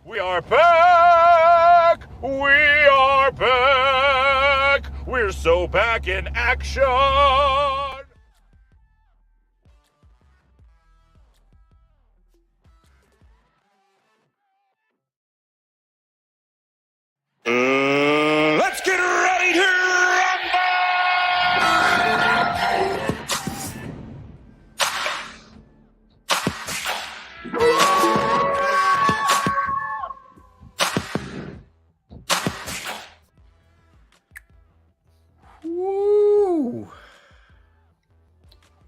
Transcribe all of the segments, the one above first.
We are back! We are back! We're so back in action! Let's get ready to rumble! Woo!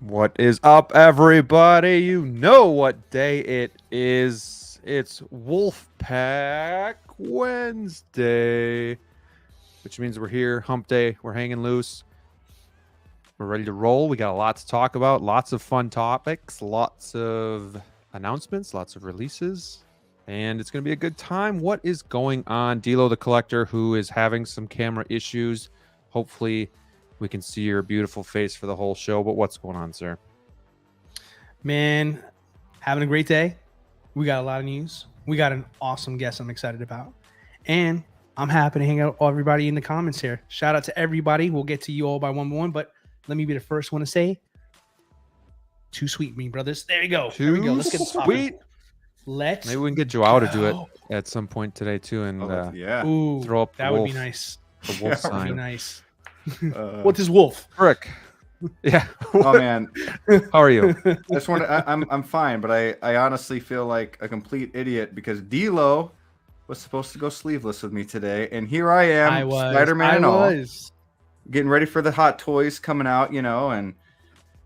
What is up, everybody? You know what day it is. It's Wolfpack Wednesday, which means we're here, hump day. We're hanging loose. We're ready to roll. We got a lot to talk about, lots of fun topics, lots of announcements, lots of releases, and it's going to be a good time. What is going on? DLO The Collector, who is having some camera issues. Hopefully we can see your beautiful face for the whole show, but what's going on, sir? Man, having a great day. We got a lot of news. We got an awesome guest I'm excited about. And I'm happy to hang out with everybody in the comments here. Shout out to everybody. We'll get to you all by one by one, but let me be the first one to say, too sweet, me brothers. There you go. There we go. Let's get sweet. Let's Maybe we can get Joao to do it at some point today too, and Ooh, throw up that the would be wolf. nice. The wolf That would be sign. nice. What is wolf? Frick. Yeah. Oh man, How are you? I just want to. I'm fine, but I honestly feel like a complete idiot because D-Lo was supposed to go sleeveless with me today, and here I am, Spider-Man and all, getting ready for the hot toys coming out, you know, and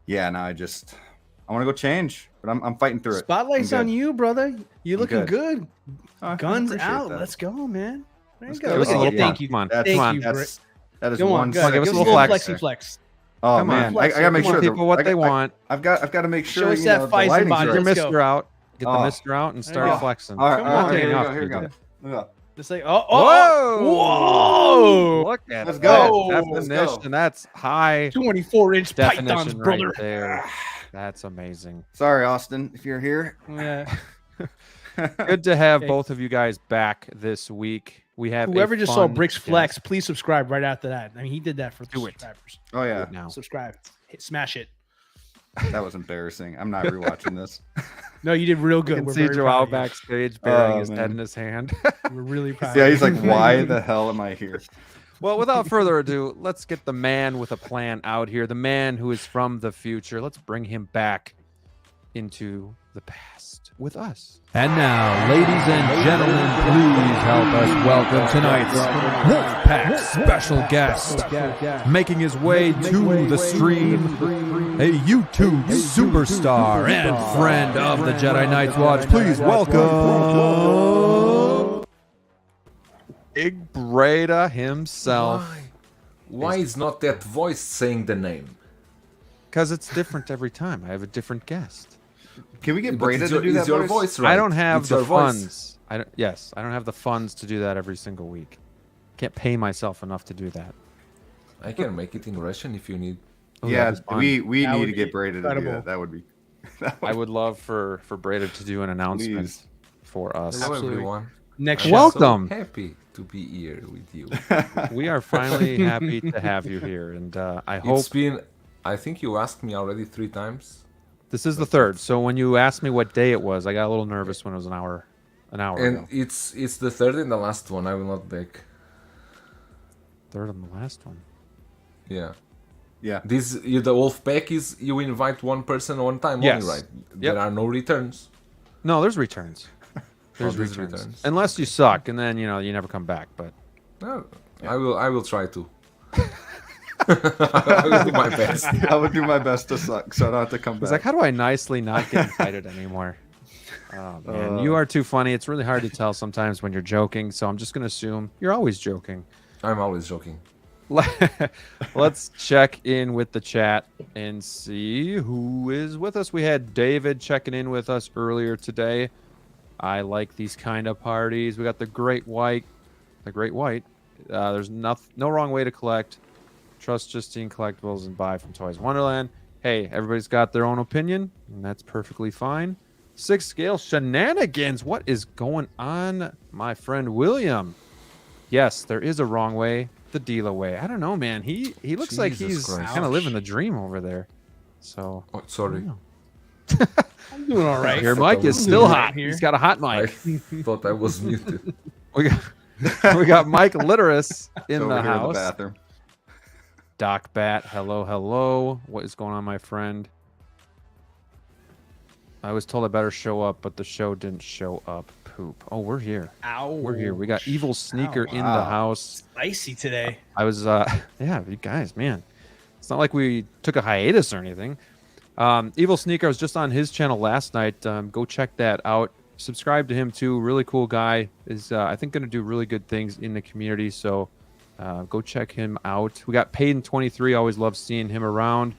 yeah, now I want to go change, but I'm fighting through it. Spotlight's on you, brother. You're looking good. I Guns appreciate out. that. Let's go, man. There Let's you go. go. Let's get- Thank you. Come on. That's, Thank come on. you, that is Come one. on, Come on, give us a give little us flex. flexy flex. Oh Come on. man, Flex I gotta make Come on, sure. people, what they want. I've got to make sure. Show us you that know, the Pfizer lighting's body. Get your right. Let's go. mister out. Get the Oh. mister out and There start you go. flexing. All right, Come all right, on. here Enough, we go. dude. Here we go. Just like, Whoa! whoa. Look at Let's that go. definition. Let's go. That's high 24-inch pythons, definition brother. right there. That's amazing. Sorry, Austin, if you're here. Yeah. Good to have Okay. both of you guys back this week. We have Whoever a just saw fun Bricks guest. Flex, please subscribe right after that. I mean, he did that for Do it. subscribers. Oh yeah, now. Subscribe. Smash it. that was embarrassing. I'm not rewatching this. No, you did real You good. can We're see very proud Joao of you. backstage burying Oh, his head man. in his hand. We're really proud. Yeah, of he's you. like, why the hell am I here? Well, without further ado, let's get the man with a plan out here. The man who is from the future. Let's bring him back into the past with us. And now, ladies and gentlemen, please help us welcome tonight's Wolfpack special guest, making his way to the stream, a YouTube superstar and friend of the Jedi Knights Watch. Please welcome Big Breda himself. Why is not that voice saying the name? Because it's different every time. I have a different guest. Can we get But Breda it's to your, do that it's your voice? voice, right? I don't have It's the your voice. funds. I don't have the funds to do that every single week. Can't pay myself enough to do that. I can make it in Russian if you need. Oh, Yeah, that is fun. we That need would to be get Breda to do incredible. that. That would be. I would love for Breda to do an announcement Please. for us. Hello, Absolutely. everyone. Next I'm show. Welcome. So happy to be here with you. We are finally happy to have you here, and I hope It's been. I think you asked me already 3 times. this is the third. So when you asked me what day it was, I got a little nervous when it was an hour ago. And it's the third and the last one. I will not back. Third and the last one. Yeah. Yeah. The wolf pack is you invite one person one time Yes. only, right? Yep. There are no returns. No, there's returns. There's there's returns. returns. Unless you suck, and then you never come back. But No, I will try to. I will do my best. I would do my best to suck, so I don't have to come I was back. like, how do I nicely not get invited anymore? Oh man, you are too funny. It's really hard to tell sometimes when you're joking. So I'm just gonna assume you're always joking. I'm always joking. Let's check in with the chat and see who is with us. We had David checking in with us earlier today. I like these kind of parties. We got the Great White. There's no wrong way to collect. Trust Justine Collectibles and buy from Toys Wonderland. Hey, everybody's got their own opinion, and that's perfectly fine. 6 scale shenanigans. What is going on, my friend William? Yes, there is a wrong way, the DLO way. I don't know, man. He looks like he's kind of living the dream over there. So, sorry. I'm doing all right. Your mic is still hot. He's got a hot mic. I thought I was muted. we got Mike Literis in the house. In the bathroom. Doc Bat, hello. What is going on, my friend? I was told I better show up, but the show didn't show up. Poop. Oh, we're here. Ow. We're here. We got Evil Sneaker in the house. Spicy today. I was, yeah, you guys, man. It's not like we took a hiatus or anything. Evil Sneaker, I was just on his channel last night. Go check that out. Subscribe to him too. Really cool guy. Is I think going to do really good things in the community. So go check him out. We got Payton23. Always love seeing him around.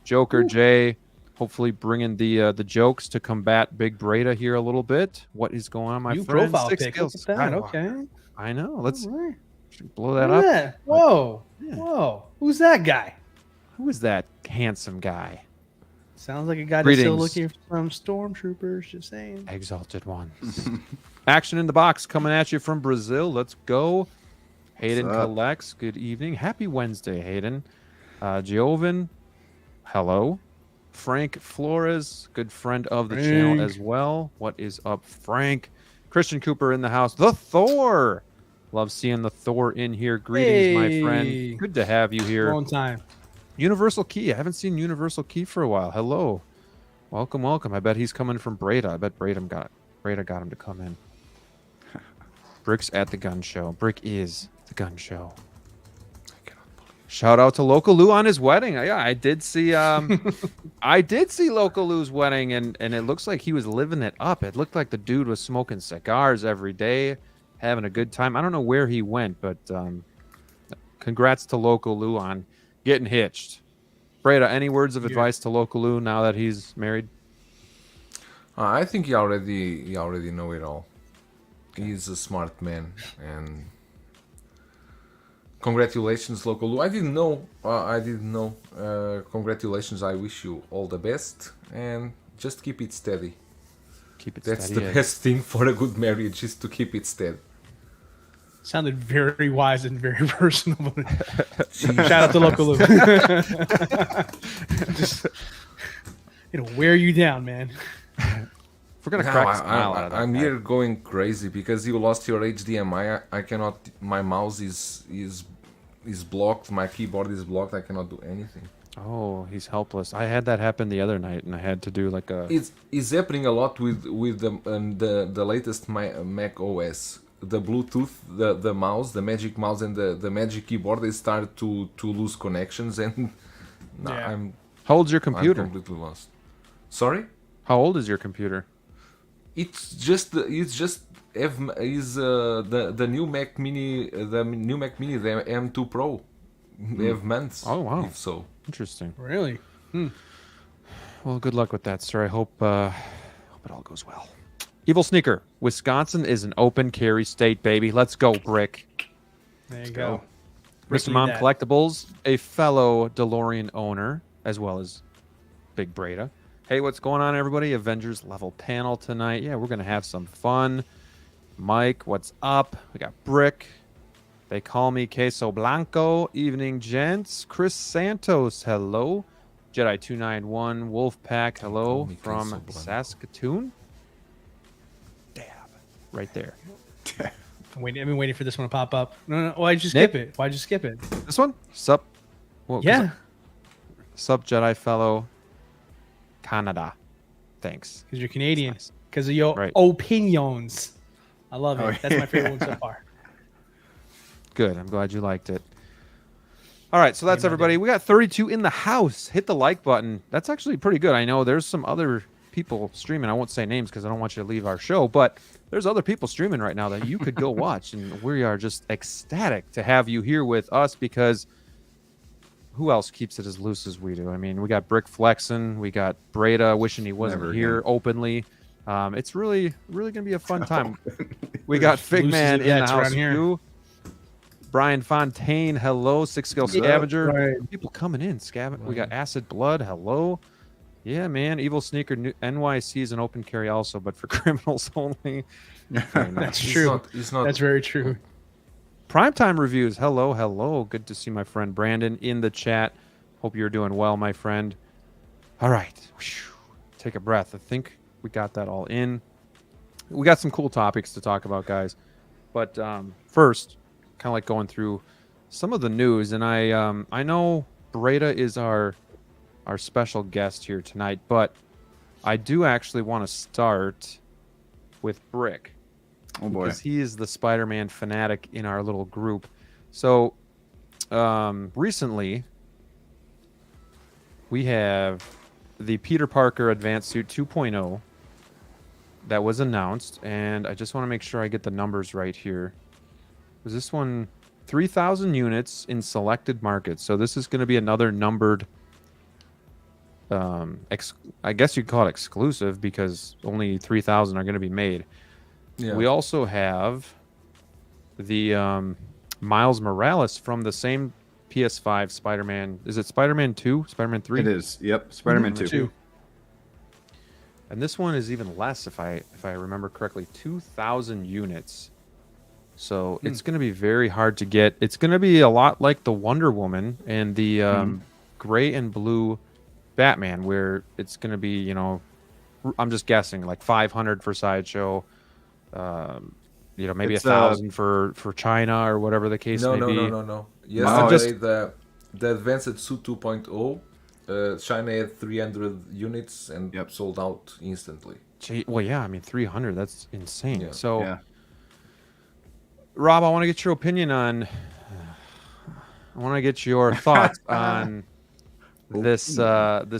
Joker Jay, hopefully bringing the jokes to combat Big Breda here a little bit. What is going on, my New friend? profile 6 pic. skills. Look at that. Okay. I know. Let's Right. blow that up. Yeah. Whoa. Yeah. Whoa. Who's that guy? Who is that handsome guy? Sounds like a guy that's still Greetings. looking for some stormtroopers. Just saying. Exalted ones. Action in the box coming at you from Brazil. Let's go. Hayden What's up? collects. Good evening. Happy Wednesday, Hayden. Joven, hello. Frank Flores, good friend of the channel as well. What is up, Frank? Christian Cooper in the house. The Thor. Love seeing the Thor in here. Greetings, my Hey. friend. Good to have you here. Long time. Universal Key. I haven't seen Universal Key for a while. Hello. Welcome. I bet he's coming from Breda. I bet Breda got him to come in. Brick's at the gun show. Brick is the gun show. Shout out to Local Lou on his wedding. Yeah, I did see Local Lou's wedding, and it looks like he was living it up. It looked like the dude was smoking cigars every day, having a good time. I don't know where he went, but congrats to Local Lou on getting hitched. Breda, any words of advice to Local Lou now that he's married? I think you already know it all. He's a smart man, and congratulations, Local Lou. I didn't know. Congratulations. I wish you all the best, and just keep it steady. That's the best thing for a good marriage, is to keep it steady. Sounded very wise and very personal. Shout out to Local Lou. Just, it'll wear you down, man. We're gonna crack a smile out of that I'm guy. here going crazy because you lost your HDMI. I cannot. My mouse is blocked. My keyboard is blocked. I cannot do anything. Oh, he's helpless. I had that happen the other night, and I had to do like a. It's happening a lot with the latest Mac OS. The Bluetooth, the mouse, the Magic Mouse, and the Magic Keyboard, they start to lose connections, and Yeah. How old's your I'm computer? completely lost. Sorry. How old is your computer? It's just the new Mac Mini, the M2 Pro. They have months. Oh, wow. If so. Interesting. Really? Well, good luck with that, sir. I hope it all goes well. Evil Sneaker. Wisconsin is an open carry state, baby. Let's go, Brick. There you go. Mr. Mom Collectibles, a fellow DeLorean owner, as well as Big Breda. Hey, what's going on, everybody? Avengers level panel tonight. Yeah, we're going to have some fun. Mike, what's up? We got Brick. They call me Queso Blanco. Evening, gents. Chris Santos, hello. Jedi291, Wolfpack, hello. me From Queso Blanco. Saskatoon. Dab. Right there. I've been waiting for this one to pop up. No. Why'd you skip it? Why'd you skip it? This one? Sup? Well, Yeah. Sup, Jedi fellow. Canada. Thanks. Because you're Canadian. Nice. Because of your Right. opinions. I love it. Oh, That's my favorite one so far. Good. I'm glad you liked it. All right, so that's Amen, everybody. We got 32 in the house. Hit the like button. That's actually pretty good. I know there's some other people streaming. I won't say names because I don't want you to leave our show, but there's other people streaming right now that you could go watch, and we are just ecstatic to have you here with us because who else keeps it as loose as we do? I mean, we got Brick flexing, we got Breda wishing he wasn't Never here again. openly. It's really going to be a fun time. We got Fig Loose as Man it in the gets house around here. too. Brian Fontaine, hello. Six Skill Scavenger. Right. People coming in. We got Acid Blood, hello. Yeah, man. Evil Sneaker NYC is an open carry also, but for criminals only. Very nice. That's true. It's not. That's very true. Primetime reviews. Hello, hello. Good to see my friend Brandon in the chat. Hope you're doing well, my friend. All right. Take a breath. I think we got that all in. We got some cool topics to talk about, guys. But first, kind of like going through some of the news, and I know Breda is our special guest here tonight, but I do actually want to start with Brick. Oh boy, because he is the Spider-Man fanatic in our little group. So recently we have the Peter Parker Advanced Suit 2.0 that was announced, and I just want to make sure I get the numbers right here. Was this one 3,000 units in selected markets? So this is going to be another numbered, I guess you'd call it exclusive, because only 3,000 are going to be made. Yeah. We also have the Miles Morales from the same PS5 Spider-Man. Is it Spider-Man 2? Spider-Man 3? it is. Yep, Spider-Man 2. And this one is even less, if I remember correctly, 2,000 units. So it's going to be very hard to get. It's going to be a lot like the Wonder Woman and the gray and blue Batman, where it's going to be, you know, I'm just guessing, like 500 for Sideshow. You know, maybe 1,000 for China or whatever the case may be. No. Yesterday, the Advanced Suit 2.0, China had 300 units and sold out instantly. Gee, well, yeah, I mean 300. That's insane. Yeah. So, Rob, I want to get your opinion on. I want to get your thoughts on this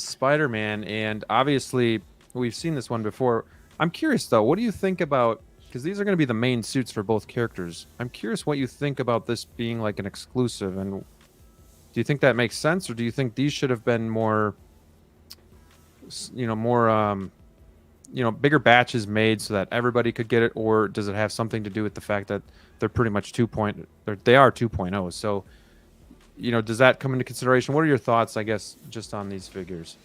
Spider-Man, and obviously we've seen this one before. I'm curious though. What do you think about? Because these are going to be the main suits for both characters. I'm curious what you think about this being like an exclusive, and do you think that makes sense, or do you think these should have been more, bigger batches made so that everybody could get it, or does it have something to do with the fact that they're pretty much 2.0? So, you know, does that come into consideration? What are your thoughts, I guess, just on these figures?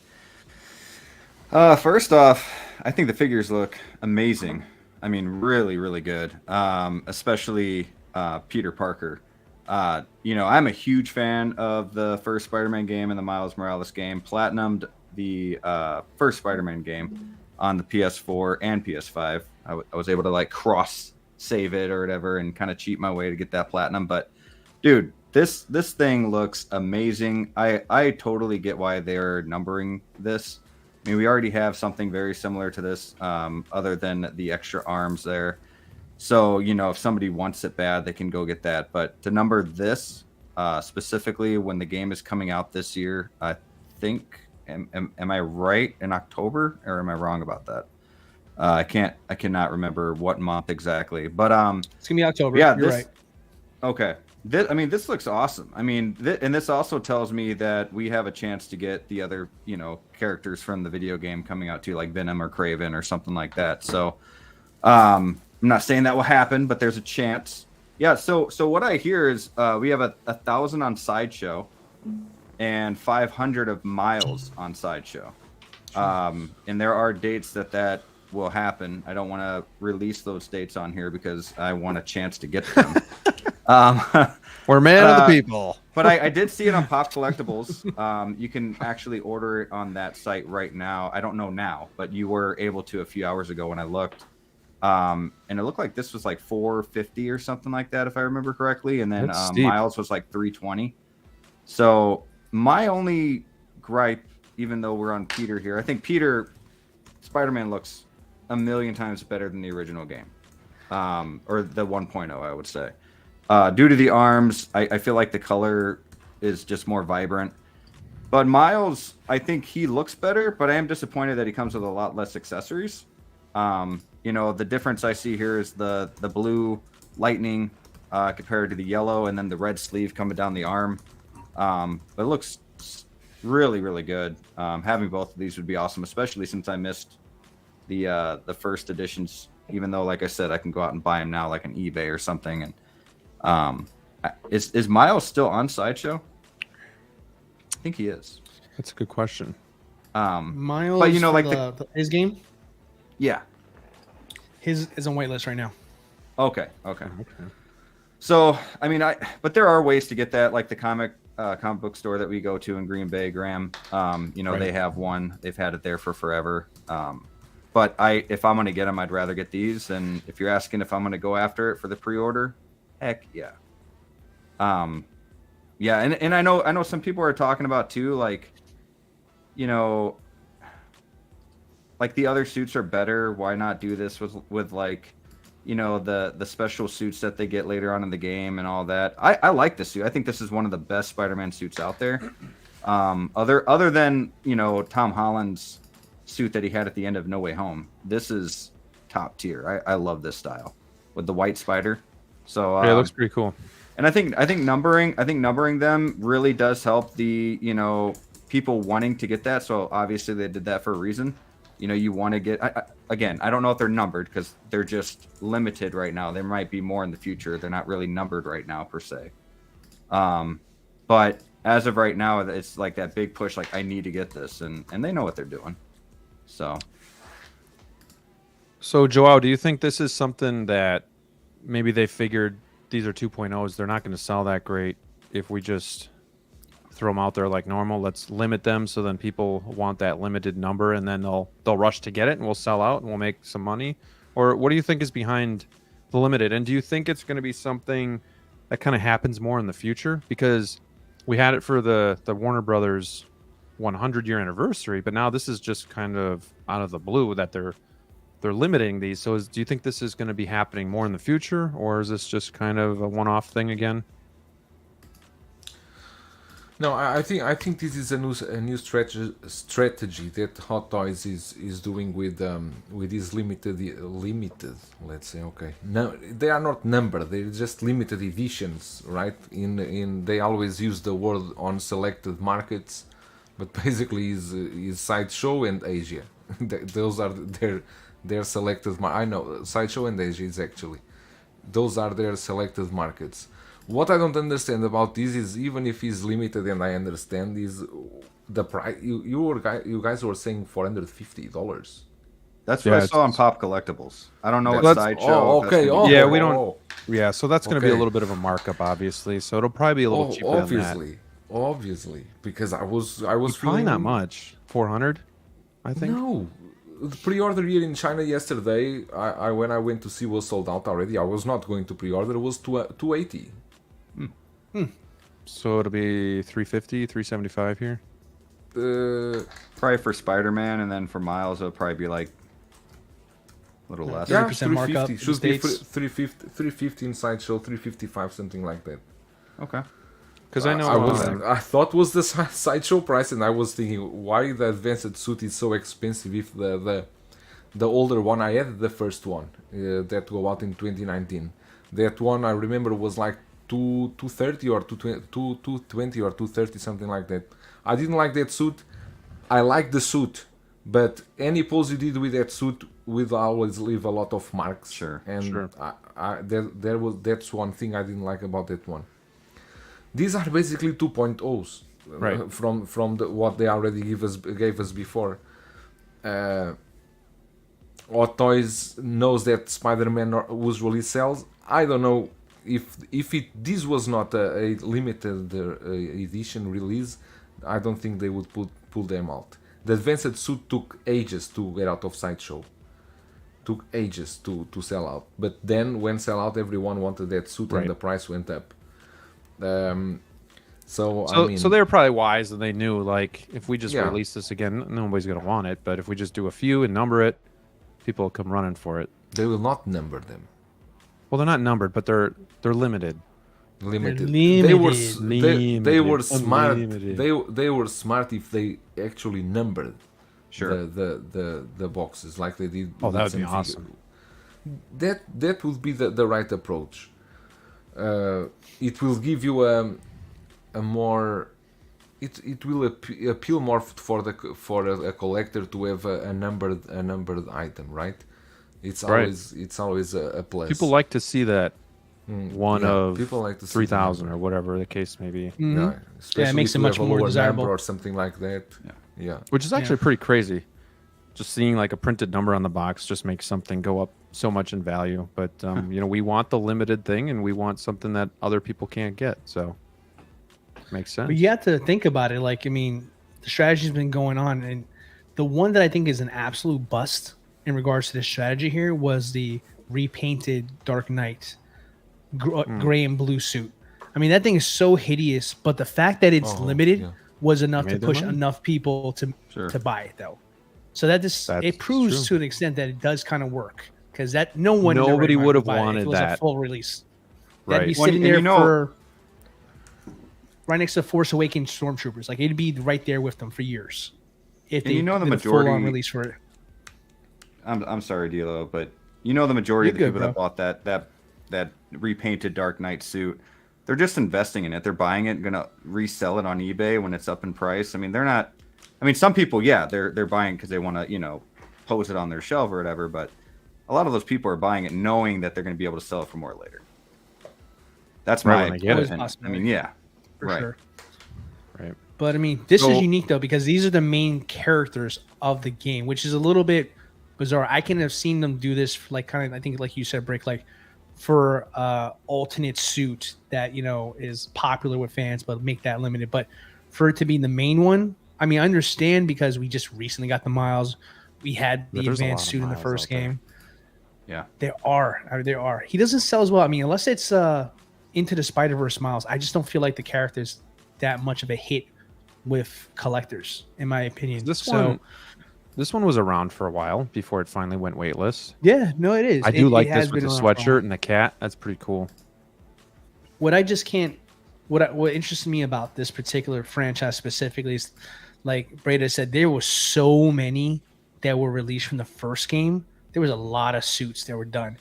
First off, I think the figures look amazing. I mean, really, really good. Especially Peter Parker. I'm a huge fan of the first Spider-Man game and the Miles Morales game. Platinumed the first Spider-Man game on the PS4 and PS5. I was able to like cross save it or whatever and kind of cheat my way to get that platinum. But dude, this thing looks amazing. I totally get why they're numbering this. I mean, we already have something very similar to this, other than the extra arms there. So, you know, if somebody wants it bad, they can go get that. But to number this, specifically when the game is coming out this year, I think, am I right, in October, or am I wrong about that? I cannot remember what month exactly. But it's gonna be October. Yeah, you're right. Okay. This looks awesome. I mean, and this also tells me that we have a chance to get the other, you know, characters from the video game coming out too, like Venom or Kraven or something like that. So, I'm not saying that will happen, but there's a chance. Yeah. So what I hear is we have 1,000 on Sideshow and 500 of Miles on Sideshow. And there are dates that will happen. I don't want to release those dates on here because I want a chance to get them. We're man of the people. But I did see it on Pop Collectibles. You can actually order it on that site right now. I don't know now, but you were able to a few hours ago when I looked. And it looked like this was like $450 or something like that, if I remember correctly. And then Miles was like $320. So my only gripe, even though we're on Peter here, I think Spider-Man looks a million times better than the original game, or the 1.0, I would say. Due to the arms, I feel like the color is just more vibrant. But Miles, I think he looks better, but I am disappointed that he comes with a lot less accessories. You know, the difference I see here is the blue lightning compared to the yellow, and then the red sleeve coming down the arm. But it looks really, really good. Having both of these would be awesome, especially since I missed the first editions, even though, like I said, I can go out and buy them now, like on eBay or something. And is Miles still on Sideshow? I think he is. That's a good question. Miles, but you know, for like his game, yeah. his is on waitlist right now. Okay. So, I mean, but there are ways to get that, like the comic book store that we go to in Green Bay, Graham. You know, they have one. They've had it there for forever. But if I'm going to get them, I'd rather get these. And if you're asking if I'm going to go after it for the pre-order, heck yeah. Yeah, and I know some people are talking about too, like, you know, like the other suits are better. Why not do this with like, you know, the special suits that they get later on in the game and all that. I like this suit. I think this is one of the best Spider-Man suits out there. Other than, you know, Tom Holland's suit that he had at the end of No Way Home. This is top tier. I love this style with the white spider. So yeah, it looks pretty cool. And I think numbering them really does help the, you know, people wanting to get that. So obviously they did that for a reason. You know, you want to get, again, I don't know if they're numbered because they're just limited right now. There might be more in the future. They're not really numbered right now per se. But as of right now, it's like that big push, like I need to get this, and they know what they're doing. So Joao, do you think this is something that maybe they figured these are 2.0s, they're not going to sell that great if we just throw them out there like normal? Let's limit them so then people want that limited number, and then they'll rush to get it, and we'll sell out and we'll make some money? Or what do you think is behind the limited? And do you think it's going to be something that kind of happens more in the future? Because we had it for the Warner Brothers 100-year anniversary, but now this is just kind of out of the blue that they're limiting these. So do you think this is going to be happening more in the future, or is this just kind of a one-off thing again? No, I think this is a new strategy that Hot Toys is doing with these limited. Let's say, okay. No, they are not numbered. They're just limited editions, right? In they always use the word on selected markets, but basically is Sideshow and Asia. Those are their selected. I know Sideshow and Asia is actually those are their selected markets. What I don't understand about this is, even if it's limited, and I understand, is the price. You guys were saying $450. That's what I saw on Pop Collectibles. I don't know what Sideshow. Yeah, we don't. Yeah, so that's going to be a little bit of a markup, obviously. So it'll probably be a little cheaper than that. Obviously, because I was probably not much. 400, I think. No, the pre-order here in China yesterday, I when I went to see was sold out already. I was not going to pre-order. It was 280. So it'll be 350, 375 here. Probably for Spider-Man, and then for Miles it'll probably be like a little less. Yeah, 30% markup. Should be 350 in Sideshow, 355, something like that. Okay. Because I know I thought was the Sideshow price, and I was thinking why the advanced suit is so expensive if the older one I had, the first one that go out in 2019. That one I remember was like 230 or 220 or 230, something like that. I didn't like that suit. I like the suit, but any pose you did with that suit will always leave a lot of marks. Sure. And that's one thing I didn't like about that one. These are basically 2.0s, right? From what they already gave us before. Hot Toys knows that Spider-Man usually sells. I don't know if this was not a limited edition release. I don't think they would pull them out. The advanced suit took ages to get out of Sideshow. Took ages to sell out. But then when sell out, everyone wanted that suit, and the price went up. So they're probably wise, and they knew, like, if we just release this again, nobody's gonna want it. But if we just do a few and number it, people will come running for it. They will not number them. Well, they're not numbered, but they're limited. Limited. Limited. They were smart. They were smart if they actually numbered the boxes like they did. Oh, that would be awesome. That would be the right approach. It will give you a more. It will appeal more for a collector to have a numbered item, right? It's always a plus. People like to see that one of people like to 3,000 or whatever the case may be. Yeah, it makes it much more desirable or something like that. Yeah. Which is actually pretty crazy. Just seeing like a printed number on the box just makes something go up so much in value. But you know, we want the limited thing, and we want something that other people can't get. So makes sense. But you have to think about it. Like, I mean, the strategy's been going on, and the one that I think is an absolute bust in regards to this strategy here was the repainted Dark Knight gray and blue suit. I mean, that thing is so hideous, but the fact that it's limited was enough to push enough people to buy it, though. So it proves to an extent that it does kind of work, because that nobody would have wanted it. It was that a full release. Right. That'd be sitting there for right next to Force Awakens Stormtroopers. Like, it'd be right there with them for years. If they the did majority a full-on release for it. I'm sorry, DLO, but the majority of the people that bought that repainted Dark Knight suit, they're just investing in it. They're buying it and gonna resell it on eBay when it's up in price. I mean, they're not. I mean, some people, they're buying because they want to, pose it on their shelf or whatever. But a lot of those people are buying it knowing that they're going to be able to sell it for more later. That's my opinion. I mean, for sure. Right. But I mean, this is unique though, because these are the main characters of the game, which is a little bit bizarre. I can have seen them do this for, like, kind of, I think, like you said, Brick, like for alternate suit that is popular with fans, but make that limited. But for it to be the main one, I mean, I understand, because we just recently got the miles. We had the advanced suit in the first game. Yeah, there are. He doesn't sell as well. I mean, unless it's Into the Spider-Verse miles, I just don't feel like the character's that much of a hit with collectors, in my opinion. This one was around for a while before it finally went weightless. Yeah, no, it is. I do like this with the sweatshirt and the cat. That's pretty cool. What interests me about this particular franchise specifically is, like Breda said, there were so many that were released from the first game. There was a lot of suits that were done,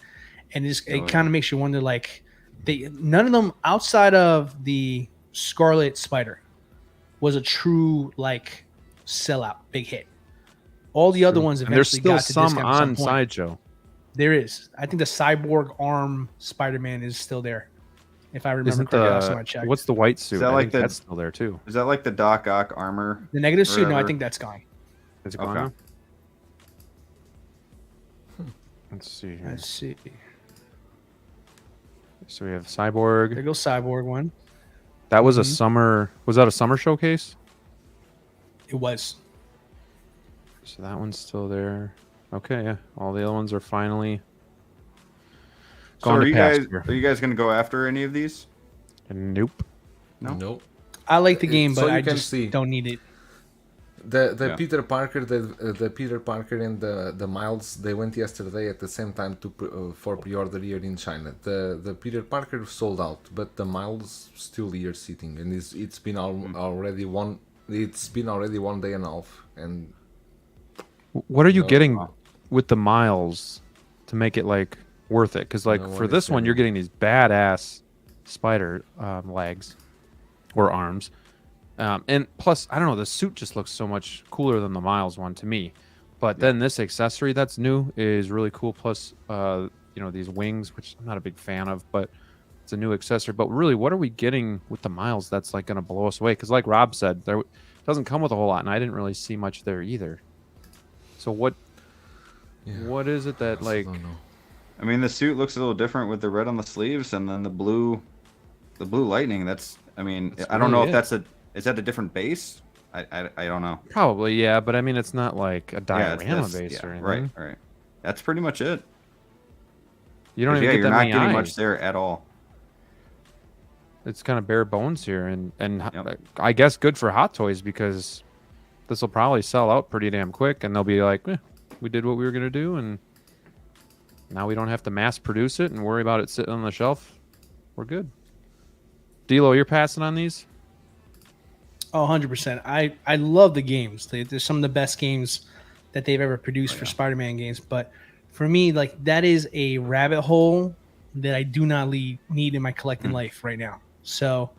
and it kind of makes you wonder, like, none of them outside of the Scarlet Spider was a true, like, sellout big hit. All the other ones eventually got to discount at some point. There's still some on Sideshow. There is. I think the cyborg arm Spider-Man is still there, if I remember correctly. What's the white suit? Is that like that's still there too. Is that like the Doc Ock armor? The negative suit? No, I think that's gone. Is it gone now? Let's see here. Let's see. So we have Cyborg. There goes Cyborg one. That was a summer. Was that a summer showcase? It was. So that one's still there. Okay, yeah. All the other ones are finally gone to pasture. Are you guys going to go after any of these? Nope. Nope. I like the game, but so I just don't need it. The Peter Parker, the Peter Parker and the Miles, they went yesterday at the same time for pre-order here in China. The Peter Parker sold out, but the Miles still here sitting, and it's been already one day and a half. And what are you getting with the Miles to make it like worth it? Because like for this one, you're getting these badass spider legs or arms. And plus, I don't know, the suit just looks so much cooler than the Miles one to me. But then this accessory that's new is really cool. Plus, these wings, which I'm not a big fan of, but it's a new accessory. But really, what are we getting with the Miles that's like going to blow us away? Because like Rob said, there doesn't come with a whole lot, and I didn't really see much there either. So what is it that like? I mean, the suit looks a little different with the red on the sleeves, and then the blue lightning. I don't know if that's is that a different base? I don't know. Probably, yeah, but I mean, it's not like a diorama base or anything. Right. That's pretty much it. You don't even get you're that not getting much there at all. It's kind of bare bones here, and I guess good for Hot Toys, because this will probably sell out pretty damn quick, and they'll be like, we did what we were gonna do, and now we don't have to mass produce it and worry about it sitting on the shelf. We're good. DLO, you're passing on these? Oh, 100%. I love the games. They're some of the best games that they've ever produced for Spider-Man games. But for me, like, that is a rabbit hole that I do not need in my collecting life right now. So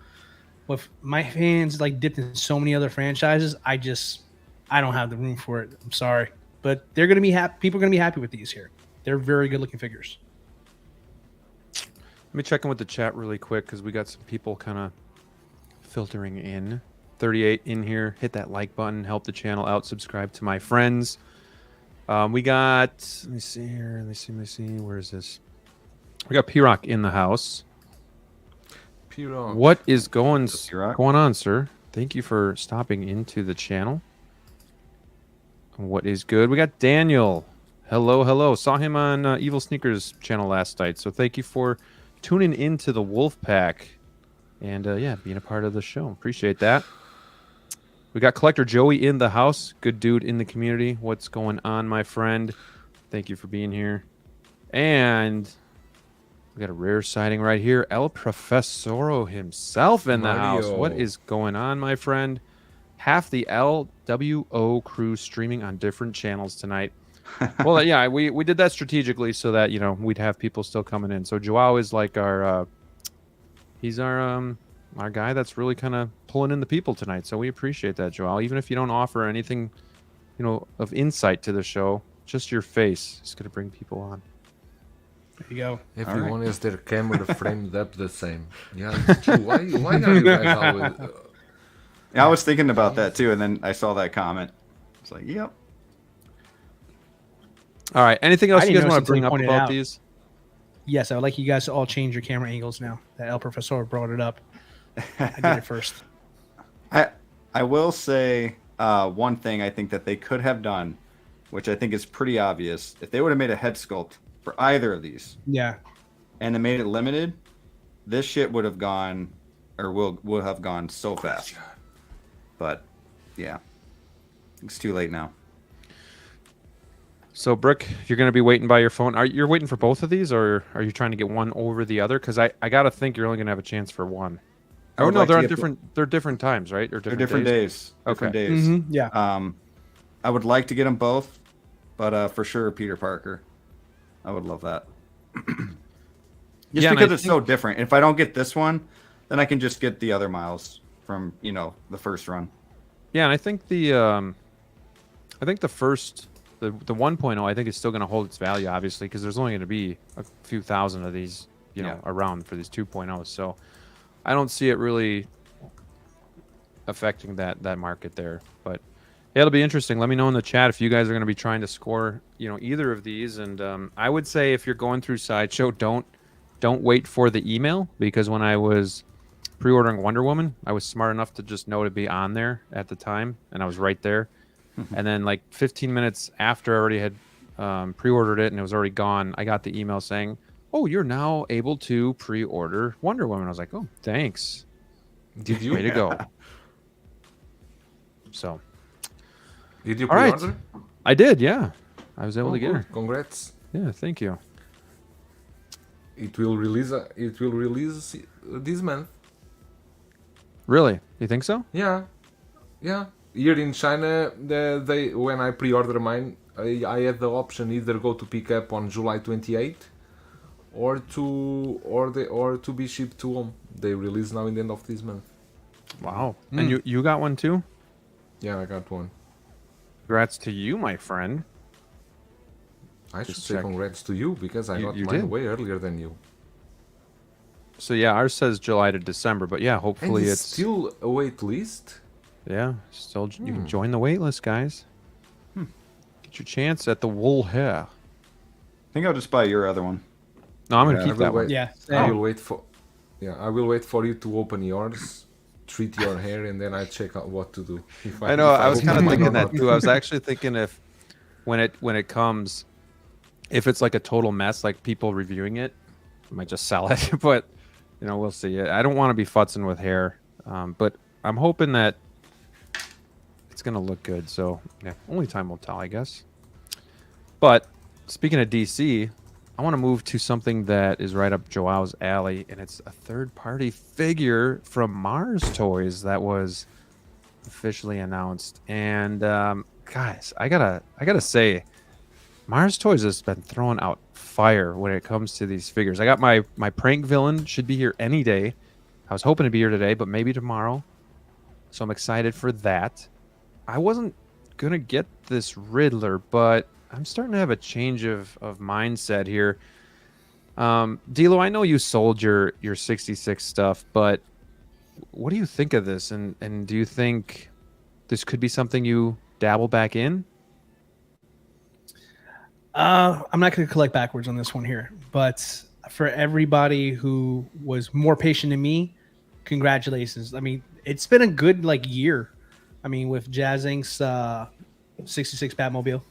with my hands like dipped in so many other franchises, I don't have the room for it. I'm sorry. But they're going to be happy. People are going to be happy with these here. They're very good looking figures. Let me check in with the chat really quick, because we got some people kind of filtering in. 38 in here. Hit that like button. Help the channel out. Subscribe to my friends. We got, let me see here. Let me see. Where is this? We got P-Rock in the house. P-Rock. What is going on, sir? Thank you for stopping into the channel. What is good? We got Daniel. Hello. Saw him on Evil Sneakers channel last night. So thank you for tuning into the Wolfpack. And yeah, being a part of the show. Appreciate that. We got Collector Joey in the house. Good dude in the community. What's going on, my friend? Thank you for being here. And we got a rare sighting right here. El Profesoro himself in the house. What is going on, my friend? Half the LWO crew streaming on different channels tonight. Well, yeah, we did that strategically so that, you know, we'd have people still coming in. So Joao is like our... he's our guy that's really kind of pulling in the people tonight. So we appreciate that, Joel. Even if you don't offer anything, you know, of insight to the show, just your face is going to bring people on. There you go. Everyone has their camera framed up the same. Yeah, it's true. Why are you guys always... Yeah, I was thinking about that too, and then I saw that comment. It's like, yep. All right. Anything else you guys want to bring up about these? Yes, I would like you guys to all change your camera angles now. That El Professor brought it up. I did it first. I will say one thing I think that they could have done, which I think is pretty obvious. If they would have made a head sculpt for either of these, yeah, and they made it limited, this shit would have gone, or will have gone so fast. But yeah, it's too late now. So, Brick, you're going to be waiting by your phone. You're waiting for both of these, or are you trying to get one over the other? Because I got to think you're only going to have a chance for one. Oh, no, they're different. They're different times, right? Or they're different days. Different days. Mm-hmm. Yeah. I would like to get them both, but for sure, Peter Parker. I would love that. Just because it's so different. If I don't get this one, then I can just get the other Miles from, you know, the first run. Yeah, and I think the first. The 1.0, I think, is still going to hold its value, obviously, because there's only going to be a few thousand of these, you know, around for these 2.0s. So I don't see it really affecting that market there. But yeah, it'll be interesting. Let me know in the chat if you guys are going to be trying to score, you know, either of these. And I would say if you're going through Sideshow, don't wait for the email, because when I was pre-ordering Wonder Woman, I was smart enough to just know to be on there at the time, and I was right there. And then like 15 minutes after I already had pre-ordered it and it was already gone, I got the email saying, oh, you're now able to pre-order Wonder Woman. I was like, oh, thanks. Did you? Way to go. So. Did you pre-order? Right. I did, yeah. I was able to get her. Congrats. Yeah, thank you. It will release this month. Really? You think so? Yeah. Yeah. Here in China, when I pre-order mine, I had the option either go to pick up on July 28th or to be shipped to home. They release now in the end of this month. Wow. And you got one too? Yeah, I got one. Congrats to you, my friend. I should say congrats to you, because I got mine way earlier than you. So yeah, ours says July to December, but yeah, hopefully and it's still a wait list. Yeah, still you can join the waitlist, guys. Get your chance at the wool hair. I think I'll just buy your other one. No, I'm gonna keep that one. Yeah, I will wait for. Yeah, I will wait for you to open yours, treat your hair, and then I check out what to do. I know. I was kind of thinking that too. I was actually thinking if when it comes, if it's like a total mess, like people reviewing it, I might just sell it. But you know, we'll see. I don't want to be futzing with hair, but I'm hoping that it's gonna look good. So yeah, only time will tell, I guess. But speaking of DC, I want to move to something that is right up Joao's alley, and it's a third-party figure from Mars Toys that was officially announced. And guys, I gotta say, Mars Toys has been throwing out fire when it comes to these figures. I got my prank villain, should be here any day. I was hoping to be here today, but maybe tomorrow. So I'm excited for that. I wasn't gonna get this Riddler, but I'm starting to have a change of mindset here. DLO, I know you sold your 66 stuff, but what do you think of this? And do you think this could be something you dabble back in? I'm not going to collect backwards on this one here, but for everybody who was more patient than me, congratulations. I mean, it's been a good year. I mean, with Jazz Inc.'s 66 Batmobile,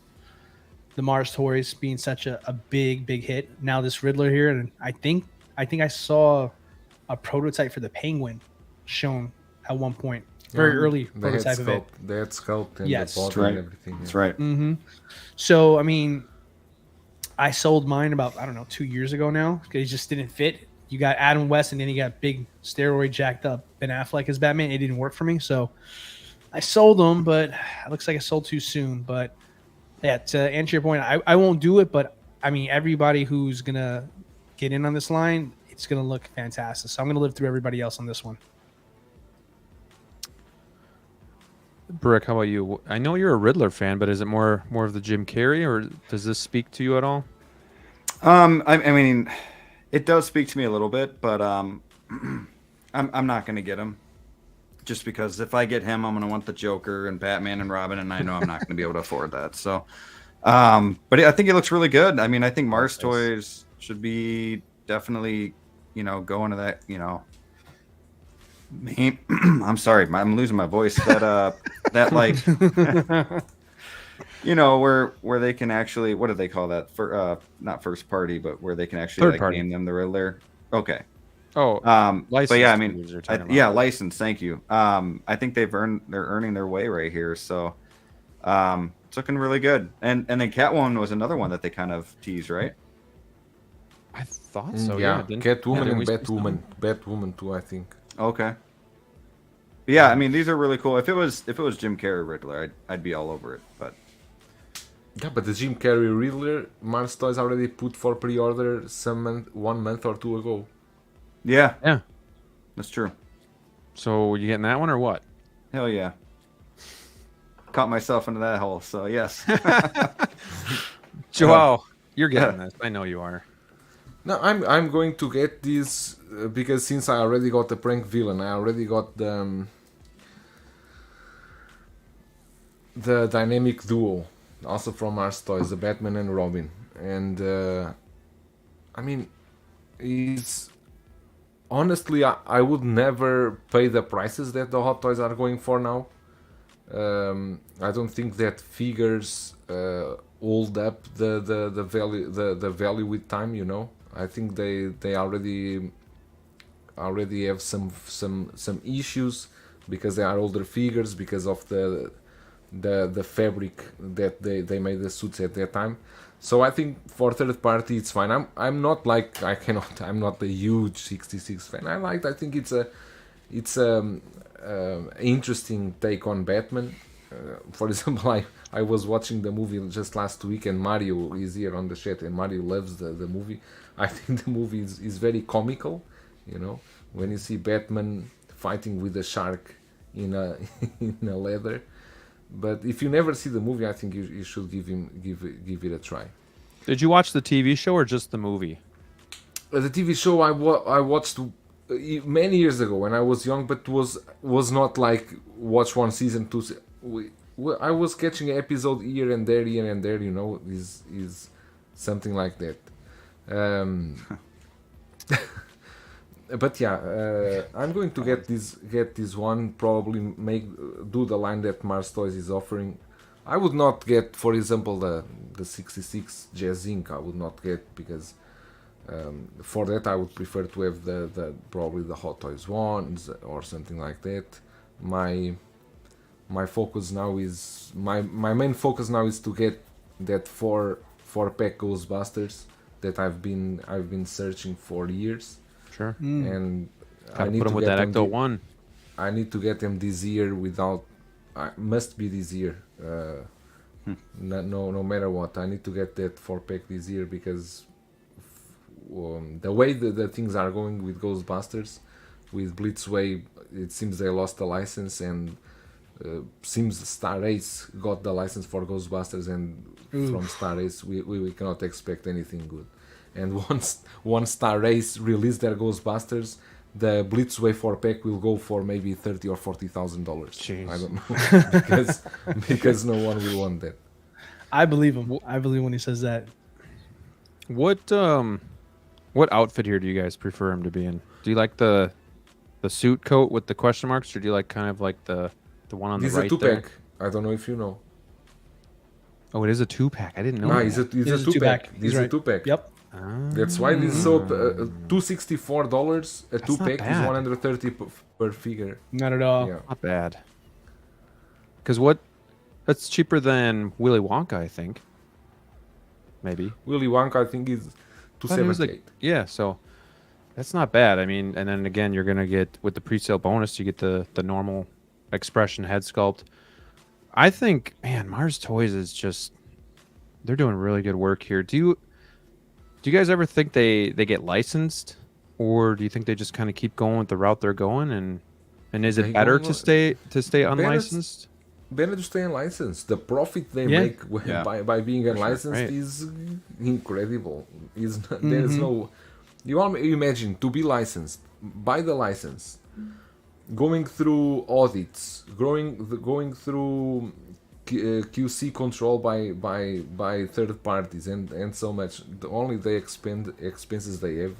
the Mars toys being such a big hit. Now this Riddler here, and I think I saw a prototype for the Penguin shown at one point. Very early prototype of it. They had sculpt and Yes. the body and everything. That's right. Mm-hmm. So I mean, I sold mine about 2 years ago now because it just didn't fit. You got Adam West and then you got big steroid jacked up Ben Affleck as Batman. It didn't work for me, so I sold them. But it looks like I sold too soon. But yeah, to answer your point, I won't do it. But I mean, everybody who's gonna get in on this line, it's gonna look fantastic. So I'm gonna live through everybody else on this one. Brick, how about you? I know you're a Riddler fan, but is it more of the Jim Carrey, or does this speak to you at all? I mean, it does speak to me a little bit, but I'm not gonna get him, just because if I get him, I'm gonna want the Joker and Batman and Robin, and I know I'm not gonna be able to afford that. So, but I think it looks really good. I mean, I think Mars Toys should be definitely, going to that, I'm sorry, I'm losing my voice. That where they can actually, what do they call that? For not first party, but where they can actually name them the Riddler. Okay. Oh, but yeah, I mean, license. Thank you. I think they're earning their way right here. So, it's looking really good. And then Catwoman was another one that they kind of teased, right? I thought so. Yeah, Catwoman and Batwoman too, I think. Okay. Yeah, I mean, these are really cool. If it was Jim Carrey Riddler, I'd be all over it. But yeah, but the Jim Carrey Riddler, Mars Toys already put for pre-order 1 month or 2 ago. Yeah, that's true. So you getting that one or what? Hell yeah! Caught myself into that hole. So yes. Joao, you're getting this. I know you are. No, I'm going to get this because since I already got the prank villain, I already got the dynamic duo, also from Mars Toys, the Batman and Robin, and I mean, honestly, I would never pay the prices that the Hot Toys are going for now. I don't think that figures hold up the value with time. I think they already have some issues because they are older figures, because of the fabric that they made the suits at that time. So I think for third party it's fine. I'm not a huge 66 fan. I think it's a interesting take on Batman. For example, I was watching the movie just last week, and Mario is here on the chat, and Mario loves the movie. I think the movie is very comical, when you see Batman fighting with a shark in a leather. But if you never see the movie, I think you should give it a try. Did you watch the TV show or just the movie? The TV show I watched many years ago when I was young, but was not like watch one season, two. I was catching an episode here and there, is something like that. But yeah, I'm going to get this one, probably do the line that Mars Toys is offering. I would not get, for example, the 66 Jazz Inc. I would not get, because for that I would prefer to have the probably the Hot Toys ones or something like that. My focus now is my main focus now is to get that four pack Ghostbusters that I've been searching for years. Sure. And I need to put them with that Ecto 1. I need to get them this year must be this year. No matter what, I need to get that 4-pack this year, because the way the things are going with Ghostbusters, with Blitzway, it seems they lost the license, and seems Star Ace got the license for Ghostbusters, and from Star Ace we cannot expect anything good. And once Star Ace released their Ghostbusters, the Blitzway 4-pack will go for maybe $30,000 or $40,000. I don't know because no one will want that. I believe him. I believe when he says that. What outfit here do you guys prefer him to be in? Do you like the suit coat with the question marks, or do you like kind of like the one on This the right is a there? 2-pack. I don't know if you know. Oh, it is a 2-pack. I didn't know. No, that. it's a 2-pack. This is a 2-pack. Yep. That's why this is so $264. A 2-pack is $130 per figure. Not at all. Yeah. Not bad. Because that's cheaper than Willy Wonka, I think. Maybe. Willy Wonka, I think, is $278. Yeah, so that's not bad. I mean, and then again, you're gonna get with the pre-sale bonus, you get the normal expression head sculpt. I think, man, Mars Toys is they're doing really good work here. Do you guys ever think they get licensed, or do you think they just kind of keep going with the route they're going? And is it better to stay unlicensed? Better to stay unlicensed. The profit they make by being unlicensed is incredible. There's no. You imagine to be licensed, buy the license, going through audits, going through QC control by third parties and so much. Only the expenses they have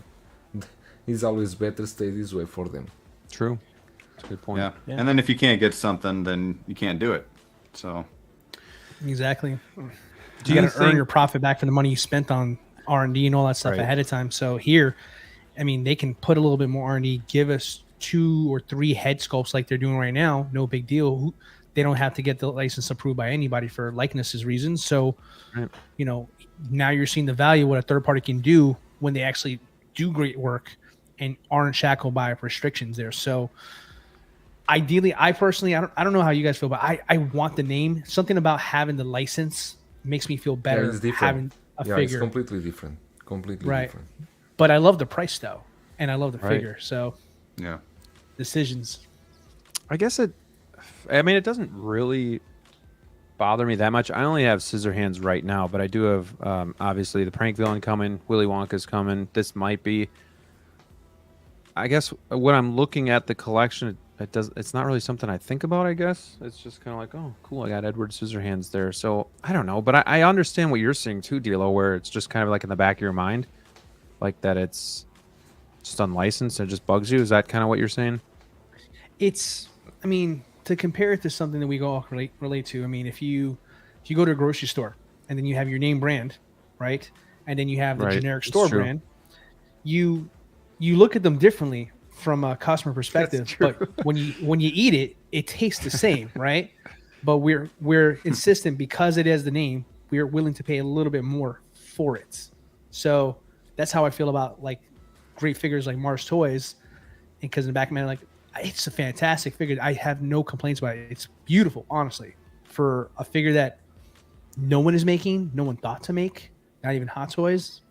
is always better stay this way for them. True. That's a good point. Yeah. And then if you can't get something, then you can't do it. So exactly. You got to earn your profit back for the money you spent on R&D and all that stuff ahead of time. So here, I mean, they can put a little bit more R&D, give us 2 or 3 head sculpts like they're doing right now. No big deal. They don't have to get the license approved by anybody for likenesses reasons. So, you know, now you're seeing the value of what a third party can do when they actually do great work and aren't shackled by restrictions there. So ideally, I personally, I don't know how you guys feel, but I want the name. Something about having the license makes me feel better having a figure. It's completely different. Different. But I love the price though, and I love the figure. So decisions. I guess it doesn't really bother me that much. I only have Scissorhands right now, but I do have obviously the Prank Villain coming, Willy Wonka's coming. This might be, I guess, when I'm looking at the collection, it's not really something I think about, I guess. It's just kind of like, oh, cool, I got Edward Scissorhands there. So I don't know, but I understand what you're saying too, DLO, where it's just kind of like in the back of your mind, like that it's just unlicensed and it just bugs you. Is that kind of what you're saying? I mean, to compare it to something that we all relate to, I mean, if you go to a grocery store and then you have your name brand, right? And then you have the generic store brand, you look at them differently from a customer perspective, but when you eat it, it tastes the same, right? But we're insistent because it has the name, we're willing to pay a little bit more for it. So that's how I feel about like great figures like Mars Toys, because in the back of my mind, like, it's a fantastic figure. I have no complaints about it. It's beautiful, honestly, for a figure that no one is making, no one thought to make, not even Hot Toys.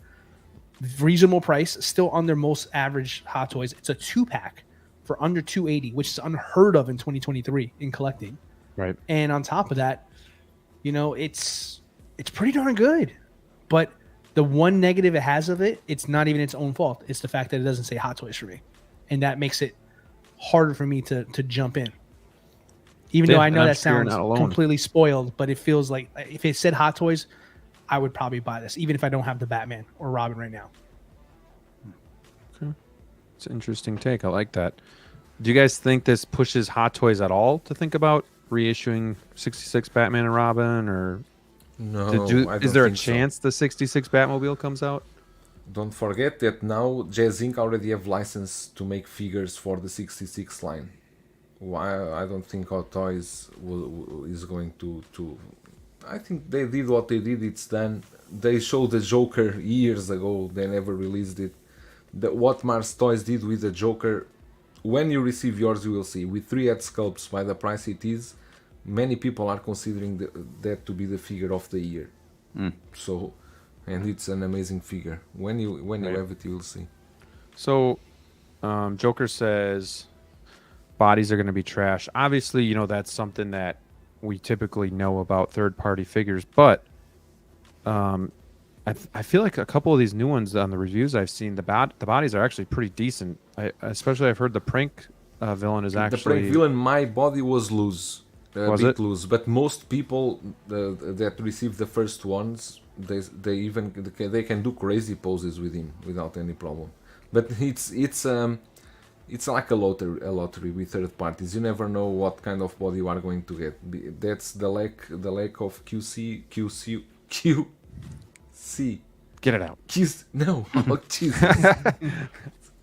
Reasonable price, still under most average Hot Toys. It's a 2-pack for under $280, which is unheard of in 2023 in collecting. Right. And on top of that, you know, it's pretty darn good. But the one negative it has of it, it's not even its own fault. It's the fact that it doesn't say Hot Toys for me, and that makes it harder for me to jump in. Even though I know that sounds completely spoiled, but it feels like if it said Hot Toys, I would probably buy this, even if I don't have the Batman or Robin right now. Okay. It's an interesting take. I like that. Do you guys think this pushes Hot Toys at all to think about reissuing 66 Batman and Robin? Or no, is there a chance the 66 Batmobile comes out? Don't forget that now Jazz Inc. already have license to make figures for the 66 line. Why I don't think Hot Toys is going to. I think they did what they did. It's done. They showed the Joker years ago. They never released it. What Mars Toys did with the Joker, when you receive yours, you will see. With 3 head sculpts, by the price it is, many people are considering that to be the figure of the year. So, and it's an amazing figure. When you have it, you will see. So, Joker says bodies are going to be trash. Obviously, you know, that's something that we typically know about third-party figures, but I I feel like a couple of these new ones on the reviews I've seen, the bodies are actually pretty decent. Especially I've heard the prank villain is actually... The prank villain, my body was loose. Was bit it? loose, but most people that received the first ones, they can do crazy poses with him without any problem. But it's like a lottery with third parties. You never know what kind of body you are going to get. That's the lack of QC. Get it out. No, Jesus.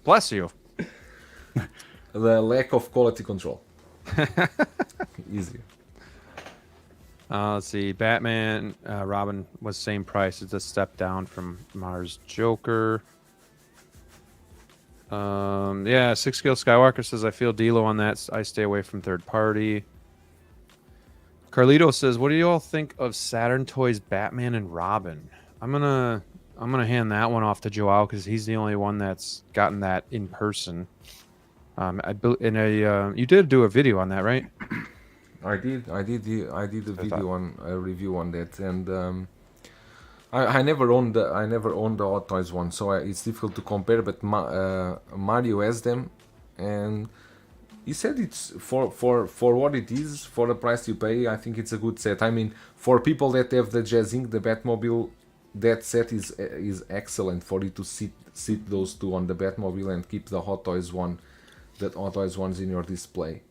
Bless you. The lack of quality control. Easy. Let's see. Batman, Robin was same price. It's a step down from Mars Joker. Yeah, 6 Scale Skywalker says, I feel DLO on that. I stay away from third party. Carlito says, what do you all think of Saturn Toys Batman and Robin? I'm gonna hand that one off to Joao because he's the only one that's gotten that in person. You did do a video on that, right? I did a review on that, and I never owned the Hot Toys one, so it's difficult to compare. But Mario has them, and he said it's for what it is, for the price you pay. I think it's a good set. I mean, for people that have the Jazz Inc., the Batmobile, that set is excellent for you to sit those two on the Batmobile and keep the Hot Toys ones in your display.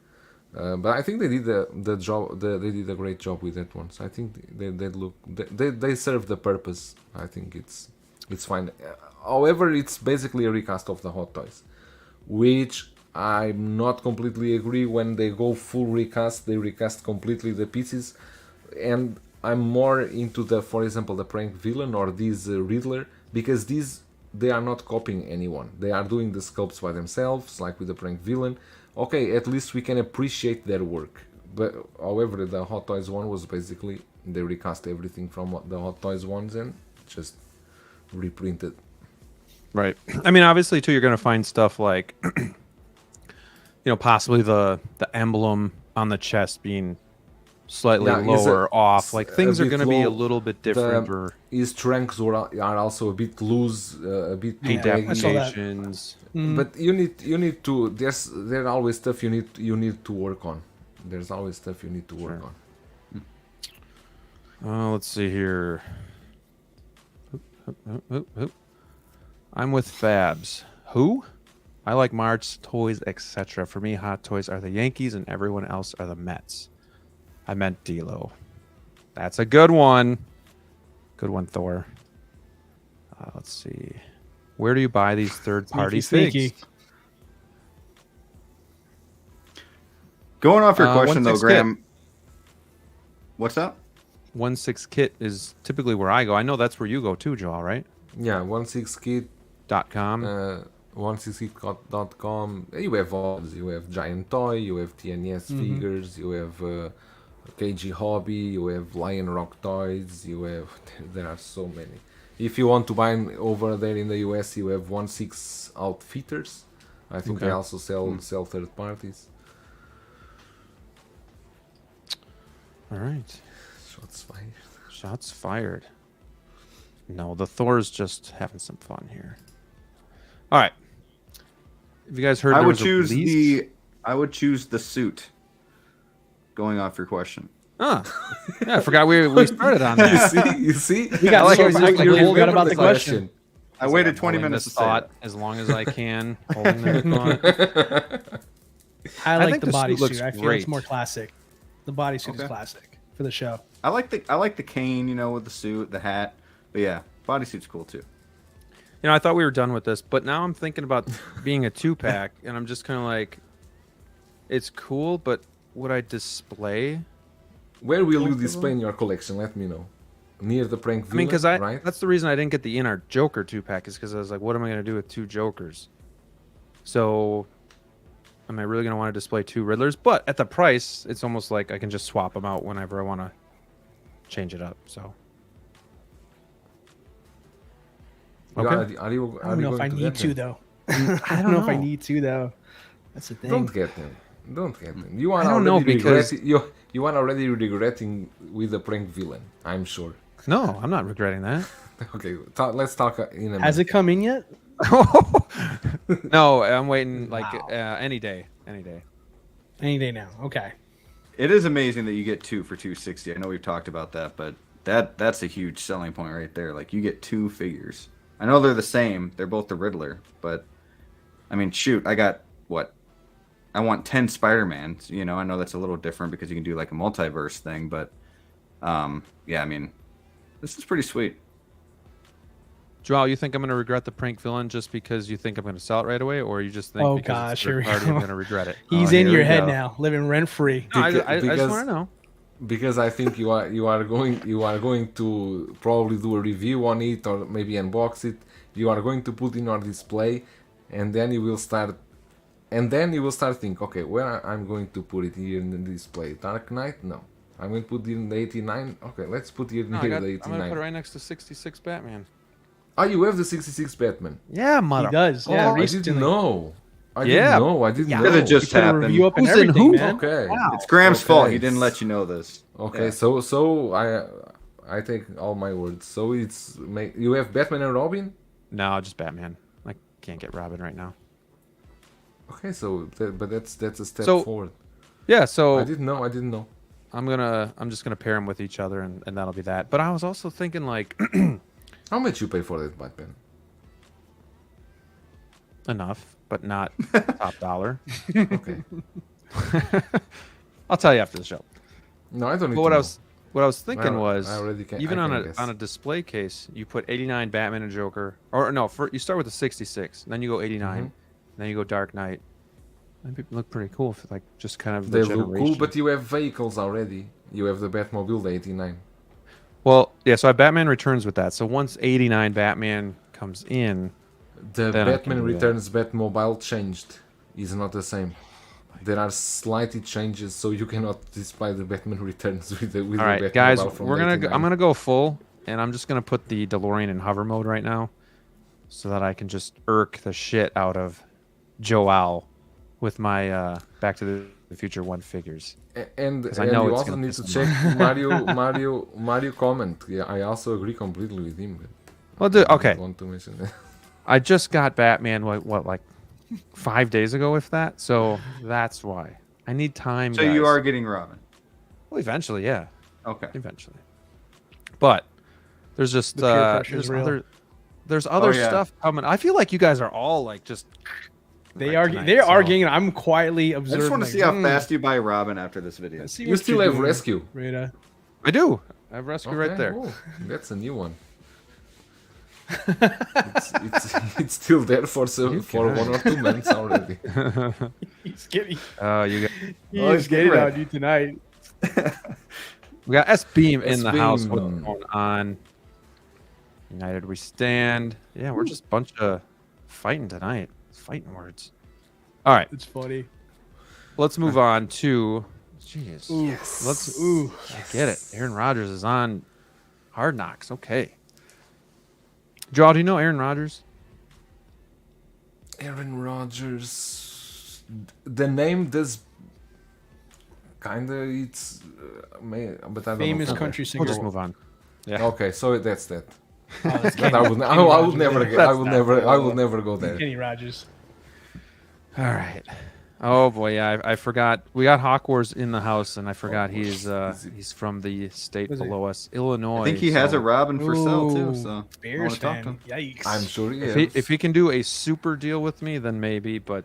But I think they did the job. They did a great job with that one. So I think they serve the purpose. I think it's fine. However, it's basically a recast of the Hot Toys, which I'm not completely agree. When they go full recast, they recast completely the pieces, and I'm more into for example, the prank villain or this Riddler, because they are not copying anyone. They are doing the sculpts by themselves, like with the prank villain. Okay, at least we can appreciate their work. But however, the Hot Toys one was basically they recast everything from the Hot Toys ones and just reprinted. Right. I mean, obviously too, you're gonna find stuff like, possibly the emblem on the chest being slightly lower off. Like things are gonna be a little bit different. His trunks are also a bit loose, a bit too baggy. But you need to. There's always stuff you need to work on. There's always stuff you need to work on. Let's see here. I'm with Fabs. Who? I like Mars Toys, etc. For me, Hot Toys are the Yankees, and everyone else are the Mets. I meant DLO. That's a good one. Good one, Thor. Let's see. Where do you buy these third-party figs? Going off your question, though, Graham. Kit. What's that? 1/6 Kit is typically where I go. I know that's where you go too, Joel, right? Yeah, 16kit.com. 16kit.com. You have odds. You have Giant Toy. You have TNS figures. You have KG Hobby. You have Lion Rock Toys. There are so many. If you want to buy over there in the US, you have 16 Outfitters. I think they also sell third parties. All right. Shots fired. Shots fired. No, the Thor's just having some fun here. All right. Have you guys heard? I would choose the suit. Going off your question. Yeah, I forgot we started on that. You see, we got like you forgot about the question. I waited 20 minutes to say it. As long as I can. Holding the I like the bodysuit. I feel it's more classic. The bodysuit is classic for the show. I like the cane, with the suit, the hat. But yeah, bodysuit's cool too. I thought we were done with this, but now I'm thinking about being a 2-pack, and I'm just kind of like, it's cool, but would I display? Where will you display in your collection? Let me know. Near the prank villain, because right? That's the reason I didn't get the In-Art Joker 2-pack, is because I was like, what am I going to do with 2 Jokers? So, am I really going to want to display 2 Riddlers? But at the price, it's almost like I can just swap them out whenever I want to change it up. So, okay. I don't know if I need to, though. I don't know if I need to, though. That's the thing. Don't get them. You are already regretting with the prank villain. I'm sure. No, I'm not regretting that. Okay, let's talk in a minute. Has it come in yet? No, I'm waiting like any day. Any day. Any day now. Okay. It is amazing that you get 2 for $260. I know we've talked about that, but that's a huge selling point right there. Like, you get 2 figures. I know they're the same. They're both the Riddler, but I mean, shoot, I got what? I want 10 Spider-Mans. You know, I know that's a little different because you can do like a multiverse thing, but yeah, I mean, this is pretty sweet. Joel, you think I'm going to regret the prank villain just because you think I'm going to sell it right away, or you just think because it's third party, I'm going to regret it? He's in your head now, living rent free. No, I just want to know. Because I think you are going to probably do a review on it or maybe unbox it. You are going to put in our display, and then you will start think, okay, where I'm going to put it here in the display? Dark Knight? No. I'm going to put it in the 89. Okay, let's put it here the 89. I'm going to put it right next to 66 Batman. Oh, you have the 66 Batman. Yeah, mother. He does. Yeah, I didn't know. I didn't know. It just happened. Review up and everything, man. Okay. Wow. It's Graham's fault. He didn't let you know this. Okay, so I take all my words. So you have Batman and Robin? No, just Batman. I can't get Robin right now. Okay, so but that's a step forward. Yeah, so I didn't know. I'm just gonna pair them with each other, and that'll be that. But I was also thinking like, how much you pay for that Batman? Enough, but not top dollar. Okay. I'll tell you after the show. No, I don't need but to know. What I was thinking was, even on guess. a display case, you put 89 Batman and Joker, or no, you start with the 66, then you go 89, then you go Dark Knight. That'd look pretty cool if like just kind of they look cool, but you have vehicles already. You have the Batmobile, the 89. Well, yeah, so I have Batman Returns with that. So once 89 Batman comes in, the Batman Returns Batmobile changed. Is not the same. There are slight changes, so you cannot display the Batman Returns with the all right, Batmobile guys, from we're gonna 89. I'm gonna go full, and I'm just gonna put the DeLorean in hover mode right now, so that I can just irk the shit out of Joel with my Back to the Future 1 figures. And I know you also need to check Mario comment. Yeah, I also agree completely with him. Well, dude, okay. I want to mention that. I just got Batman what like 5 days ago, if that. So that's why I need time. So guys. you are getting Robin. Well, eventually, yeah. Okay. Eventually, but there's just there's other stuff coming. I feel like you guys are all like just. They're arguing. I'm quietly I observing. just want to see how fast you buy Robin after this video. You still have Rescue. Breda. I do. I have Rescue right there. Oh, that's a new one. it's still there for 1 or 2 months already. He's getting. You got. He's getting on you tonight. We got S-Beam in the S-Beam. house. What's going on? United we stand. Yeah, we're just a bunch of fighting tonight. Fighting words. All right. It's funny. Let's move on to. Jeez. Yes. Let's. Yes. Get it. Aaron Rodgers is on Hard Knocks. Okay. Joel, do you know Aaron Rodgers? Aaron Rodgers. The name does. Kinda. It's. But I don't famous know. country singer. We'll just move on. Yeah. Okay, so that's that. Oh, But I would never go there. Kenny Rogers. All right. Oh boy, yeah, I forgot. We got Hawkwar's in the house, and I forgot he's from the state below us, Illinois. I think he has a Robin for sale too. So I Bears want to talk to fan. him. Yikes. I'm sure he is. If he can do a super deal with me, then maybe. But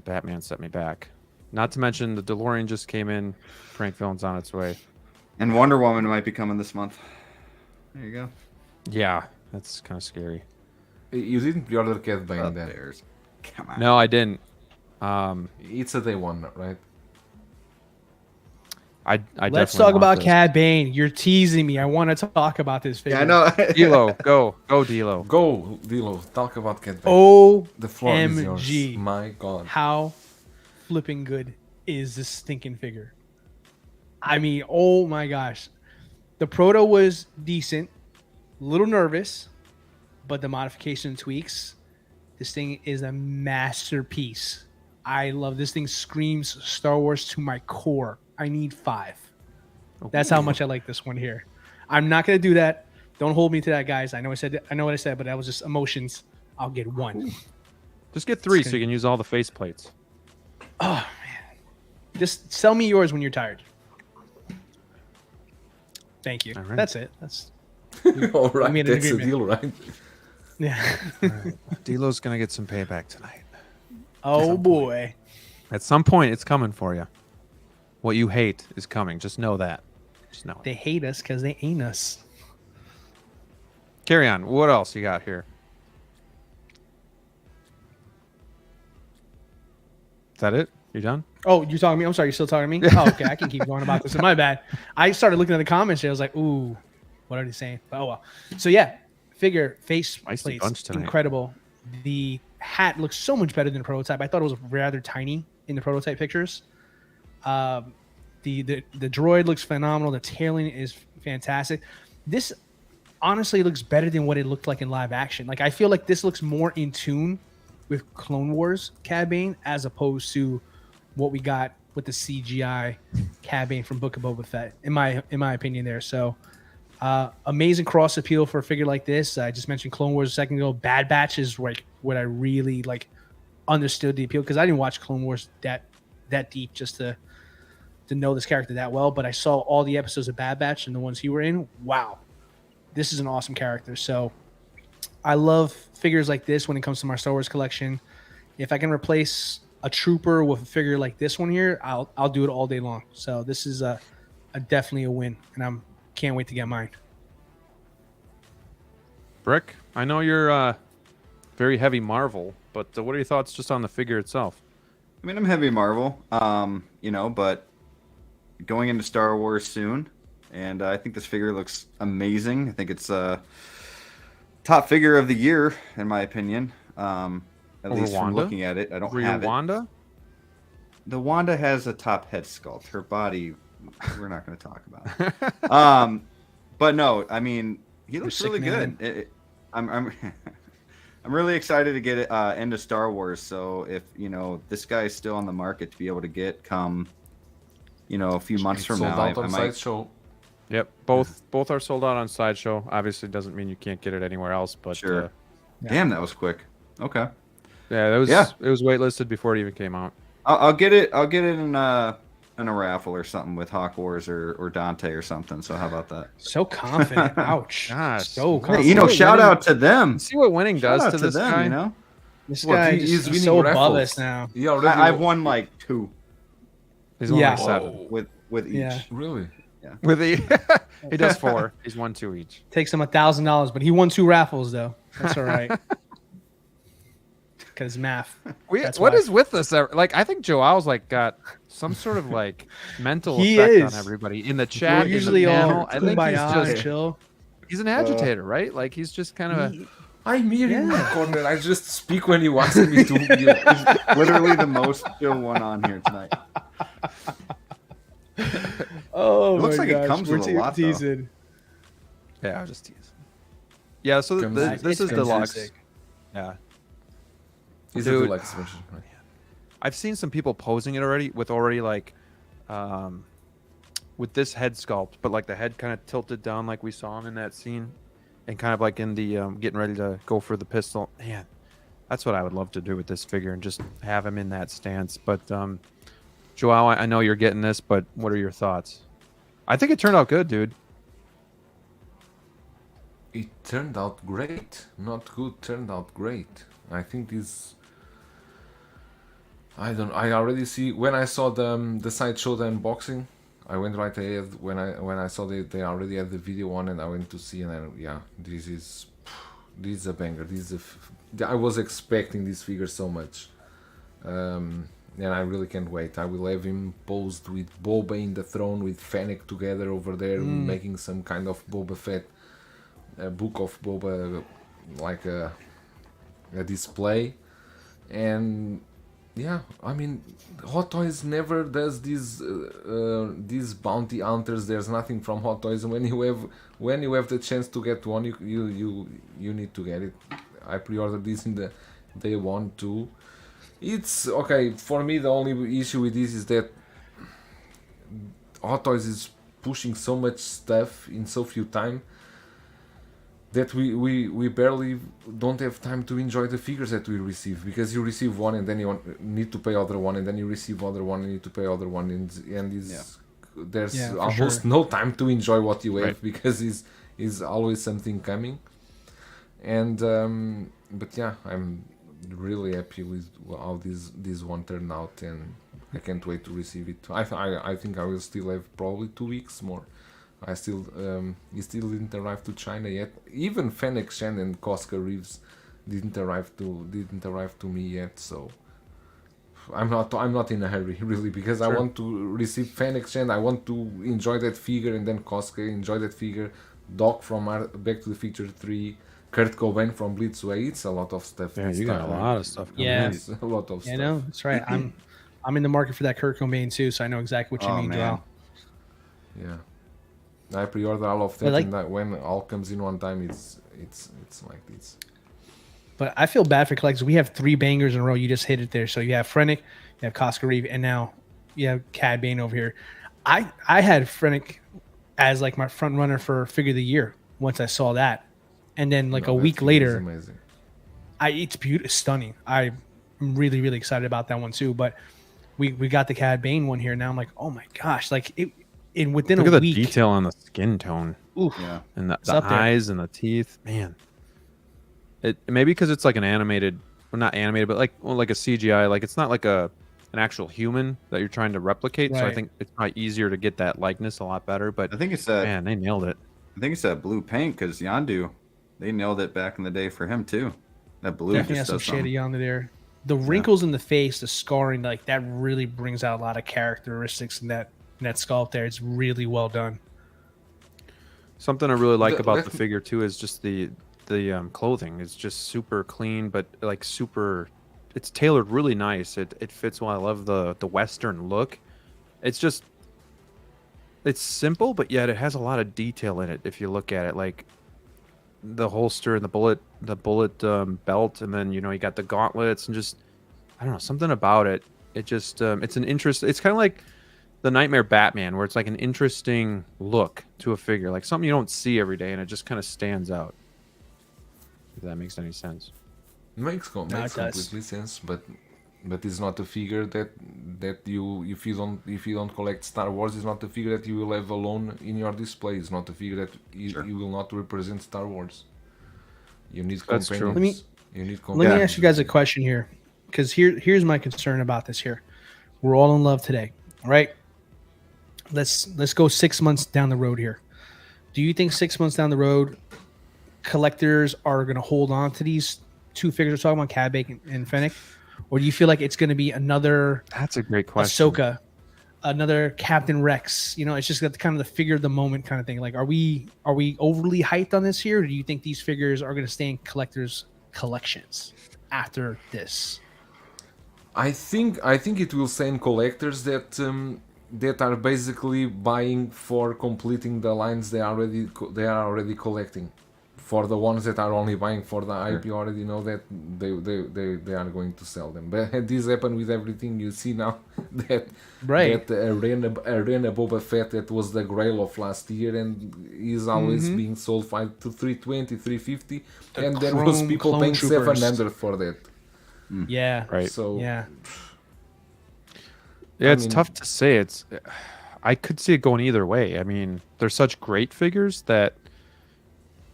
Batman set me back. Not to mention the DeLorean just came in. Prank villain's on its way. And Wonder Woman might be coming this month. There you go. Yeah, that's kind of scary. You didn't pre-order Cad Bane then? Bears. Come on. No, I didn't. It's a day one, right? I Let's talk about Cad Bane. You're teasing me. I want to talk about this figure. Yeah, I know. DLO, go DLO. Go, Dilo. Talk about Cad Bane. OMG. The floor is yours. My God. How flipping good is this stinking figure? I mean, oh my gosh. The proto was decent. A little nervous, but the modification tweaks. This thing is a masterpiece. I love this thing. Screams Star Wars to my core. I need 5. That's how much I like this one here. I'm not gonna do that. Don't hold me to that, guys. I know what I said, but that was just emotions. I'll get one. Just get 3 so you can use all the faceplates. Oh man. Just sell me yours when you're tired. Thank you. Right. That's it. That's All right, made an that's the agreement. deal, right? yeah. D'Lo's gonna get some payback tonight. Oh boy. At some point, it's coming for you. What you hate is coming. Just know that. Just know it. They hate us because they ain't us. Carry on. What else you got here? Is that it? You done? Oh, you're talking to me? I'm sorry, you're still talking to me? Oh, okay. I can keep going about this. My bad. I started looking at the comments and I was like, ooh, what are they saying? But, oh, well. So, yeah, figure face Spicy plates, bunch tonight. incredible. The hat looks so much better than the prototype. I thought it was rather tiny in the prototype pictures. The droid looks phenomenal. The tailing is fantastic. This honestly looks better than what it looked like in live action. Like, I feel like this looks more in tune with Clone Wars Cad Bane as opposed to what we got with the CGI Cad Bane from Book of Boba Fett, in my opinion there. So amazing cross appeal for a figure like this. I just mentioned Clone Wars a second ago. Bad Batch is like what I really like understood the appeal, because I didn't watch Clone Wars that deep just to know this character that well, but I saw all the episodes of Bad Batch and the ones he were in. Wow, this is an awesome character. So I love figures like this when it comes to my Star Wars collection. If I can replace a trooper with a figure like this one here, I'll do it all day long. So this is a definitely a win, and can't wait to get mine. Brick, I know you're very heavy Marvel, but what are your thoughts just on the figure itself? I mean, I'm heavy Marvel, but going into Star Wars soon, and I think this figure looks amazing. I think it's top figure of the year, in my opinion. At least from looking at it, I don't have it. Wanda? The Wanda has a top head sculpt. Her body, we're not going to talk about. But no, I mean, he looks really good. I'm I'm really excited to get into Star Wars. So if this guy is still on the market to be able to get come, a few months from now, I might. Sideshow. Yep, both are sold out on Sideshow. Obviously, doesn't mean you can't get it anywhere else. But sure. Damn, that was quick. Okay. Yeah, it was waitlisted before it even came out. I'll get it. I'll get it in a raffle or something with Hawk Wars or Dante or something. So how about that? So confident. Ouch. Gosh. So confident. Hey, shout out to them. See what winning does to this them, guy. This guy is so above us now. Yeah, I've won like 2. He's won like 7 with each. Yeah. Really? Yeah. With he does 4. He's won 2 each. Takes him $1,000, but he won 2 raffles though. That's all right. Because math. What is with this? Like, I think Joao's like got some sort of like mental effect on everybody in the chat. We're usually all I think he's just chill. He's an agitator, right? Like he's just kind of. I'm here in my corner. I just speak when you ask me to. He's literally the most chill one on here tonight. Oh, it looks my like gosh. it comes with a lot, teasing. Yeah, I'm just teasing. Yeah, so this is deluxe. Yeah. He's a deluxe version. Right? I've seen some people posing it already with like, with this head sculpt, but like the head kind of tilted down like we saw him in that scene, and kind of like in the getting ready to go for the pistol. Man, that's what I would love to do with this figure and just have him in that stance. But Joao, I know you're getting this, but what are your thoughts? I think it turned out good, dude. It turned out great. Not good, turned out great. I think this. I already see when I saw the Sideshow the unboxing. I went right ahead when I saw they already had the video on, and I went to see, and this is a banger. I was expecting this figure so much, and I really can't wait. I will have him posed with Boba in the throne with Fennec together over there, making some kind of Boba Fett, book of Boba, like a display, and. Yeah, I mean, Hot Toys never does these bounty hunters. There's nothing from Hot Toys. When you have the chance to get one, you need to get it. I pre-ordered this in the day 1 too. It's okay for me. The only issue with this is that Hot Toys is pushing so much stuff in so few time that we barely don't have time to enjoy the figures that we receive, because you receive one and then you need to pay other one, and then you receive other one and you need to pay other one, and there's almost no time to enjoy what you have, because is always something coming. And but yeah, I'm really happy with how this one turned out, and I can't wait to receive it. I think I will still have probably 2 weeks more. I still he still didn't arrive to China yet. Even Fennec Shen and Cosca Reeves didn't arrive to me yet. So I'm not in a hurry really, because I want to receive Fennec Shen. I want to enjoy that figure, and then Cosca, enjoy that figure. Doc from Back to the Future 3, Kurt Cobain from Blitz Way. It's a lot of stuff. Yeah, you got a lot of stuff coming in. It's a lot of stuff. I know, that's right. I'm in the market for that Kurt Cobain too, so I know exactly what you mean, Joel. Yeah. I pre-order all of that, and that when all comes in one time, it's like this. But I feel bad for collectors. We have 3 bangers in a row. You just hit it there. So you have Frennick, you have Cosca Reeve, and now you have Cad Bane over here. I had Frennick as like my front runner for Figure of the Year once I saw that, and then a week later, amazing. It's beautiful, stunning. I'm really excited about that one too. But we got the Cad Bane one here now. I'm like, oh my gosh, like it. In within Look a at week, the detail on the skin tone. Oof. Yeah. And the eyes and the teeth, man. It maybe because it's like an animated, well, not animated, but like a CGI. Like it's not like an actual human that you're trying to replicate. So I think it's probably easier to get that likeness a lot better. But I think it's that. Man, they nailed it. I think it's that blue paint, because Yondu, they nailed it back in the day for him too. That blue definitely just has some does something. shade of Yondu there. The wrinkles in the face, the scarring, like that really brings out a lot of characteristics in that sculpt there. It's really well done. Something I really like about the figure too is just the clothing. It's just super clean, but like super. It's tailored really nice. It fits well. I love the Western look. It's just. It's simple, but yet it has a lot of detail in it. If you look at it, like the holster and the bullet belt, and then you got the gauntlets, and just I don't know, something about it. It just it's an interest. It's kind of like the Nightmare Batman, where it's like an interesting look to a figure, like something you don't see every day, and it just kind of stands out. If that makes any sense. Makes completely sense, but it's not a figure that you if you don't collect Star Wars, it's not a figure that you will have alone in your display. It's not a figure that you will not represent Star Wars. You need companions. That's true. Let me ask you guys a question here, because here's my concern about this here. We're all in love today, all right? Let's go 6 months down the road here. Do you think 6 months down the road, collectors are going to hold on to these 2 figures we're talking about, Cad Bane and Fennec? Or do you feel like it's going to be another That's a great question. Ahsoka, another Captain Rex? It's just got kind of the figure of the moment kind of thing. Like, are we overly hyped on this here? Or do you think these figures are going to stay in collectors' collections after this? I think it will stay in collectors that are basically buying for completing the lines they are already collecting. For the ones that are only buying for the IP, you already know that they are going to sell them. But this happened with everything you see now. That Arena Boba Fett, that was the grail of last year, and is always being sold to 320, 350, and there was people paying 700 for that. Yeah. Right. So yeah, it's tough to say. I could see it going either way. I mean, they're such great figures that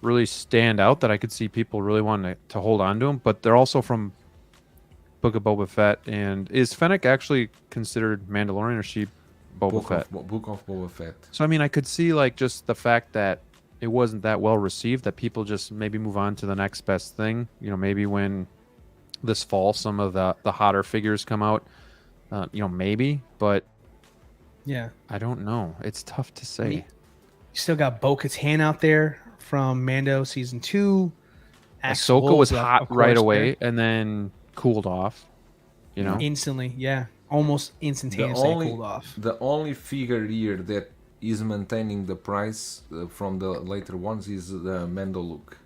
really stand out that I could see people really wanting to hold on to them, but they're also from Book of Boba Fett. And is Fennec actually considered Mandalorian, or she Boba Fett? Book of Boba Fett. So I mean, I could see like just the fact that it wasn't that well received, that people just maybe move on to the next best thing. Maybe when this fall some of the hotter figures come out, maybe, but yeah, I don't know. It's tough to say. You still got Bo-Katan out there from Mando season 2. Ahsoka was hot right away and then cooled off. Instantly, yeah, almost instantaneously cooled off. The only figure here that is maintaining the price from the later ones is the Mando look.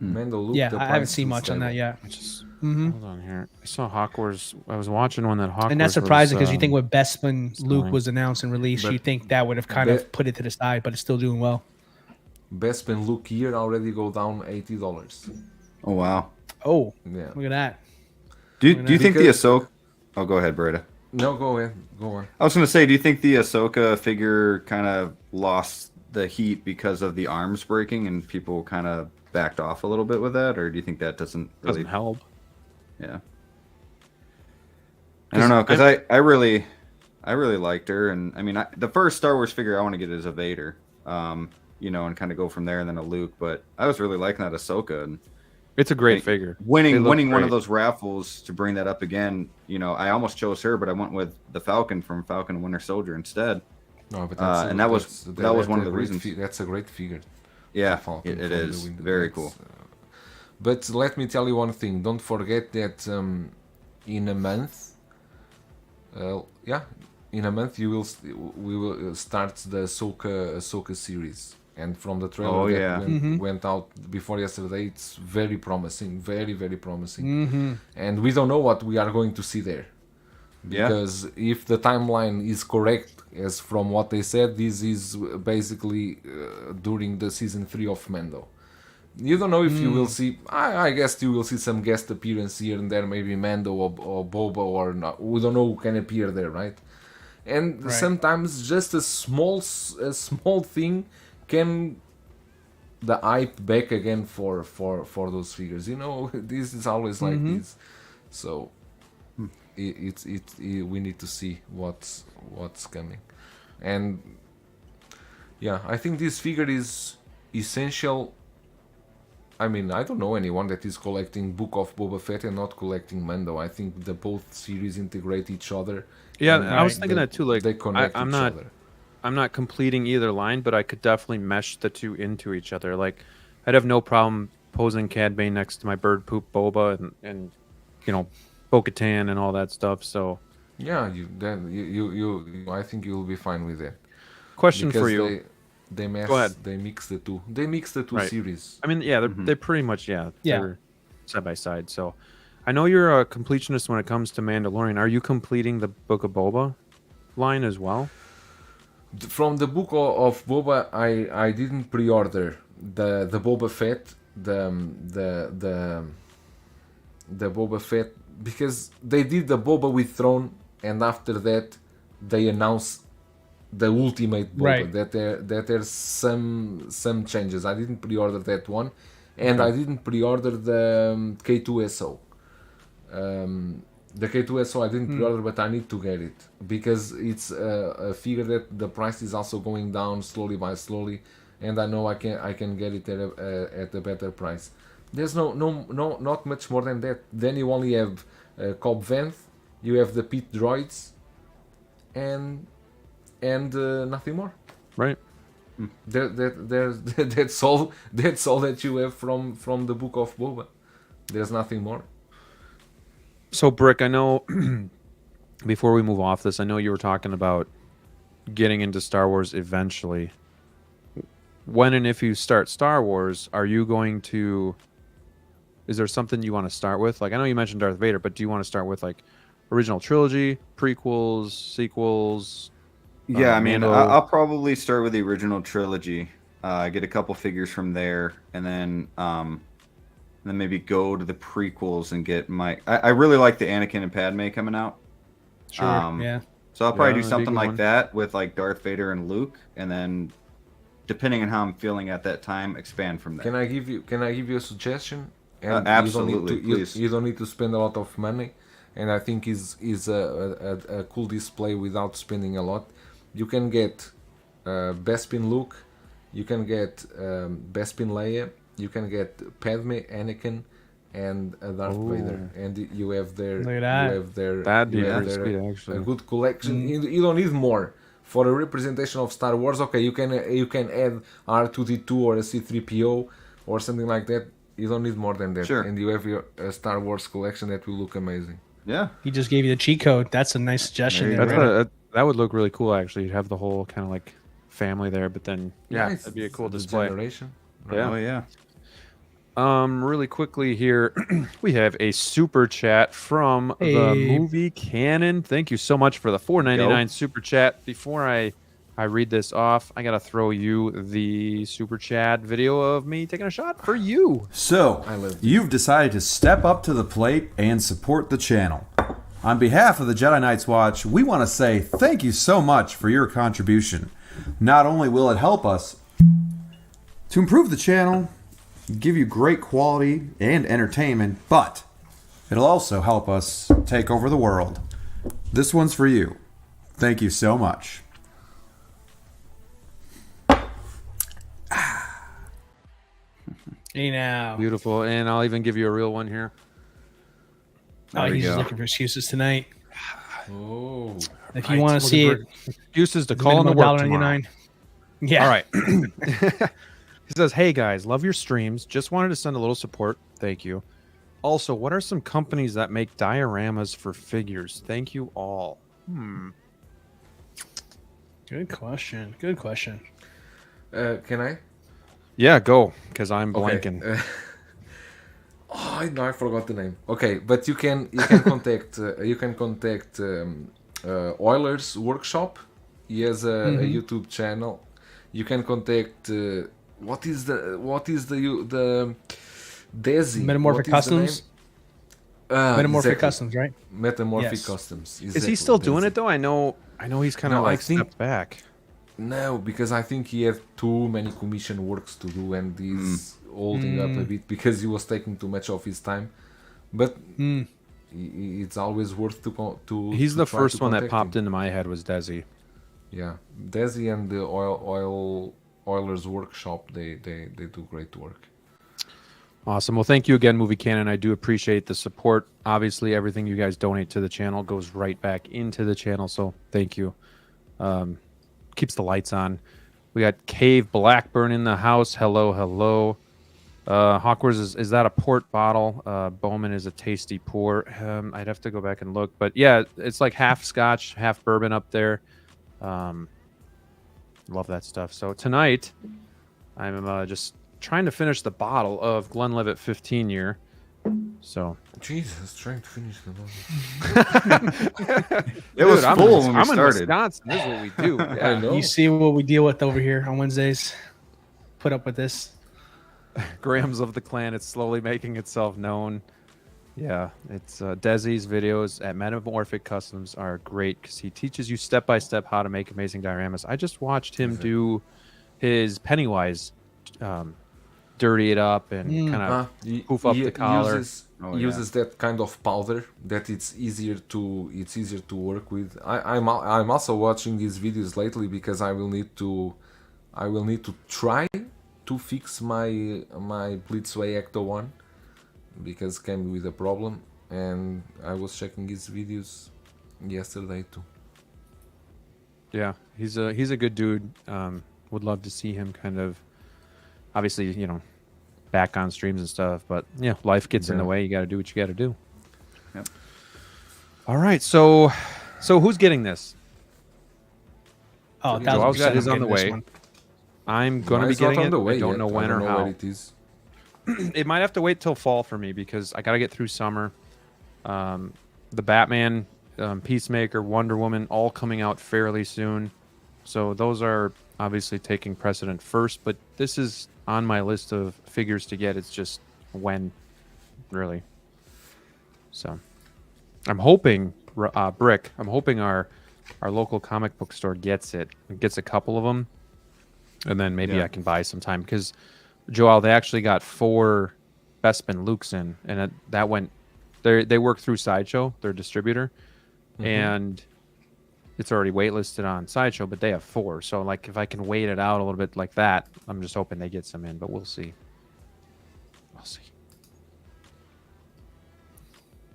Mando Luke. Yeah, the I haven't price seen is much on that stable. yet. Just Hmm. hold on here. I saw Hawk Wars. I was watching one that Hawk And that's Wars surprising was, because you think when Bespin Luke selling. was announced and released, But you think that would have kind Be- of put it to the side, but it's still doing well. Bespin Luke here already go down $80. Oh wow. Oh, Yeah. look at that. Do you think the Because- Ahsoka? Oh, go ahead, Breda. No, go ahead. Go on. I was gonna say, do you think the Ahsoka figure kind of lost the heat because of the arms breaking and people kind of backed off a little bit with that, or do you think that doesn't really Doesn't help. Yeah. I don't know, because I really liked her, and I mean the first Star Wars figure I want to get is a Vader, you know, and kind of go from there, and then a Luke. But I was really liking that Ahsoka, and It's a great Like, figure. winning look one great. of those raffles to bring that up again. You know, I almost chose her, but I went with the Falcon from Falcon and Winter Soldier instead. No, but And that was one of the reasons. That's a great figure. Yeah, Falcon it from the is window. very That's, cool. But let me tell you one thing. Don't forget that in a month, in a month we will start the Ahsoka series. And from the trailer that went out before yesterday, it's very promising, very, very promising. And we don't know what we are going to see there. Because if the timeline is correct, as from what they said, this is basically during the season 3 of Mando. You don't know if you will see. I guess you will see some guest appearance here and there, maybe Mando or Boba or not. We don't know who can appear there, right? And sometimes just a small thing can the hype back again for those figures. You know, this is always like this. So we need to see what's coming. And yeah, I think this figure is essential. I mean, I don't know anyone that is collecting Book of Boba Fett and not collecting Mando. I think the both series integrate each other. Yeah, and I was thinking that too. Like, they connect I'm each not, other. I'm not completing either line, but I could definitely mesh the two into each other. Like, I'd have no problem posing Cad Bane next to my bird poop Boba and you know, Bo-Katan and all that stuff. So Yeah, you I think you'll be fine with that. question Because for you. They Go ahead. They mix the two. They mix the two Right. series. I mean, yeah, they're pretty much Yeah. they're side by side. So I know you're a completionist when it comes to Mandalorian. Are you completing the Book of Boba line as well? From the Book of Boba, I didn't pre-order the Boba Fett, the Boba Fett, because they did the Boba with Throne, and after that they announced the Ultimate Boba. That there's some changes. I didn't pre-order that one, and I didn't pre-order the K2SO. The K2SO I didn't pre-order, but I need to get it because it's a figure that the price is also going down slowly by slowly, and I know I can get it at a better price. There's not much more than that. Then you only have Cobb Vanth, you have the Pit droids, and nothing more. Right. That's all that you have from the Book of Boba. There's nothing more. So, Brick, I know before we move off this, I know you were talking about getting into Star Wars eventually. When and if you start Star Wars, are you going to... Is there something you want to start with? Like, I know you mentioned Darth Vader, but do you want to start with, like, original trilogy, prequels, sequels? Yeah, I mean, Mando? I'll probably start with the original trilogy, get a couple figures from there, and then maybe go to the prequels and get my... I really like the Anakin and Padme coming out. Sure. Yeah. So I'll probably Yeah, do that'd be a something good like one. that with like Darth Vader and Luke, and then depending on how I'm feeling at that time, expand from there. Can I give you a suggestion? Absolutely, please. You don't need to spend a lot of money, and I think is a cool display without spending a lot. You can get Bespin Luke, you can get Bespin Leia, you can get Padme, Anakin, and Darth Vader, and you have their Look at that. you have their That'd be you have pretty their- sweet, actually. a good collection. You don't need more. For a representation of Star Wars, okay, you can add R2D2 or a C3PO or something like that. You don't need more than that, Sure. and you have your Star Wars collection that will look amazing. Yeah. He just gave you the cheat code. That's a nice suggestion. There you There, go. Breda. That would look really cool, actually. You'd have the whole kind of like family there, but then, yeah, it's that'd be a cool the display. generation. Yeah. Oh yeah. Really quickly here, we have a super chat from the movie Canon. Thank you so much for the $4.99 super chat. Before I read this off, I gotta throw you the super chat video of me taking a shot for you. So, you've decided to step up to the plate and support the channel. On behalf of the Jedi Knights Watch, we want to say thank you so much for your contribution. Not only will it help us to improve the channel, give you great quality and entertainment, but it'll also help us take over the world. This one's for you. Thank you so much. Hey now. Beautiful. And I'll even give you a real one here. Oh, he's just looking for excuses tonight. Oh. If you want to see it, excuses to call in the work tomorrow. Yeah. All right. He says, hey guys, love your streams. Just wanted to send a little support. Thank you. Also, what are some companies that make dioramas for figures? Thank you all. Good question. Good question. Can I? Yeah, go, because I'm blanking. I forgot the name. Okay, but you can contact Euler's Workshop. He has a YouTube channel. You can contact what is the Desi Metamorphic Customs. Metamorphic exactly. Customs, right? Metamorphic Customs. Exactly. Is he still doing it though? I know he's kind of stepped back. No, because I think he had too many commission works to do, and he's holding up a bit because he was taking too much of his time. But it's always worth to. He's the first one that popped into my head was Desi. Yeah, Desi and the Oilers Workshop, they do great work. Awesome. Well, thank you again, Movie Canon. I do appreciate the support. Obviously, everything you guys donate to the channel goes right back into the channel, so thank you. Keeps the lights on. We got Cave Blackburn in the house. Hello, hello. Hawkwards, is that a port bottle? Bowman is a tasty port. I'd have to go back and look. But yeah, it's like half scotch, half bourbon up there. Love that stuff. So tonight, I'm just trying to finish the bottle of Glenlivet 15 year. So Jesus, trying to finish the bottle. It was full when we started. In Wisconsin. This is what we do. Yeah. I know. You see what we deal with over here on Wednesdays. Put up with this. Grams of the Clan. It's slowly making itself known. Yeah, it's Desi's videos at Metamorphic Customs are great because he teaches you step by step how to make amazing dioramas. I just watched him do his Pennywise, dirty it up and kind of poof up the collar. Uses that kind of powder that it's easier to work with. I'm also watching these videos lately because I will need to try to fix my Blitzway Ecto 1 because it came with a problem, and I was checking his videos yesterday too. Yeah, he's a good dude. Would love to see him kind of, obviously, back on streams and stuff, but yeah, life gets in the way. You got to do what you got to do. Yep. All right, so who's getting this? Oh, Joel's got his on the way. I'm gonna be getting it. I don't know when or how. It is. It might have to wait till fall for me because I got to get through summer. The Batman, Peacemaker, Wonder Woman, all coming out fairly soon. So those are obviously taking precedent first, but this is on my list of figures to get. It's just when, really. So I'm hoping, Brick, I'm hoping our local comic book store gets it. It gets a couple of them, and then maybe I can buy some time because Joel, they actually got 4 Bespin Lukes in, and that went. They work through Sideshow, their distributor, and it's already waitlisted on Sideshow, but they have 4. So like, if I can wait it out a little bit like that, I'm just hoping they get some in, but we'll see. We'll see.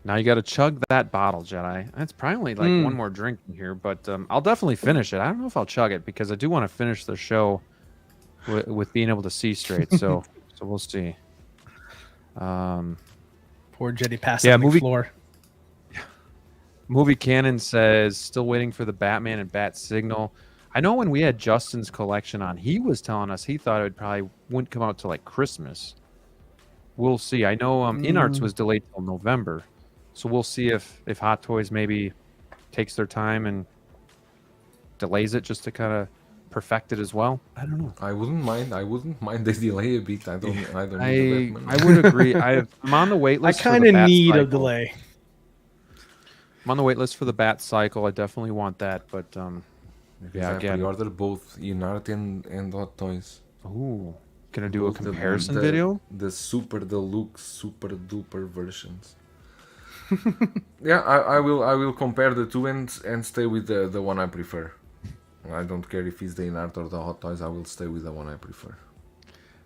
Now you got to chug that bottle, Jedi. That's probably like one more drink in here, but I'll definitely finish it. I don't know if I'll chug it because I do want to finish the show with being able to see straight. So we'll see. Poor Jedi passed on the floor. Movie Canon says still waiting for the Batman and Bat Signal. I know when we had Justin's collection on, he was telling us he thought it probably wouldn't come out till like Christmas. we'll see. I know InArts was delayed till November, so we'll see if Hot Toys maybe takes their time and delays it just to kind of perfect it as well. I don't know. I wouldn't mind the delay a bit. I don't need the I would agree. I'm on the wait list. I kind of need a delay. I'm on the wait list for the Bat Cycle. I definitely want that, but yeah, I pre-ordered both InArt and Hot Toys. Ooh, gonna do a comparison video. The super deluxe, super duper versions. Yeah, I will compare the two and stay with the one I prefer. I don't care if it's the InArt or the Hot Toys. I will stay with the one I prefer.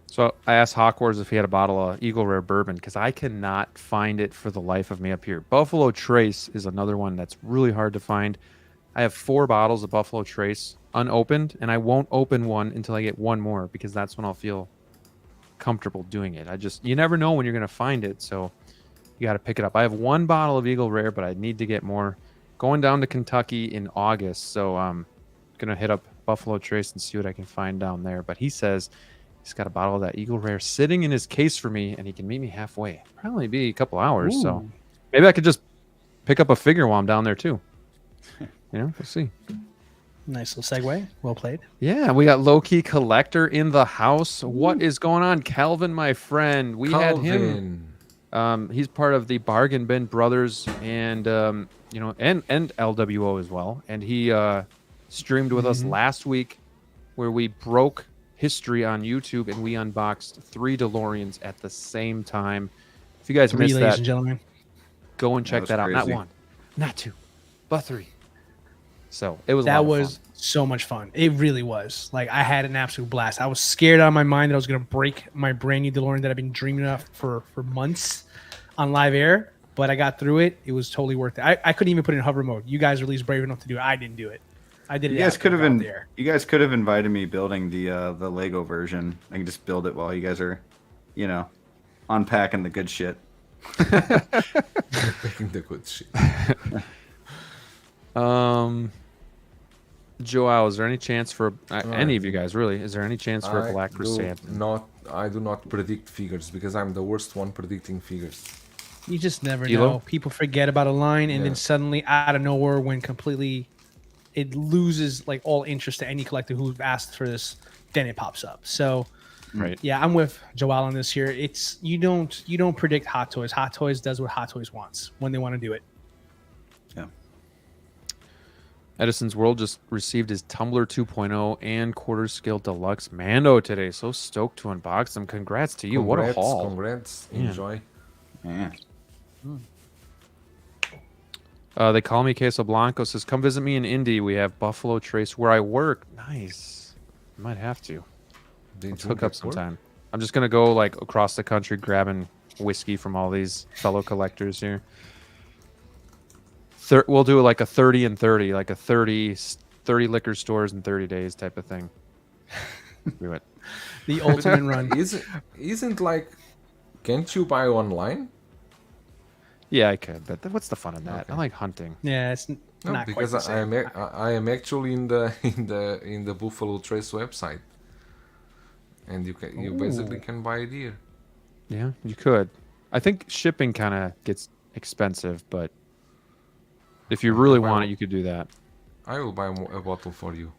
So I asked Hawkwars if he had a bottle of Eagle Rare bourbon because I cannot find it for the life of me up here. Buffalo Trace is another one that's really hard to find. I have 4 bottles of Buffalo Trace unopened, and I won't open one until I get one more because that's when I'll feel comfortable doing it. You never know when you're going to find it, so you got to pick it up. I have 1 bottle of Eagle Rare, but I need to get more. Going down to Kentucky in August, so I'm going to hit up Buffalo Trace and see what I can find down there. But he says he's got a bottle of that Eagle Rare sitting in his case for me, and he can meet me halfway. Probably be a couple hours, so maybe I could just pick up a figure while I'm down there too. We'll see. Nice little segue. Well played. Yeah, we got Low-Key Collector in the house. What is going on, Calvin, my friend? We had him. He's part of the Bargain Bin Brothers and and LWO as well. And he streamed with us last week where we broke history on YouTube and we unboxed 3 DeLoreans at the same time. If you guys missed that, ladies and gentlemen, go and check that out. Not 1, not 2, but 3. So it was fun. So much fun. It really was. Like, I had an absolute blast. I was scared out of my mind that I was going to break my brand new DeLorean that I've been dreaming of for months on live air, but I got through it. It was totally worth it. I couldn't even put it in hover mode. You guys were at least brave enough to do it. I didn't do it. I did it. You guys could have invited me building the Lego version. I can just build it while you guys are, unpacking the good shit. Unpacking the good shit. Joao, is there any chance for any of you guys really? Is there any chance for a Black Crusade? I do not predict figures because I'm the worst one predicting figures. You just never know. People forget about a line, and then suddenly, out of nowhere, when completely it loses like all interest to any collector who's asked for this, then it pops up. So, yeah, I'm with Joao on this here. It's you don't predict Hot Toys. Hot Toys does what Hot Toys wants when they want to do it. Yeah. Edison's World just received his Tumbler 2.0 and quarter scale deluxe Mando today. So stoked to unbox them. Congrats to you. What a haul. Congrats. Enjoy. Yeah. They call me Queso Blanco. Says, come visit me in Indy. We have Buffalo Trace where I work. Nice. I might have to. Let's hook up sometime. I'm just going to go like across the country grabbing whiskey from all these fellow collectors here. We'll do like a 30 and 30, like a 30 liquor stores in 30 days type of thing. Do it. The ultimate run. Isn't like, can't you buy online? Yeah, I could, but what's the fun in that? Okay. I like hunting. Yeah, it's not because quite the same. I am actually in the Buffalo Trace website, and you basically can buy it here. Yeah, you could. I think shipping kind of gets expensive, but if you really want it, you could do that. I will buy a bottle for you.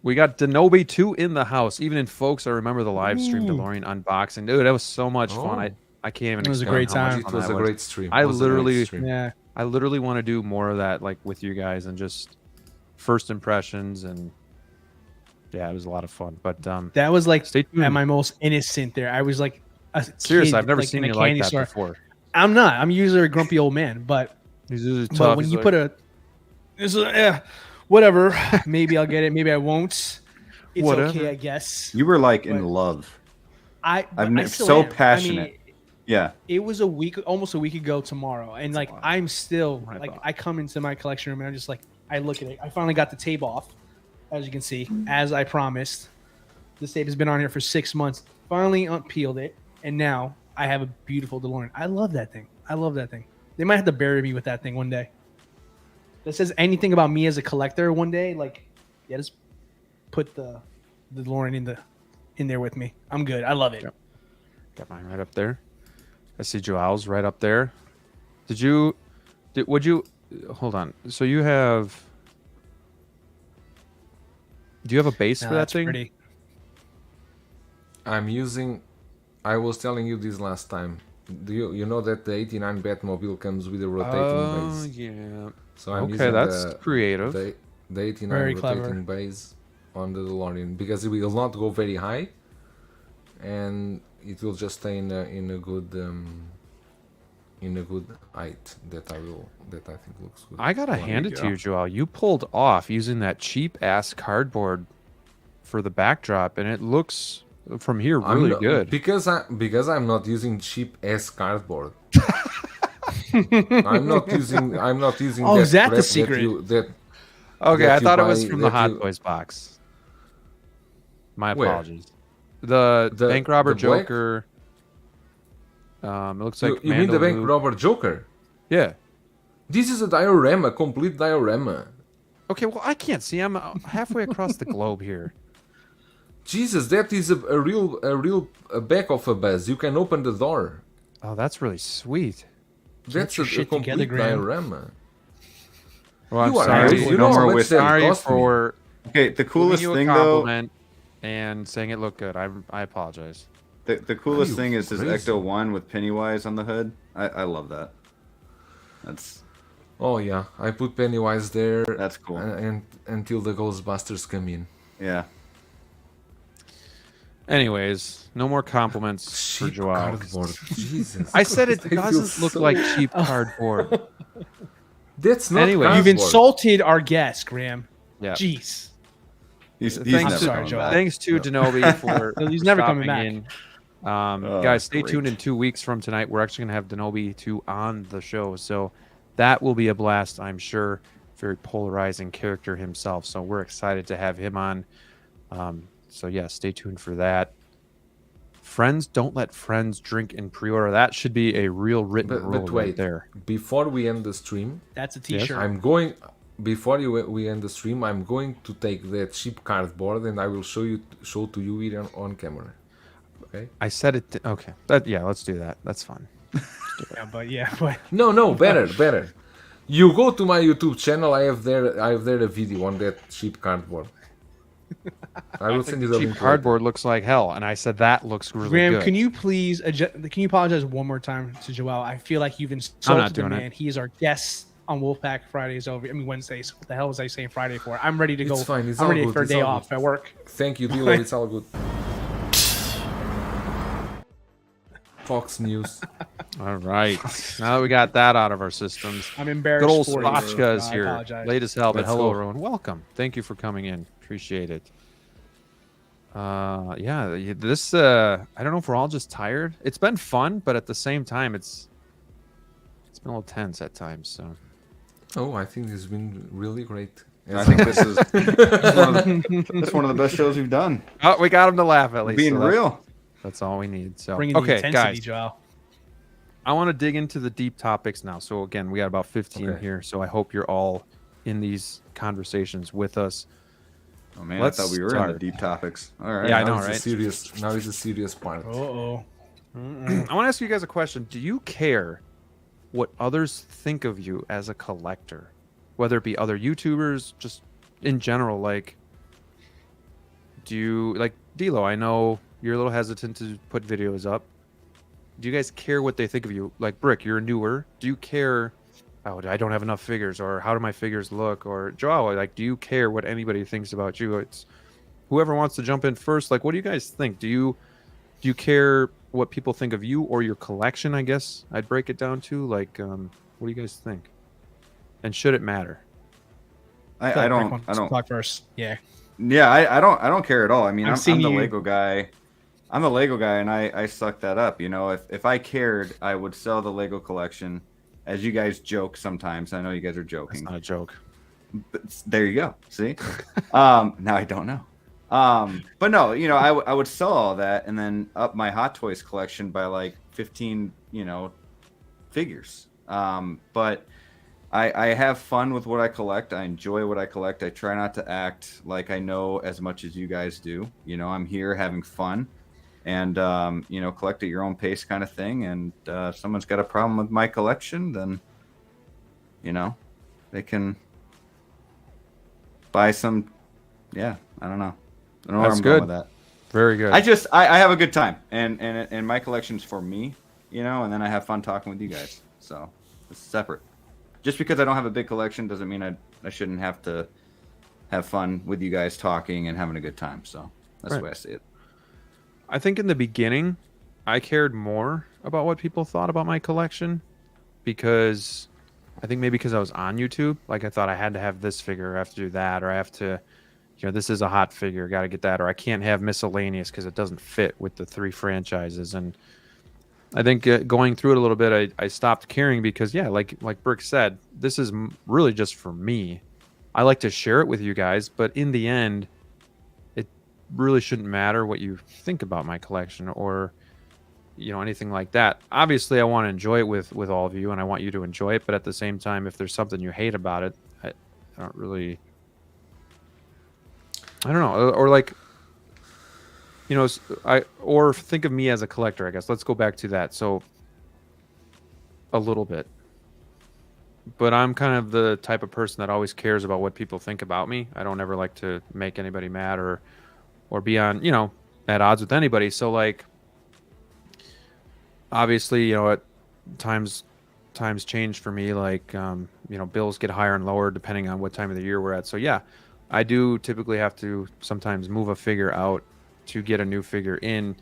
We got Denobi 2 in the house. Even in folks, I remember the live stream DeLorean unboxing. Dude, that was so much fun. I can't even. It was a great time. It was a great stream. I literally want to do more of that, like with you guys, and just first impressions, and yeah, it was a lot of fun. But that was like at my most innocent. There, I was like a seriously, kid, I've never seen you like that before. I'm not. I'm usually a grumpy old man, but when you put whatever, maybe I'll get it, maybe I won't. It's okay, I guess. You were like in love. I'm so passionate. Yeah, it was almost a week ago tomorrow, and like I'm still I come into my collection room and I'm just like I look at it. I finally got the tape off, as you can see, as I promised. This tape has been on here for 6 months. Finally unpeeled it, and now I have a beautiful DeLorean. I love that thing. They might have to bury me with that thing one day. That says anything about me as a collector one day. Like, yeah, just put the DeLorean in there with me. I'm good. I love it. Yep. Got mine right up there. I see Joel's right up there. Would you hold on? So you have. Do you have a base for that thing? Pretty. I'm using. I was telling you this last time. Do you know that the 89 Batmobile comes with a rotating base? Yeah. So I'm okay, using that's creative. The 89 Very rotating clever. base on the DeLorean because it will not go very high, and it will just stay in a good height that I think looks good. I gotta hand it to you, Joel. You pulled off using that cheap ass cardboard for the backdrop, and it looks from here really good. Because I'm not using cheap ass cardboard. I'm not using. Oh, that is that the crap secret? Okay, that I you thought it was buy- from the that Hot you- Toys box. My Where? apologies. The bank robber the black? Joker. It looks like You mean the bank Mandaloo. robber Joker? Yeah. This is a diorama, complete diorama. Okay, well I can't see. I'm halfway across the globe here. Jesus, that is a real back of a bus. You can open the door. Oh, that's really sweet. That's your a shit complete together, Graham. diorama. Well, I'm You are sorry. crazy. You No know more how much with that Sorry cost me. for Okay, the giving coolest you a thing though. compliment and saying it looked good. I apologize. The coolest you thing is crazy? Ecto 1 with Pennywise on the hood. I love that. That's Oh yeah, I put Pennywise there. That's cool. And until the Ghostbusters come in. yeah. Anyways, no more compliments for Cheap Joao. cardboard. Jesus. I said it I feel doesn't look so- like cheap cardboard. That's not Anyway, You've cardboard. insulted our guest, Graham. Yeah. Jeez. He's Thanks never to- sorry, coming Joel. back. Thanks to Denobi for He's never coming stopping back. in. Oh, Guys, stay great. tuned in 2 weeks from tonight. We're actually going to have Denobi 2 on the show. So that will be a blast, I'm sure. Very polarizing character himself. So we're excited to have him on. So yeah, stay tuned for that. Friends don't let friends drink in pre-order. That should be a real written rule But right wait, there. before we end the stream, That's a t-shirt. I'm going. Before we end the stream, I'm going to take that cheap cardboard and I will show to you it on camera. Okay? I said it. Okay. Yeah, let's do that. That's fun. Yeah, but No, better. You go to my YouTube channel. I have there a video on that cheap cardboard. I will send you the Cheap link. cardboard looks like hell, and I said that looks really Graham, good. can you please can you apologize one more time to Joel? I feel like you've insulted the doing it. man. He is our guest on Wolfpack Fridays Wednesdays. What the hell was I saying Friday for? I'm ready to go. It's fine, it's I'm all ready good, for a it's day all off good. at work. Thank you, DLO. It's all good. Fox News. All right. Now that we got that out of our systems, I'm embarrassed. good old for you. Spotchka is I here. apologize. Late as hell, but Let's hello, go. everyone. Welcome. Thank you for coming in. Appreciate it. Yeah, this I don't know if we're all just tired. It's been fun, but at the same time, it's been a little tense at times. So Oh, I think this has been really great. I think this is that's one of the best shows we've done. oh, we got him to laugh at least. Being so that's- real. That's all we need. So Bringing the okay, intensity, guys. Joel. I want to dig into the deep topics now. So again, we got about 15 Okay. here. So I hope you're all in these conversations with us. Oh man, Let's I thought we were in start. the deep topics. All right. Yeah, I know, Now it's right? Now is a serious part. Uh-oh. I want to ask you guys a question. Do you care what others think of you as a collector? Whether it be other YouTubers, just in general, like, do you, like, Dilo, I know you're a little hesitant to put videos up. Do you guys care what they think of you? Like, Brick, you're newer. Do you care, oh, I don't have enough figures, or how do my figures look? Or Joao, like, do you care what anybody thinks about you? It's whoever wants to jump in first. Like, what do you guys think? Do you care what people think of you or your collection? I guess I'd break it down to, like, what do you guys think? And should it matter? I don't talk first. Yeah. Yeah, I don't care at all. I mean, I'm I'm seeing the you- Lego guy. I'm the Lego guy, and I suck that up. You know, if I cared, I would sell the Lego collection. As you guys joke sometimes, I know you guys are That's joking. not a joke. But there you go. See, now I don't know. But no, you know, I would sell all that and then up my Hot Toys collection by like 15, you know, figures. But I have fun with what I collect. I enjoy what I collect. I try not to act like I know as much as you guys do. You know, I'm here having fun. and collect at your own pace kind of thing. And if someone's got a problem with my collection, then they can buy some. Yeah, I don't know. I don't know where I'm going with that. Very good. I have a good time, and my collection's for me, and then I have fun talking with you guys. So it's separate. Just because I don't have a big collection doesn't mean I shouldn't have to have fun with you guys talking and having a good time. So that's the way I see it. I think in the beginning, I cared more about what people thought about my collection because I think maybe because I was on YouTube, like I thought I had to have this figure, I have to do that, or I have to, this is a hot figure, got to get that, or I can't have miscellaneous because it doesn't fit with the 3 franchises. And I think going through it a little bit, I stopped caring because, like Brick said, this is really just for me. I like to share it with you guys, but in the end, it really shouldn't matter what you think about my collection or anything like that. Obviously, I want to enjoy it with all of you, and I want you to enjoy it. But at the same time, if there's something you hate about it, I don't really. I don't know, or like, or think of me as a collector. I guess let's go back to that. So, a little bit, but I'm kind of the type of person that always cares about what people think about me. I don't ever like to make anybody mad or be on at odds with anybody. So like. Obviously, at times change for me. Like, bills get higher and lower depending on what time of the year we're at. So yeah, I do typically have to sometimes move a figure out to get a new figure in.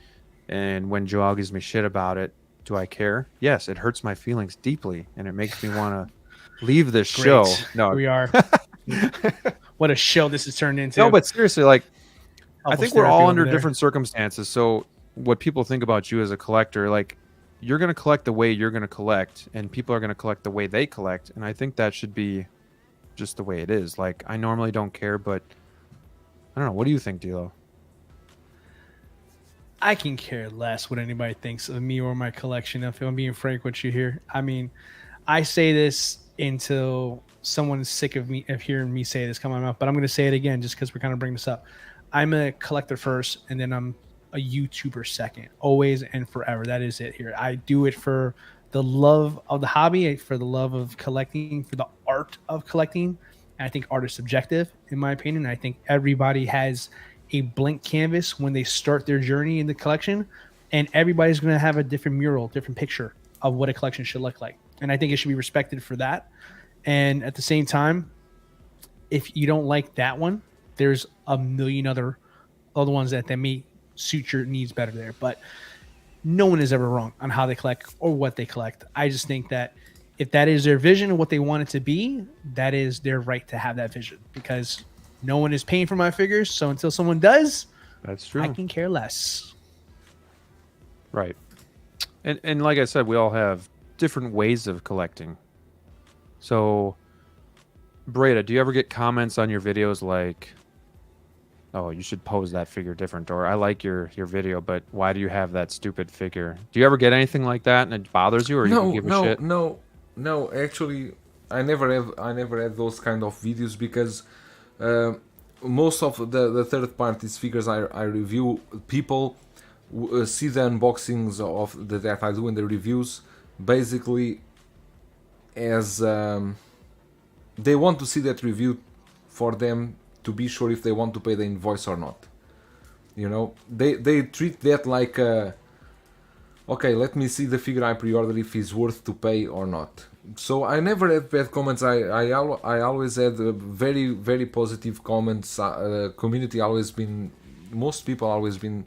And when Joel gives me shit about it, do I care? Yes, it hurts my feelings deeply, and it makes me want to leave this show. No, we are. What a show this has turned into. No, but seriously, like, I think we're all under different circumstances. So what people think about you as a collector, like. You're going to collect the way you're going to collect, and people are going to collect the way they collect. And I think that should be just the way it is. Like, I normally don't care, but I don't know. What do you think, DLO? I can care less what anybody thinks of me or my collection, if I'm being frank with you here. I mean, I say this until someone's sick of hearing me say this come on my mouth, but I'm going to say it again just because we're kind of bringing this up. I'm a collector first, and then I'm a YouTuber second, always and forever. That is it here. I do it for the love of the hobby, for the love of collecting, for the art of collecting. And I think art is subjective, in my opinion. I think everybody has a blank canvas when they start their journey in the collection, and everybody's going to have a different mural, different picture of what a collection should look like. And I think it should be respected for that. And at the same time, if you don't like that one, there's a million other ones that may suit your needs better there. But no one is ever wrong on how they collect or what they collect. I just think that if that is their vision and what they want it to be, that is their right to have that vision, because no one is paying for my figures. So until someone does, that's true. I can care less. Right. And like I said, we all have different ways of collecting. So Breda, do you ever get comments on your videos like, oh, you should pose that figure different, or I like your video, but why do you have that stupid figure? Do you ever get anything like that and it bothers you, or you give a shit? No. Actually, I never had those kind of videos because most of the third parties figures I review, people see the unboxings of that I do in the reviews basically as they want to see that review for them to be sure if they want to pay the invoice or not. They treat that like okay, let me see the figure I pre-ordered if it's worth to pay or not. So I never had bad comments. I always had very, very positive comments. Community most people always been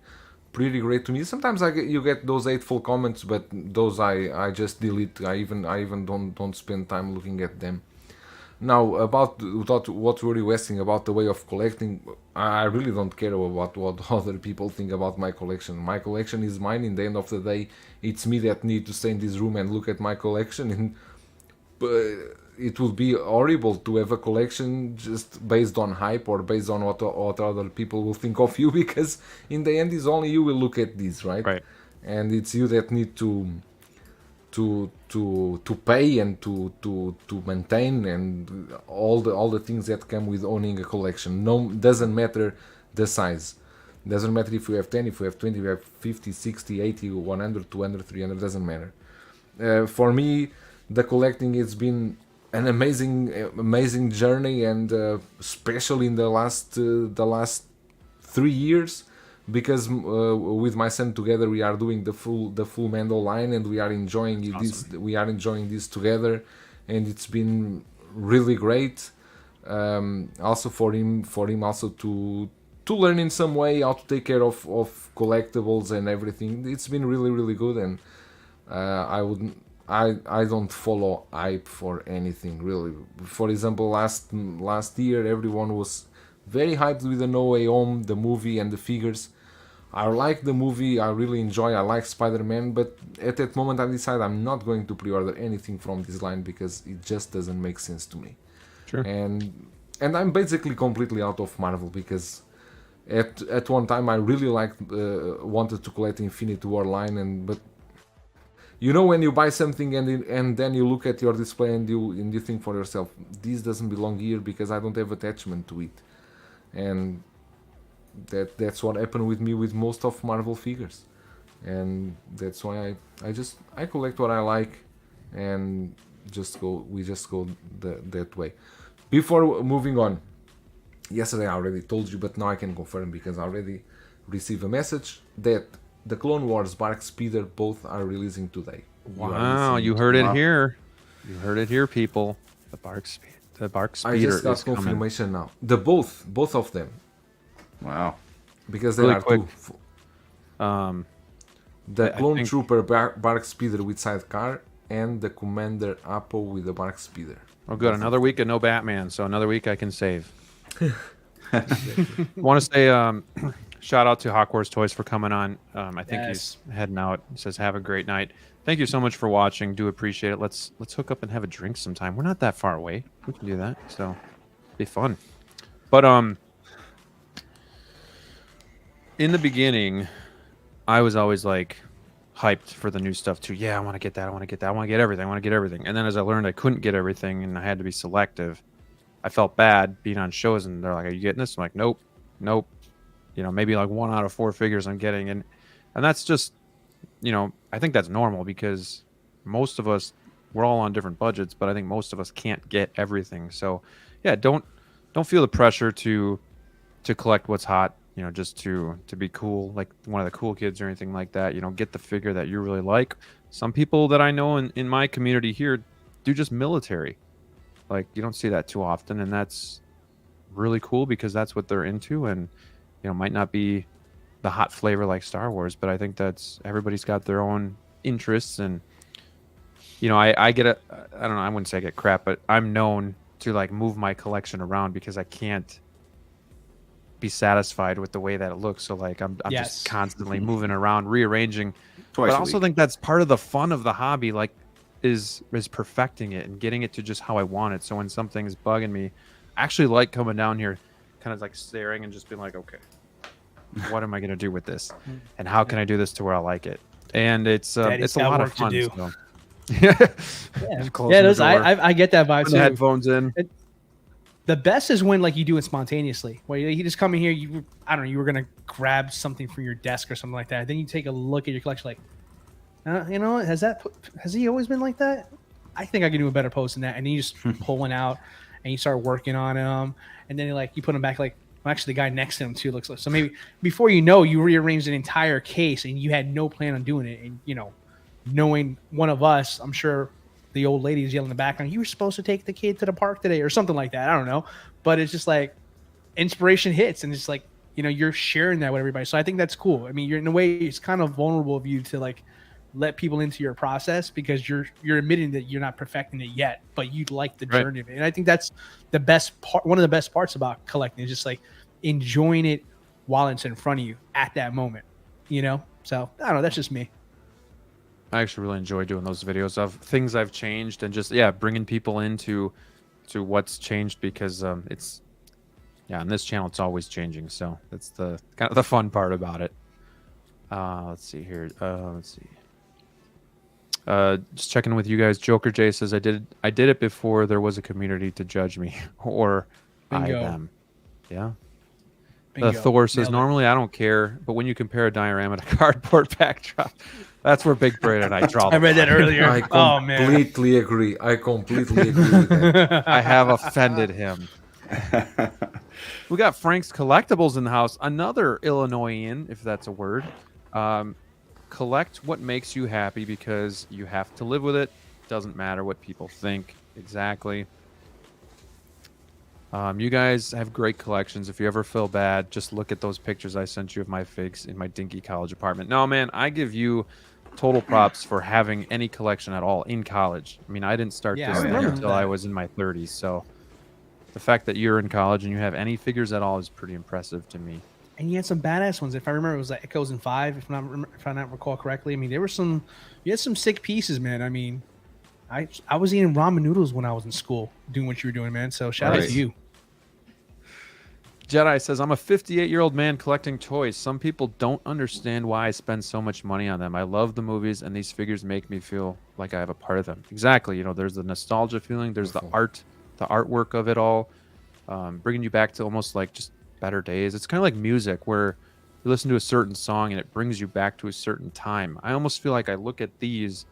pretty great to me. Sometimes you get those hateful comments, but those I just delete. I even don't spend time looking at them. Now, about what were you asking about the way of collecting, I really don't care about what other people think about my collection. My collection is mine. In the end of the day, it's me that need to stay in this room and look at my collection. And it would be horrible to have a collection just based on hype or based on what other people will think of you, because in the end, it's only you will look at this, right? Right. And it's you that need to pay and to maintain and all the things that come with owning a collection. No, doesn't matter the size. Doesn't matter if you have 10, if you have 20, if you have 50, 60, 80, 100, 200, 300, doesn't matter. For me, the collecting has been an amazing journey, and especially in the last 3 years, because with my son together we are doing the full Mando line, and we are enjoying this together, and it's been really great. Also for him also to learn in some way how to take care of collectibles and everything. It's been really good, and I don't follow hype for anything really. For example, last year everyone was very hyped with the No Way Home, the movie and the figures. I like the movie, I really enjoy, I like Spider-Man, but at that moment I decided I'm not going to pre-order anything from this line because it just doesn't make sense to me. Sure. And I'm basically completely out of Marvel, because at one time I really wanted to collect Infinity War line, but you know, when you buy something and then you look at your display and you think for yourself, this doesn't belong here because I don't have attachment to it. And that's what happened with me with most of Marvel figures, and that's why I collect what I like, and we just go that way. Before moving on, yesterday I already told you, but now I can confirm because I already received a message that the Clone Wars Bark Speeder both are releasing today. Wow, you heard it here. You heard it here, people. The Bark Speeder. I just got confirmation now. Both of them. Wow. Because there are quick. two. The Clone think... Trooper Bark Speeder with sidecar, and the Commander Apo with the Bark Speeder. Oh, good. Another week of no Batman, so another week I can save. Want to say shout out to Hawk Wars Toys for coming on. I think he's heading out. He says, have a great night. Thank you so much for watching. Do appreciate it. Let's hook up and have a drink sometime. We're not that far away. We can do that, so be fun. But in the beginning, I was always like hyped for the new stuff too. Yeah, I want to get that. I want to get that. I want to get everything. I want to get everything. And then as I learned I couldn't get everything and I had to be selective, I felt bad being on shows and they're like, "Are you getting this?" I'm like, "Nope." You know, maybe like 1 out of 4 figures I'm getting, and that's just, you know, I think that's normal because most of us, we're all on different budgets, but I think most of us can't get everything. So, yeah, don't feel the pressure to collect what's hot. You know, just to be cool, like one of the cool kids or anything like that. You know, get the figure that you really like. Some people that I know in my community here do just military. Like, you don't see that too often, and that's really cool because that's what they're into, and, you know, might not be the hot flavor like Star Wars, but I think that's, everybody's got their own interests, and, you know, I get I don't know, I wouldn't say I get crap, but I'm known to like move my collection around because I can't be satisfied with the way that it looks. So like I'm just constantly moving around, rearranging. But I also think that's part of the fun of the hobby, like is perfecting it and getting it to just how I want it. So when something's bugging me, I actually like coming down here, kind of like staring and just being like, okay, what am I gonna do with this, and how can I do this to where I like it? And it's a lot of fun. So. I get that vibe. Put the headphones in. The best is when like you do it spontaneously, where you just come in here, you were gonna grab something from your desk or something like that. Then you take a look at your collection, like, you know, has he always been like that? I think I can do a better post than that. And then you just pull one out and you start working on them, and then like you put them back. Like, well, actually, the guy next to him too looks like. So maybe before you know, you rearranged an entire case and you had no plan on doing it. And you know, knowing one of us, I'm sure the old lady is yelling in the background, "You were supposed to take the kid to the park today," or something like that. I don't know, but it's just like inspiration hits, and it's like, you know, you're sharing that with everybody. So I think that's cool. I mean, you're in a way, it's kind of vulnerable of you to like let people into your process because you're admitting that you're not perfecting it yet, but you like the journey of it. And I think that's the best part. One of the best parts about collecting is just like enjoying it while it's in front of you at that moment, you know? So I don't know. That's just me. I actually really enjoy doing those videos of things I've changed and just, bringing people into what's changed because it's, on this channel, it's always changing. So that's the kind of the fun part about it. Let's see here. Just checking with you guys. Joker J says I did it before there was a community to judge me or Bingo. I them. Yeah. Bingo. Thor says, Nailed it. normally I don't care, but when you compare a diorama to cardboard backdrop, that's where Big Breda and I draw the I read that line. earlier. I completely agree. I completely agree with that. I have offended him. We got Frank's Collectibles in the house. Another Illinoisan, if that's a word. Collect what makes you happy because you have to live with it. Doesn't matter what people think. Exactly. You guys have great collections. If you ever feel bad, just look at those pictures I sent you of my figs in my dinky college apartment. No, man, I give you total props for having any collection at all in college. I mean, I didn't start this thing until I was in my 30s, so the fact that you're in college and you have any figures at all is pretty impressive to me. And you had some badass ones. If I remember, it was like Echoes and 5, if I not recall correctly. I mean, there were some. You had some sick pieces, man. I mean, I was eating ramen noodles when I was in school, doing what you were doing, man. So shout out to you. Jedi says, I'm a 58-year-old man collecting toys. Some people don't understand why I spend so much money on them. I love the movies, and these figures make me feel like I have a part of them. Exactly. You know, there's the nostalgia feeling. There's the art, the artwork of it all, bringing you back to almost like just better days. It's kind of like music where you listen to a certain song and it brings you back to a certain time. I almost feel like I look at these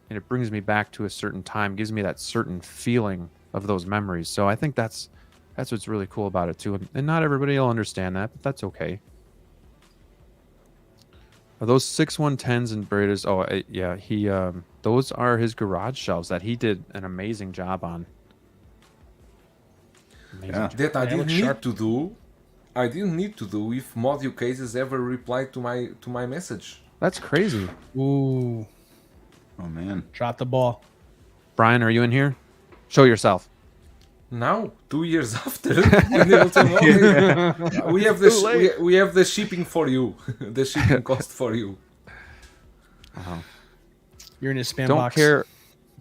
and it brings me back to a certain time, gives me that certain feeling of those memories. So I think that's what's really cool about it too. And not everybody will understand that, but that's okay. Are those 6110s and Breda's? Oh, yeah. He those are his garage shelves that he did an amazing job on. That I didn't need to do. I didn't need to do if module cases ever replied to my message. That's crazy. Ooh. Oh man. Drop the ball. Brian, are you in here? Show yourself. Now, 2 years after, we have the shipping for you, the shipping cost for you. You're in his spam box.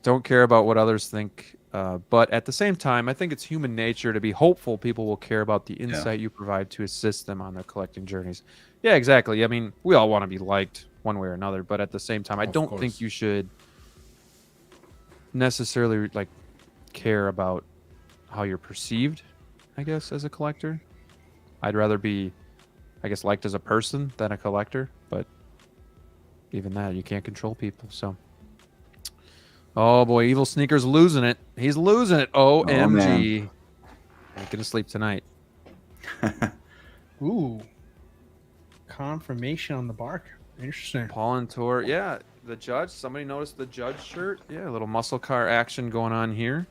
Don't care about what others think. But at the same time, I think it's human nature to be hopeful people will care about the insight you provide to assist them on their collecting journeys. Yeah, exactly. I mean, we all want to be liked one way or another, but at the same time, I don't think you should necessarily like care about how you're perceived, I guess, as a collector. I'd rather be, I guess, liked as a person than a collector, but even that, you can't control people, so... Oh boy, Evil Sneaker's losing it. He's losing it. OMG. Ain't gonna sleep tonight. Ooh. Confirmation on the bark. Interesting. Paul and Tor. Yeah, the judge. Somebody noticed the judge shirt. Yeah, a little muscle car action going on here.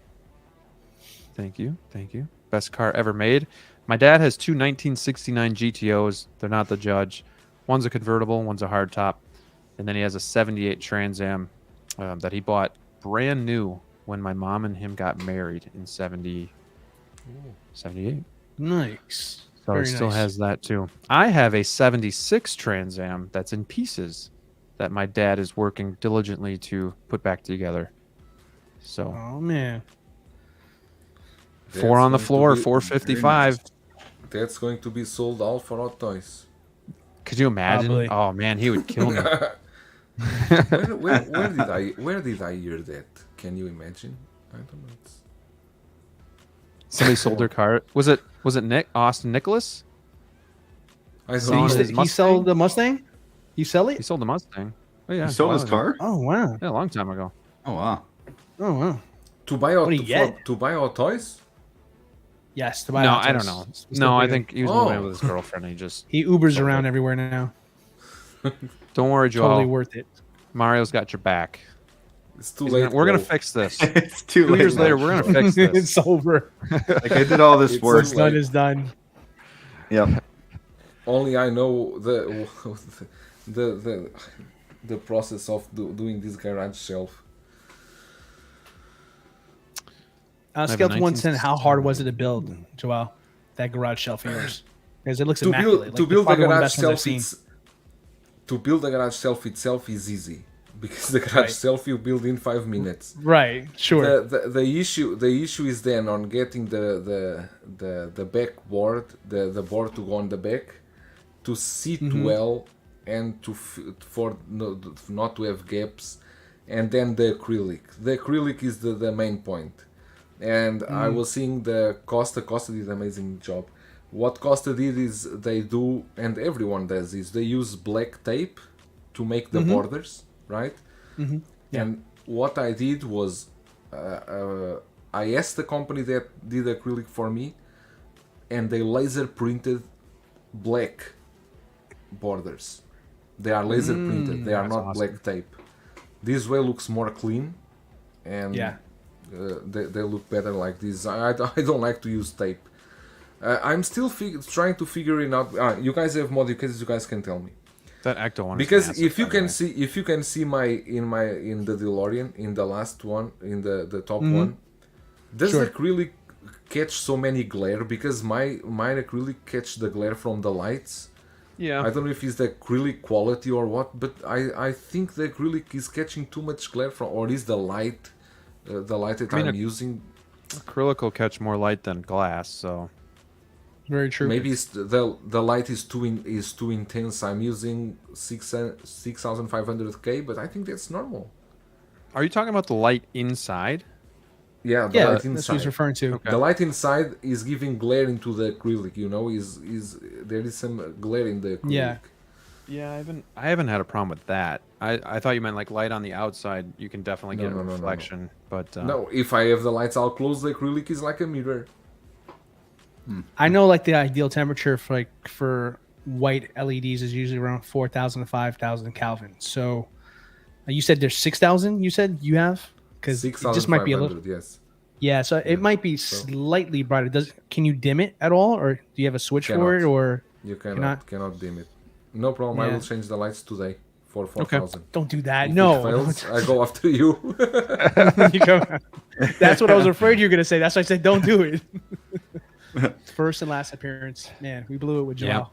Thank you. Thank you. Best car ever made. My dad has two 1969 GTOs. They're not the judge. One's a convertible, one's a hardtop. And then he has a 78 Trans Am that he bought brand new when my mom and him got married in 78. Nice. So Very he still nice. has that too. I have a 76 Trans Am that's in pieces that my dad is working diligently to put back together. So Oh man. four on the floor, 455. That's going to be sold all for Hot Toys. Could you imagine? Probably. Oh man, he would kill me. Where did I hear that? Can you imagine? I don't know. Somebody sold their car. Was it Nick Austin Nicholas? I Selling saw his it. He sold the Mustang? You sell He it? sold the Mustang. Oh yeah, He sold his ago. car? Oh wow. Yeah, a long time ago. Oh wow. Oh wow. To buy What do you get? to buy Hot Toys? Yes, to buy No, Hot I don't Toys. know. No, Specifically. I think he was moving in with his girlfriend. And he Ubers around everywhere now. Don't worry, Joel. Totally worth it. Mario's got your back. It's too late. We're gonna bro. fix this. It's too 2 late. years man. later, we're gonna fix this. It's over. Like I did all this It's work. What's done is done. Yep. Only I know the process of doing this garage shelf. have a Scale to 1 to 10, 1960 how hard was it to build, Joel? That garage shelf of yours? Because it looks To immaculate. build the probably one of the garage best ones I've shelf, seen. to build the garage shelf itself is easy because the garage Right. shelf you build in 5 minutes. Right, sure. The issue is then on getting the backboard, the board to go on the back, to sit well and for not to have gaps, and then the acrylic. The acrylic is the main point. And I was seeing the Costa did an amazing job. What Costa did is they do, and everyone does, is they use black tape to make the borders, right? Yeah. And what I did was I asked the company that did acrylic for me, and they laser printed black borders. They are laser printed. They are not awesome. black tape. This way looks more clean, and they look better like this. I don't like to use tape. I'm still trying to figure it out. You guys have modifications. You guys can tell me. That Ecto one. Because is massive, if you can see in the DeLorean, in the last one, in the top one, does the acrylic catch so many glare? Because mine acrylic catch the glare from the lights. Yeah. I don't know if it's the acrylic quality or what, but I think the acrylic is catching too much glare from, or is the light that I'm using. Acrylic will catch more light than glass, so. Very true. Maybe it's the light is too intense. I'm using 6500K, but I think that's normal. Are you talking about the light inside? Yeah, yeah, light that's inside. what he's referring to. Okay. The light inside is giving glare into the acrylic. You know, is there is some glare in the acrylic. Yeah. Yeah, I haven't had a problem with that. I thought you meant like light on the outside. You can definitely get a reflection, but No, if I have the lights all closed, the acrylic is like a mirror. I know like the ideal temperature for white LEDs is usually around 4,000 to 5,000 Kelvin. So you said there's 6,000. You said you have because it just might be a little. Yes. Yeah, so it might be slightly brighter. Can you dim it at all, or do you have a switch for it, or you cannot dim it? No problem. I will change the lights today for 4,000. Don't do that. If no, it fails, I go after you. You go. That's what I was afraid you were gonna say. That's why I said don't do it. First and last appearance, man. We blew it with Joel. Yeah.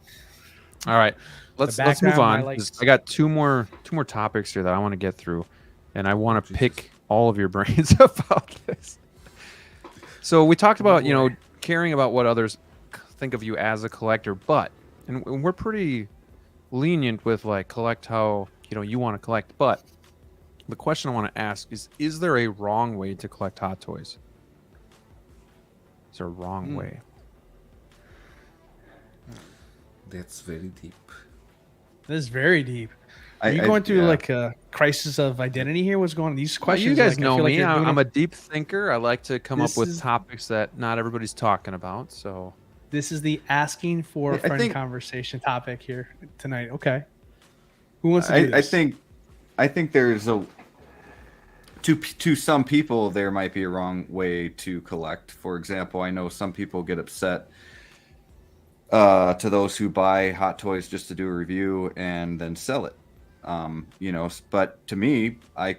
All right, let's move background, on. I got two more topics here that I want to get through, and I want to pick all of your brains about this. So we talked about caring about what others think of you as a collector, and we're pretty lenient with like collect how you want to collect. But the question I want to ask is there a wrong way to collect Hot Toys? Is there a wrong way? That's very deep. This is very deep. Are you going through like a crisis of identity here? What's going on? These questions. You guys know me. I'm a deep thinker. I like to come up with topics that not everybody's talking about. So this is the asking for a friend conversation topic here tonight. Okay. Who wants to do this? I think there's to some people there might be a wrong way to collect. For example, I know some people get upset to those who buy Hot Toys just to do a review and then sell it. But to me, I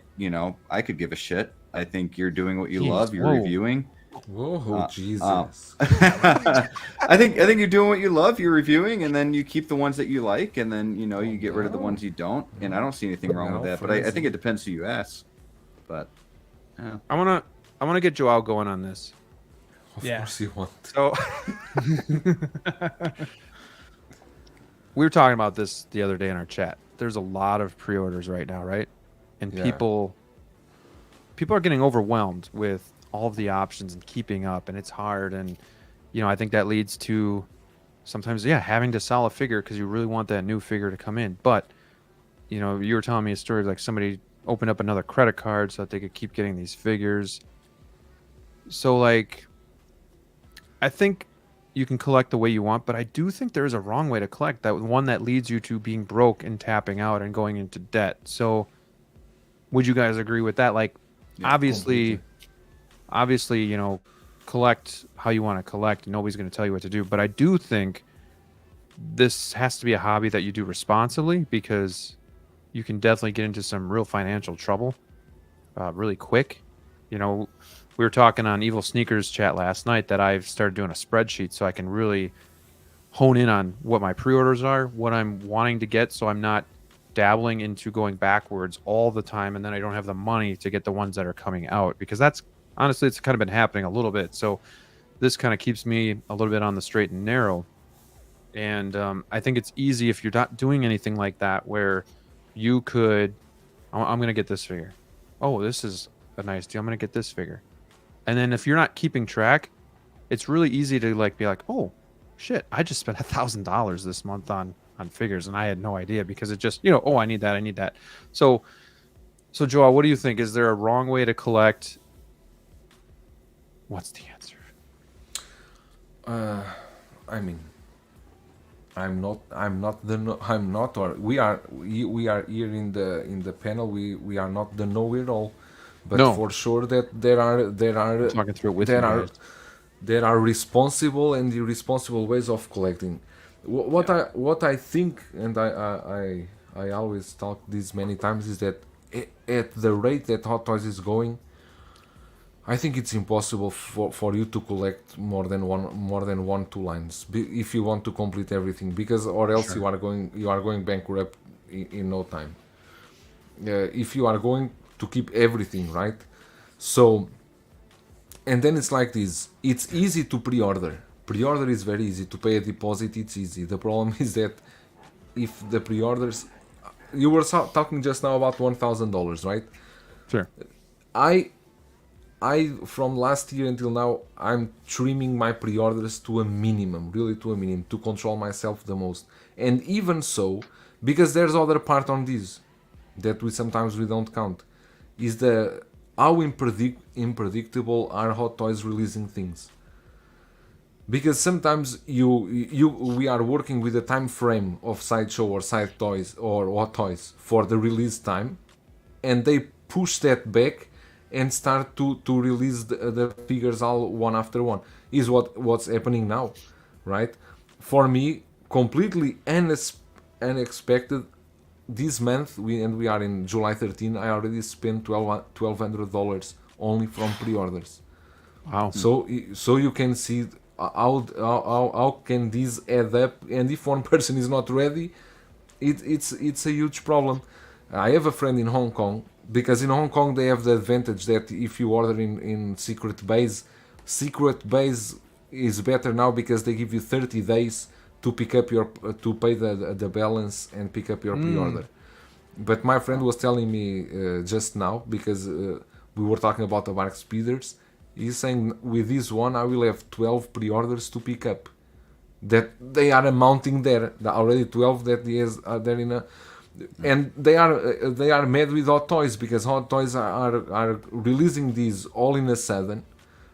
could give a shit. I think you're doing what you love. You're reviewing. Whoa, Jesus! I think you're doing what you love. You're reviewing, and then you keep the ones that you like, and then you get rid of the ones you don't. And I don't see anything wrong with that. But I think it depends who you ask. But yeah. I wanna get Joao going on this. Of course you want. So we were talking about this the other day in our chat. There's a lot of pre-orders right now, right? And people are getting overwhelmed with all of the options and keeping up, and it's hard. And I think that leads to sometimes having to sell a figure because you really want that new figure to come in. But you were telling me a story of like somebody opened up another credit card so that they could keep getting these figures. So like, I think you can collect the way you want, but I do think there is a wrong way to collect, that one that leads you to being broke and tapping out and going into debt. So would you guys agree with that? Like, obviously, collect how you want to collect. Nobody's going to tell you what to do. But I do think this has to be a hobby that you do responsibly, because you can definitely get into some real financial trouble really quick. We were talking on Evil Sneakers chat last night that I've started doing a spreadsheet so I can really hone in on what my pre-orders are, what I'm wanting to get, so I'm not dabbling into going backwards all the time, and then I don't have the money to get the ones that are coming out, because that's honestly, it's kind of been happening a little bit. So this kind of keeps me a little bit on the straight and narrow. And I think it's easy if you're not doing anything like that, where you could, I'm going to get this figure. Oh, this is a nice deal. I'm going to get this figure. And then if you're not keeping track, it's really easy to like be like, oh, shit, I just spent $1,000 this month on figures, and I had no idea because it just, you know, oh, I need that. So Joel, what do you think? Is there a wrong way to collect? What's the answer? I mean, we are here in the panel. We are not the know-it-all, but for sure that there are talking through it with you guys. There are responsible and irresponsible ways of collecting. What I think, and I always talk this many times, is that at the rate that Hot Toys is going, I think it's impossible for you to collect more than 1-2 lines if you want to complete everything, because or else you are going bankrupt in no time. If you are going to keep everything, right? So, and then it's like this. It's easy to pre-order. Pre-order is very easy. To pay a deposit, it's easy. The problem is that if the pre-orders, you were talking just now about $1,000, right? Sure. I from last year until now, I'm trimming my pre-orders to a minimum, really to a minimum, to control myself the most. And even so, because there's other part on this that sometimes we don't count, is how unpredictable are Hot Toys releasing things. Because sometimes we are working with a time frame of Sideshow or Side Toys or Hot Toys for the release time, and they push that back and start to release the figures all one after one. Is what's happening now, right? For me, completely unexpected. This month, we are in July 13. I already spent $1,200 only from pre-orders. Wow! So you can see how can this add up? And if one person is not ready, it's a huge problem. I have a friend in Hong Kong, because in Hong Kong they have the advantage that if you order in secret base is better now because they give you 30 days to pick up to pay the balance and pick up your pre-order. But my friend was telling me just now, because we were talking about the Bark Speeders, he's saying with this one I will have 12 pre-orders to pick up. That they are amounting there, already 12 that he has there in a. And they are mad with Hot Toys, because Hot Toys are releasing these all in a sudden,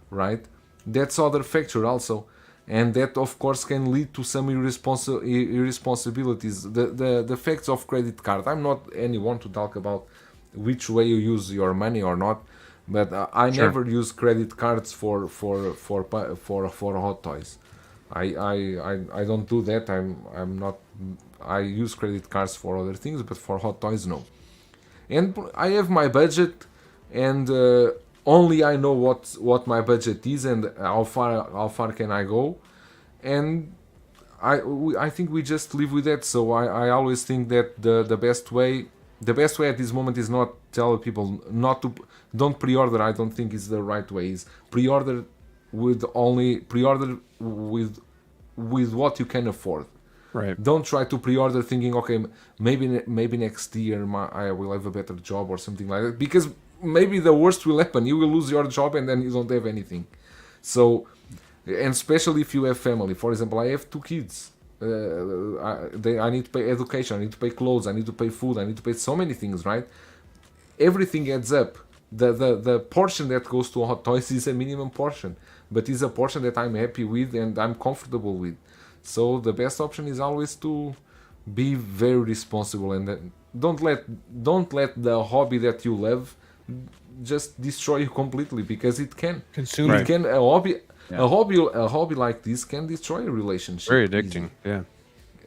right? That's other factor also, and that of course can lead to some irresponsibilities. The facts of credit card. I'm not anyone to talk about which way you use your money or not, but I never use credit cards for Hot Toys. I don't do that. I'm not. I use credit cards for other things, but for Hot Toys, no. And I have my budget, and only I know what my budget is and how far can I go, and I think we just live with that. So I always think that the best way at this moment is not tell people don't pre-order. I don't think is the right way. Is pre-order with what you can afford. Right. Don't try to pre-order thinking, okay, maybe next year I will have a better job or something like that, because maybe the worst will happen. You will lose your job and then you don't have anything. So, and especially if you have family. For example, I have 2 kids. I need to pay education, I need to pay clothes, I need to pay food, I need to pay so many things, right? Everything adds up. The portion that goes to Hot Toys is a minimum portion, but it's a portion that I'm happy with and I'm comfortable with. So the best option is always to be very responsible, and don't let the hobby that you love just destroy you completely, because it can. Consume it. Can a hobby like this can destroy a relationship. Very addicting. Yeah.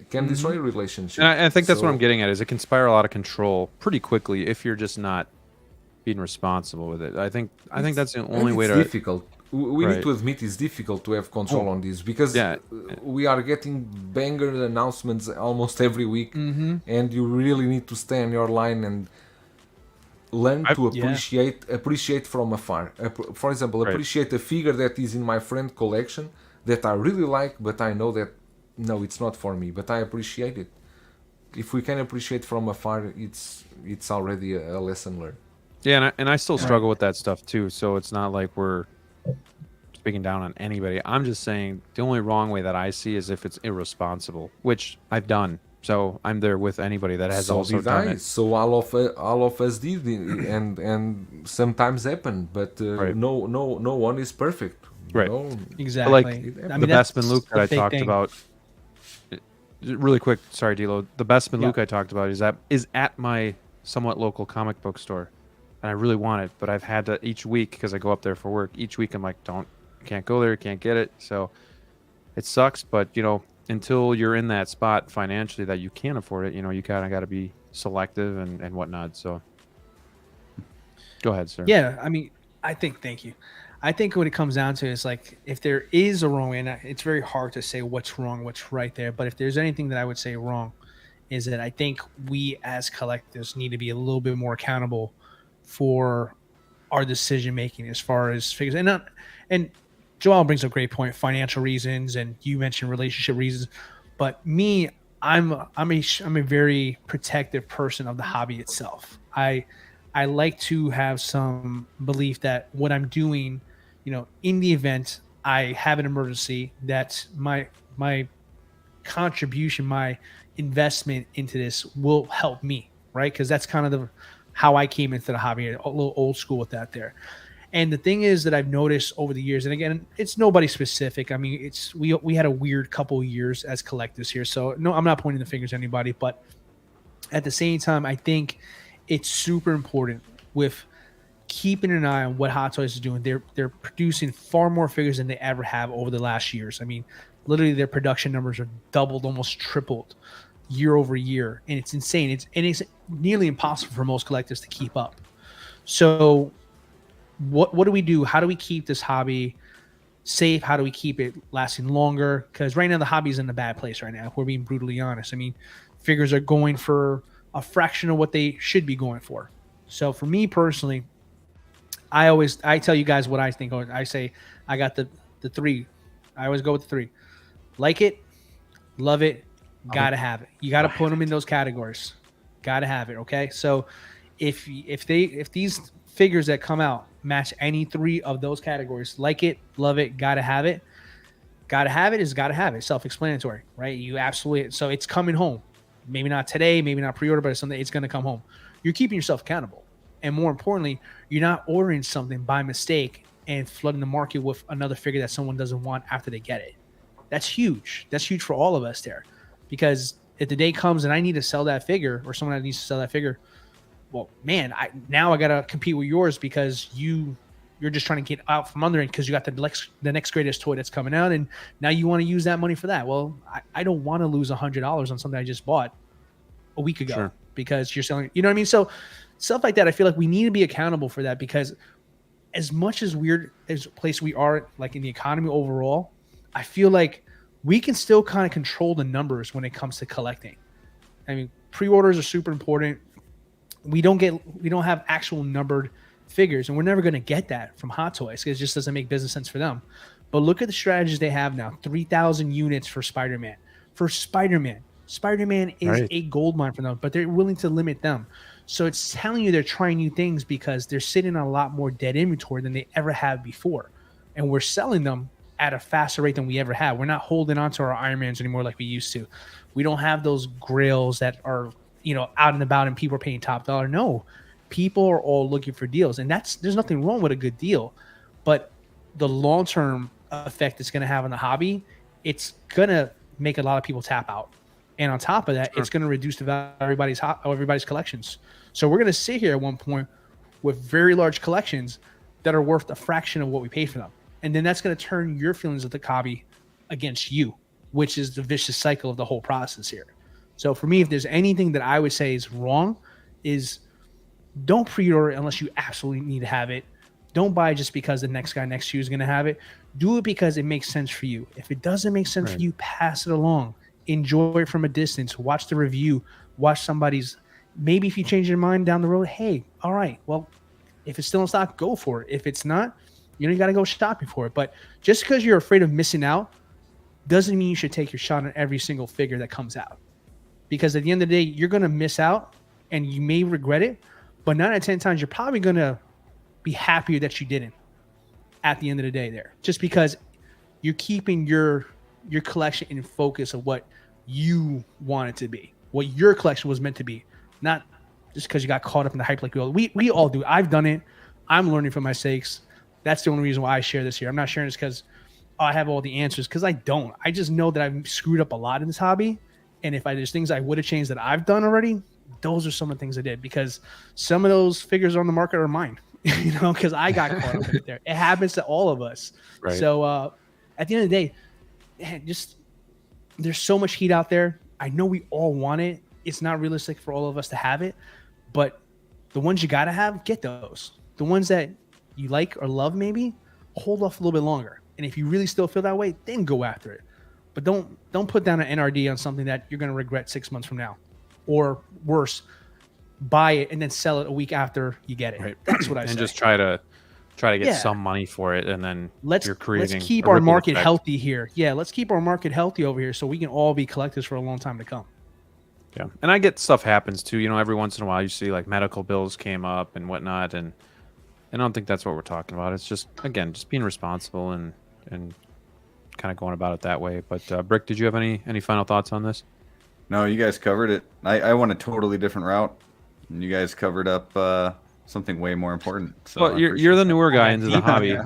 It can destroy a relationship. And I think that's what I'm getting at. Is it can spiral out of control pretty quickly if you're just not being responsible with it. I think that's the only way to. It's difficult. We need to admit it's difficult to have control on this, because we are getting banger announcements almost every week, and you really need to stay on your line and learn to appreciate from afar. For example, appreciate a figure that is in my friend collection that I really like, but I know that no, it's not for me, but I appreciate it. If we can appreciate from afar, it's already a lesson learned. Yeah, and I still struggle with that stuff too. So it's not like we're speaking down on anybody. I'm just saying the only wrong way that I see is if it's irresponsible, which I've done. So I'm there with anybody that has also done it. So all of us did, and sometimes happen, but no one is perfect. Right. Exactly. Like the Bestman Luke that I talked about. Really quick, sorry, Dilo. The Bestman Luke I talked about is at my somewhat local comic book store, and I really want it, but I've had to each week because I go up there for work. Each week I'm like, can't go there, can't get it. So it sucks, but until you're in that spot financially that you can't afford it, you kind of got to be selective and whatnot. So go ahead, sir. Yeah, I mean, thank you. I think what it comes down to is like, if there is a wrong way, and it's very hard to say what's wrong, what's right there. But if there's anything that I would say wrong, is that I think we as collectors need to be a little bit more accountable for our decision making as far as figures. And Joel brings up a great point, financial reasons, and you mentioned relationship reasons. But me, I'm a very protective person of the hobby itself. I like to have some belief that what I'm doing, in the event I have an emergency, that my contribution, my investment into this will help me, right? Because that's kind of how I came into the hobby, a little old school with that there. And the thing is that I've noticed over the years, and again, it's nobody specific. I mean, we had a weird couple of years as collectors here, so no, I'm not pointing the fingers at anybody, but at the same time, I think it's super important with keeping an eye on what Hot Toys is doing. They're producing far more figures than they ever have over the last years. I mean, literally their production numbers are doubled, almost tripled year over year, and it's insane. It's nearly impossible for most collectors to keep up. So what do we do? How do we keep this hobby safe? How do we keep it lasting longer? Because right now the hobby is in a bad place right now, if we're being brutally honest. I mean, figures are going for a fraction of what they should be going for. So for me personally, I tell you guys what I think. I say I got the three. I always go with the three. Like it, love it, gotta have it. You gotta put them in those categories. Gotta have it. Okay. So if these figures that come out match any three of those categories, like it, love it, gotta have it. Gotta have it is gotta have it. Self-explanatory, right? You absolutely. So it's coming home. Maybe not today, maybe not pre-order, but someday it's going to come home. You're keeping yourself accountable. And more importantly, you're not ordering something by mistake and flooding the market with another figure that someone doesn't want after they get it. That's huge. That's huge for all of us there. Because if the day comes and I need to sell that figure, or someone needs to sell that figure, well, man, I got to compete with yours because you're just trying to get out from under it because you got the next greatest toy that's coming out, and now you want to use that money for that. Well, I don't want to lose $100 on something I just bought a week ago because you're selling, you know what I mean? So stuff like that, I feel like we need to be accountable for that, because as much as weird as a place we are, like in the economy overall, I feel like we can still kind of control the numbers when it comes to collecting. I mean, pre-orders are super important. We don't have actual numbered figures, and we're never going to get that from Hot Toys because it just doesn't make business sense for them. But look at the strategies they have now. 3,000 units for Spider-Man. Spider-Man is a gold mine for them, but they're willing to limit them. So it's telling you they're trying new things because they're sitting on a lot more dead inventory than they ever have before. And we're selling them at a faster rate than we ever have. We're not holding on to our Iron Mans anymore like we used to. We don't have those grails that are, out and about and people are paying top dollar. No, people are all looking for deals. And there's nothing wrong with a good deal. But the long-term effect it's going to have on the hobby, it's going to make a lot of people tap out. And on top of that, it's going to reduce the value of everybody's collections. So we're going to sit here at one point with very large collections that are worth a fraction of what we paid for them. And then that's going to turn your feelings of the hobby against you, which is the vicious cycle of the whole process here. So for me, if there's anything that I would say is wrong, is don't pre-order unless you absolutely need to have it. Don't buy just because the next guy next to you is going to have it. Do it because it makes sense for you. If it doesn't make sense for you, pass it along. Enjoy it from a distance. Watch the review. Watch somebody's. Maybe if you change your mind down the road, hey, all right, well, if it's still in stock, go for it. If it's not, you got to go shopping for it. But just because you're afraid of missing out doesn't mean you should take your shot on every single figure that comes out. Because at the end of the day, you're going to miss out and you may regret it. But 9 out of 10 times, you're probably going to be happier that you didn't. at the end of the day there, just because you're keeping your collection in focus of what you want it to be, what your collection was meant to be, not just because you got caught up in the hype like we all do. I've done it. I'm learning from my mistakes. That's the only reason why I share this here. I'm not sharing this because I have all the answers, because I don't. I just know that I've screwed up a lot in this hobby, and if there's things I would have changed that I've done already, those are some of the things I did, because some of those figures on the market are mine, because I got caught up in it there. It happens to all of us. Right. So at the end of the day, just there's so much heat out there. I know we all want it. It's not realistic for all of us to have it, but the ones you got to have, get those. The ones that you like or love, maybe hold off a little bit longer. And if you really still feel that way, then go after it. But don't put down an NRD on something that you're going to regret 6 months from now. Or worse, buy it and then sell it a week after you get it. Right. That's what I say. And just try to get some money for it, and then you're creating. Let's keep our market healthy here. Yeah, let's keep our market healthy over here so we can all be collectors for a long time to come. Yeah, and I get stuff happens too. Every once in a while you see like medical bills came up and whatnot, and I don't think that's what we're talking about. It's just, again, just being responsible and kind of going about it that way. But Brick, did you have any final thoughts on this? No, you guys covered it. I went a totally different route, and you guys covered up something way more important. So well, you're the newer guy into the hobby.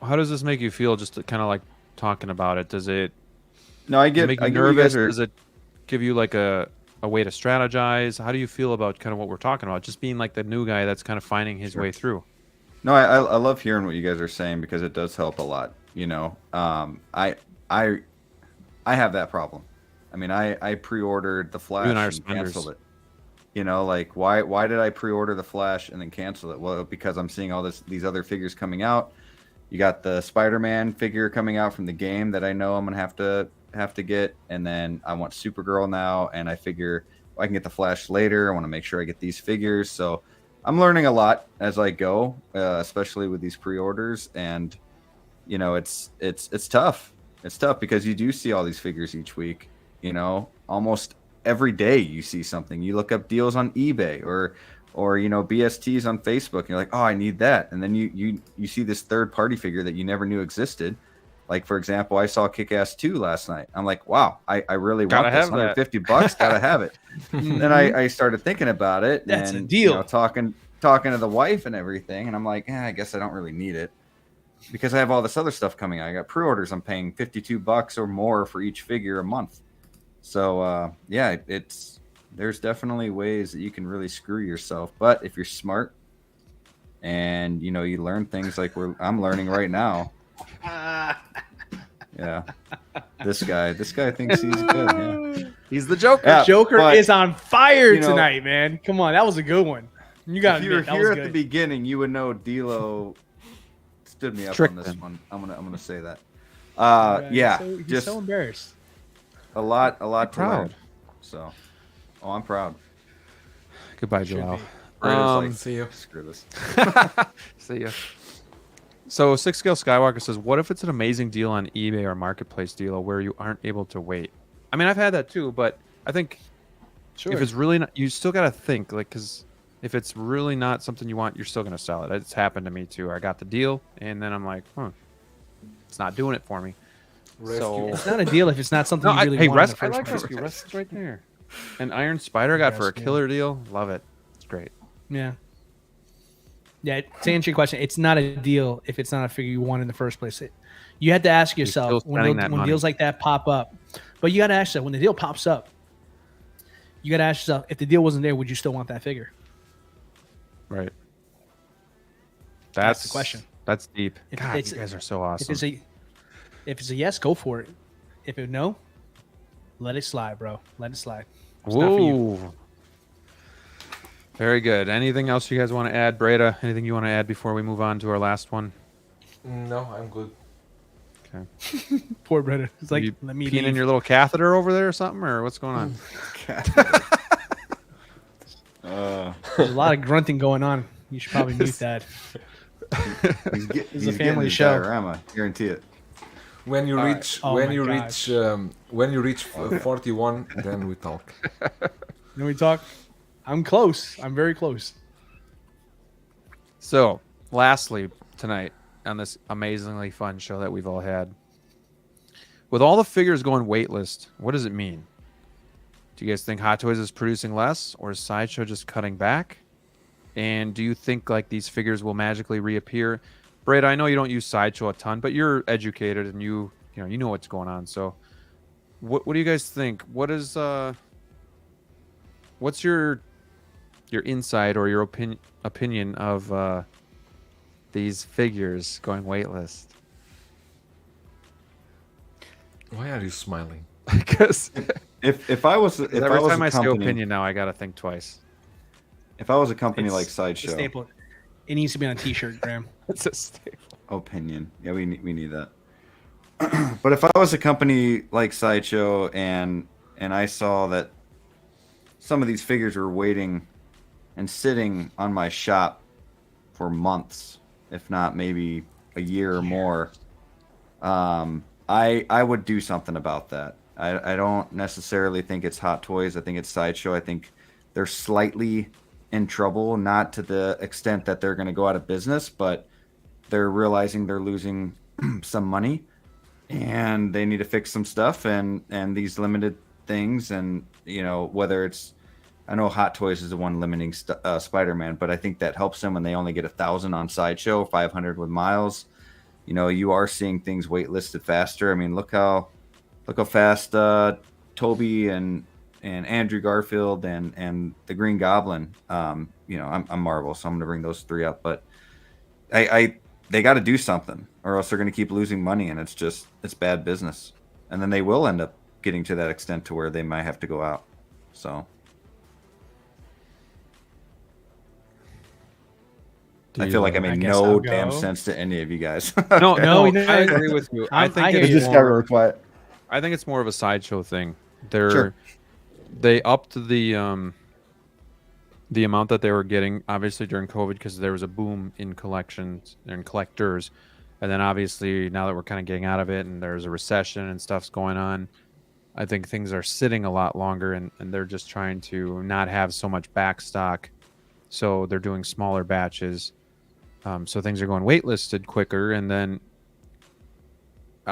How does this make you feel? Just kind of like talking about it. Does it? No, I get. Make you nervous? Does it give you like a way to strategize? How do you feel about kind of what we're talking about? Just being like the new guy that's kind of finding his way through. No, I love hearing what you guys are saying, because it does help a lot. I have that problem. I mean, I pre-ordered the Flash and canceled it. Like why did I pre-order the Flash and then cancel it? Well, because I'm seeing all these other figures coming out. You got the Spider-Man figure coming out from the game that I know I'm gonna have to get, and then I want Supergirl now, and I figure I can get the Flash later. I want to make sure I get these figures. So I'm learning a lot as I go, especially with these pre-orders, and it's tough. It's tough because you do see all these figures each week. Almost every day you see something. You look up deals on eBay or BSTs on Facebook, and you're like, oh, I need that. And then you see this third party figure that you never knew existed. Like, for example, I saw Kick-Ass 2 last night. I'm like, wow, I really want this. $150, gotta have it. Then I started thinking about it. That's and, a deal. Talking to the wife and everything, and I'm like, I guess I don't really need it, because I have all this other stuff coming out. I got pre-orders. I'm paying $52 or more for each figure a month. So there's definitely ways that you can really screw yourself. But if you're smart and you learn things like I'm learning right now. Yeah, this guy thinks he's good. Yeah. He's the Joker. Yeah, Joker is on fire tonight, man. Come on, that was a good one. You got. If you were here at the beginning, you would know DLO stood me up on this one. I'm gonna say that. He's so embarrassed. A lot to learn. So, I'm proud. Goodbye, Joel. See you. Screw this. See ya. So 6-Scale Skywalker says, what if it's an amazing deal on eBay or Marketplace deal where you aren't able to wait? I mean, I've had that too, but I think if it's really not, you still got to think, because if it's really not something you want, you're still going to sell it. It's happened to me too. I got the deal, and then I'm like, it's not doing it for me. So it's not a deal if it's not something you really want. I like Rescue. Rescue's right there. And Iron Spider got for a killer deal. Love it. It's great. Yeah. Yeah, to answer your question, it's not a deal if it's not a figure you want in the first place. You have to ask yourself when deals like that pop up. But you got to ask yourself, when the deal pops up, you got to ask yourself, if the deal wasn't there, would you still want that figure? Right. That's the question. That's deep. God, you guys are so awesome. If it's a yes, go for it. If it's no, let it slide, bro. Let it slide. It's not for you. Very good. Anything else you guys want to add, Breda? Anything you want to add before we move on to our last one? No, I'm good. Okay. Poor Breda. It's like, let me peeing in your little catheter over there or something, or what's going on? There's a lot of grunting going on. You should probably mute that. He's a family show. Diorama, guarantee it. When you reach 41, then we talk. Then we talk. I'm close. I'm very close. So, lastly, tonight, on this amazingly fun show that we've all had. With all the figures going waitlist, what does it mean? Do you guys think Hot Toys is producing less, or is Sideshow just cutting back? And do you think like these figures will magically reappear? Breda, I know you don't use Sideshow a ton, but you're educated and you know what's going on. So, what do you guys think? What's your insight or your opinion of these figures going waitlist? Why are you smiling? Because if I was every time I say opinion now, I gotta think twice. If I was a company like Sideshow, staple. It needs to be on a T-shirt, Graham. It's a staple. Opinion. Yeah, we need that. But if I was a company like Sideshow and I saw that some of these figures were waiting and sitting on my shop for months, if not maybe a year or more, I would do something about that. I don't necessarily think it's Hot Toys. I think it's Sideshow. I think they're slightly in trouble, not to the extent that they're going to go out of business, but they're realizing they're losing some money and they need to fix some stuff and these limited things. And, you know, whether it's, I know Hot Toys is the one limiting Spider-Man, but I think that helps them when they only get 1,000 on Sideshow, 500 with Miles. You know, you are seeing things waitlisted faster. I mean, look how fast Toby and Andrew Garfield and the Green Goblin. You know, I'm Marvel, so I'm going to bring those three up. But they got to do something, or else they're going to keep losing money, and it's bad business. And then they will end up getting to that extent to where they might have to go out. So I feel like I made no damn sense to any of you guys. No, I agree with you. I think it just got really quiet. I think it's more of a Sideshow thing. Sure. They upped the amount that they were getting, obviously during COVID, because there was a boom in collections and collectors, and then obviously now that we're kind of getting out of it and there's a recession and stuff's going on, I think things are sitting a lot longer, and they're just trying to not have so much back stock, so they're doing smaller batches, so things are going waitlisted quicker. And then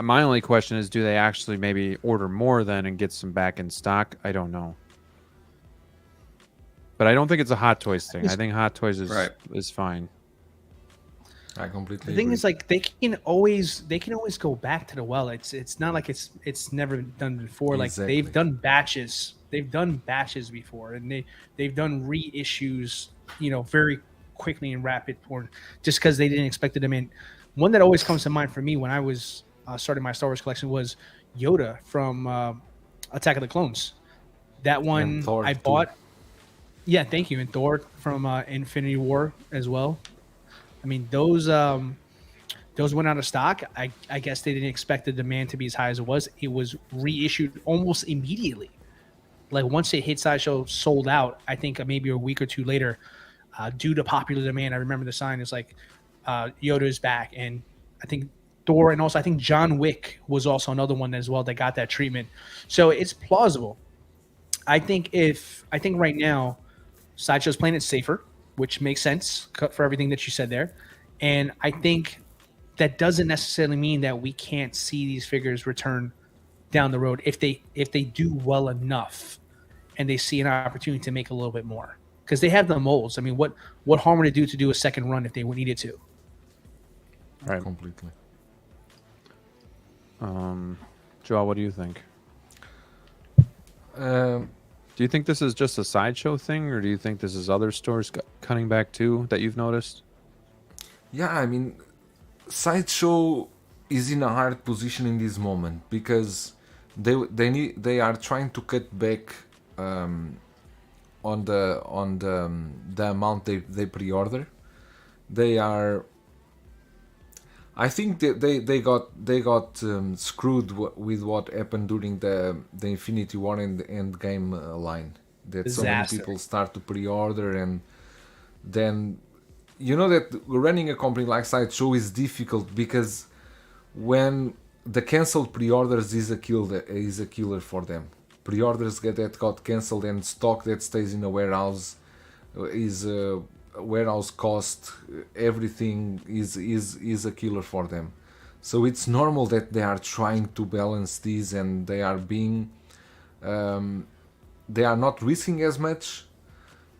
my only question is, do they actually maybe order more then and get some back in stock? I don't know. But I don't think it's a Hot Toys thing. I think Hot Toys is fine. I completely The thing agree. is, like, they can always go back to the well. It's not like it's never been done before. Like, Exactly. they've done batches. They've done batches before, and they've done reissues, you know, very quickly and rapid, or just because they didn't expect the demand. One that always comes to mind for me when I was starting my Star Wars collection was Yoda from Attack of the Clones. That one I bought. Yeah, thank you. And Thor from Infinity War as well. I mean, those went out of stock. I guess they didn't expect the demand to be as high as it was. It was reissued almost immediately. Like, once it hit Sideshow, sold out. I think maybe a week or two later, due to popular demand. I remember the sign is like, Yoda is back. And I think Thor, and also I think John Wick was also another one as well that got that treatment. So it's plausible. I think right now, Sideshow's playing it safer, which makes sense for everything that you said there. And I think that doesn't necessarily mean that we can't see these figures return down the road if they do well enough and they see an opportunity to make a little bit more. Because they have the molds. I mean, what harm would it do to do a second run if they needed to? Right. Completely. Joel, what do you think? Do you think this is just a Sideshow thing, or do you think this is other stores cutting back too that you've noticed? Yeah, I mean, Sideshow is in a hard position in this moment because they are trying to cut back on the amount they pre-order. I think that they got screwed with what happened during the Infinity War and the Endgame line. That Disaster. So many people start to pre-order, and then you know that running a company like Sideshow is difficult because when the cancelled pre-orders is a killer for them. Pre-orders that got cancelled and stock that stays in a warehouse is a warehouse cost, everything is a killer for them. So it's normal that they are trying to balance these, and they are being they are not risking as much,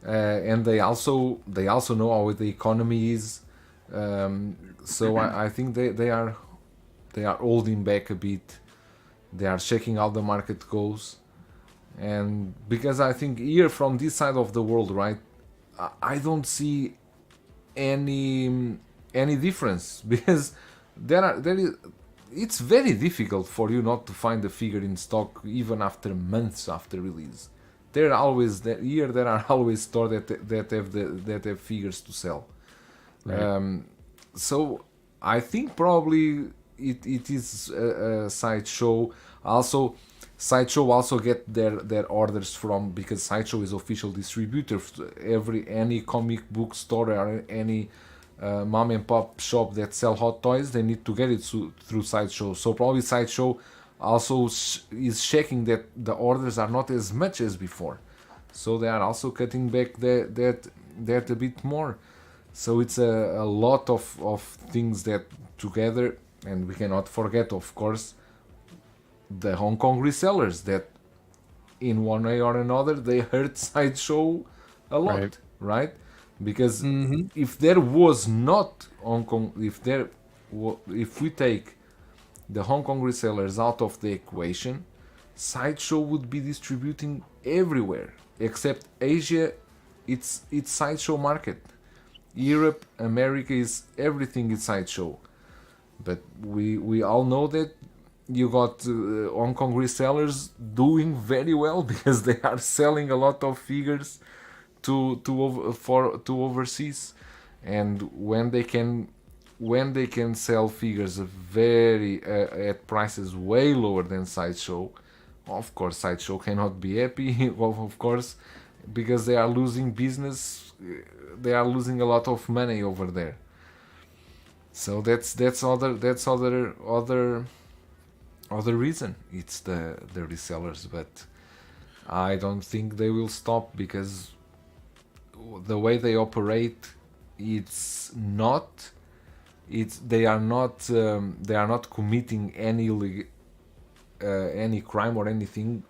and they also know how the economy is. So I think they are holding back a bit. They are checking how the market goes, and because I think here from this side of the world, right, I don't see any difference because it's very difficult for you not to find a figure in stock even after months after release. There are always stores that have figures to sell. Right. So I think probably it is a Sideshow. Also, Sideshow also get their orders from, because Sideshow is official distributor. Any comic book store or any mom and pop shop that sell hot toys, they need to get it through Sideshow. So probably Sideshow also is checking that the orders are not as much as before. So they are also cutting back that a bit more. So it's a lot of things that together, and we cannot forget, of course, the Hong Kong resellers that in one way or another they hurt Sideshow a lot, right? Because if there was not Hong Kong, if we take the Hong Kong resellers out of the equation, Sideshow would be distributing everywhere except Asia. It's Sideshow market. Europe, America, is everything is Sideshow. But we all know that you got Hong Kong resellers doing very well because they are selling a lot of figures to overseas, and when they can sell figures very at prices way lower than Sideshow, of course Sideshow cannot be happy. Of course, because they are losing business, they are losing a lot of money over there. So that's other reason. It's the resellers, but I don't think they will stop, because the way they operate, they are not committing any crime or anything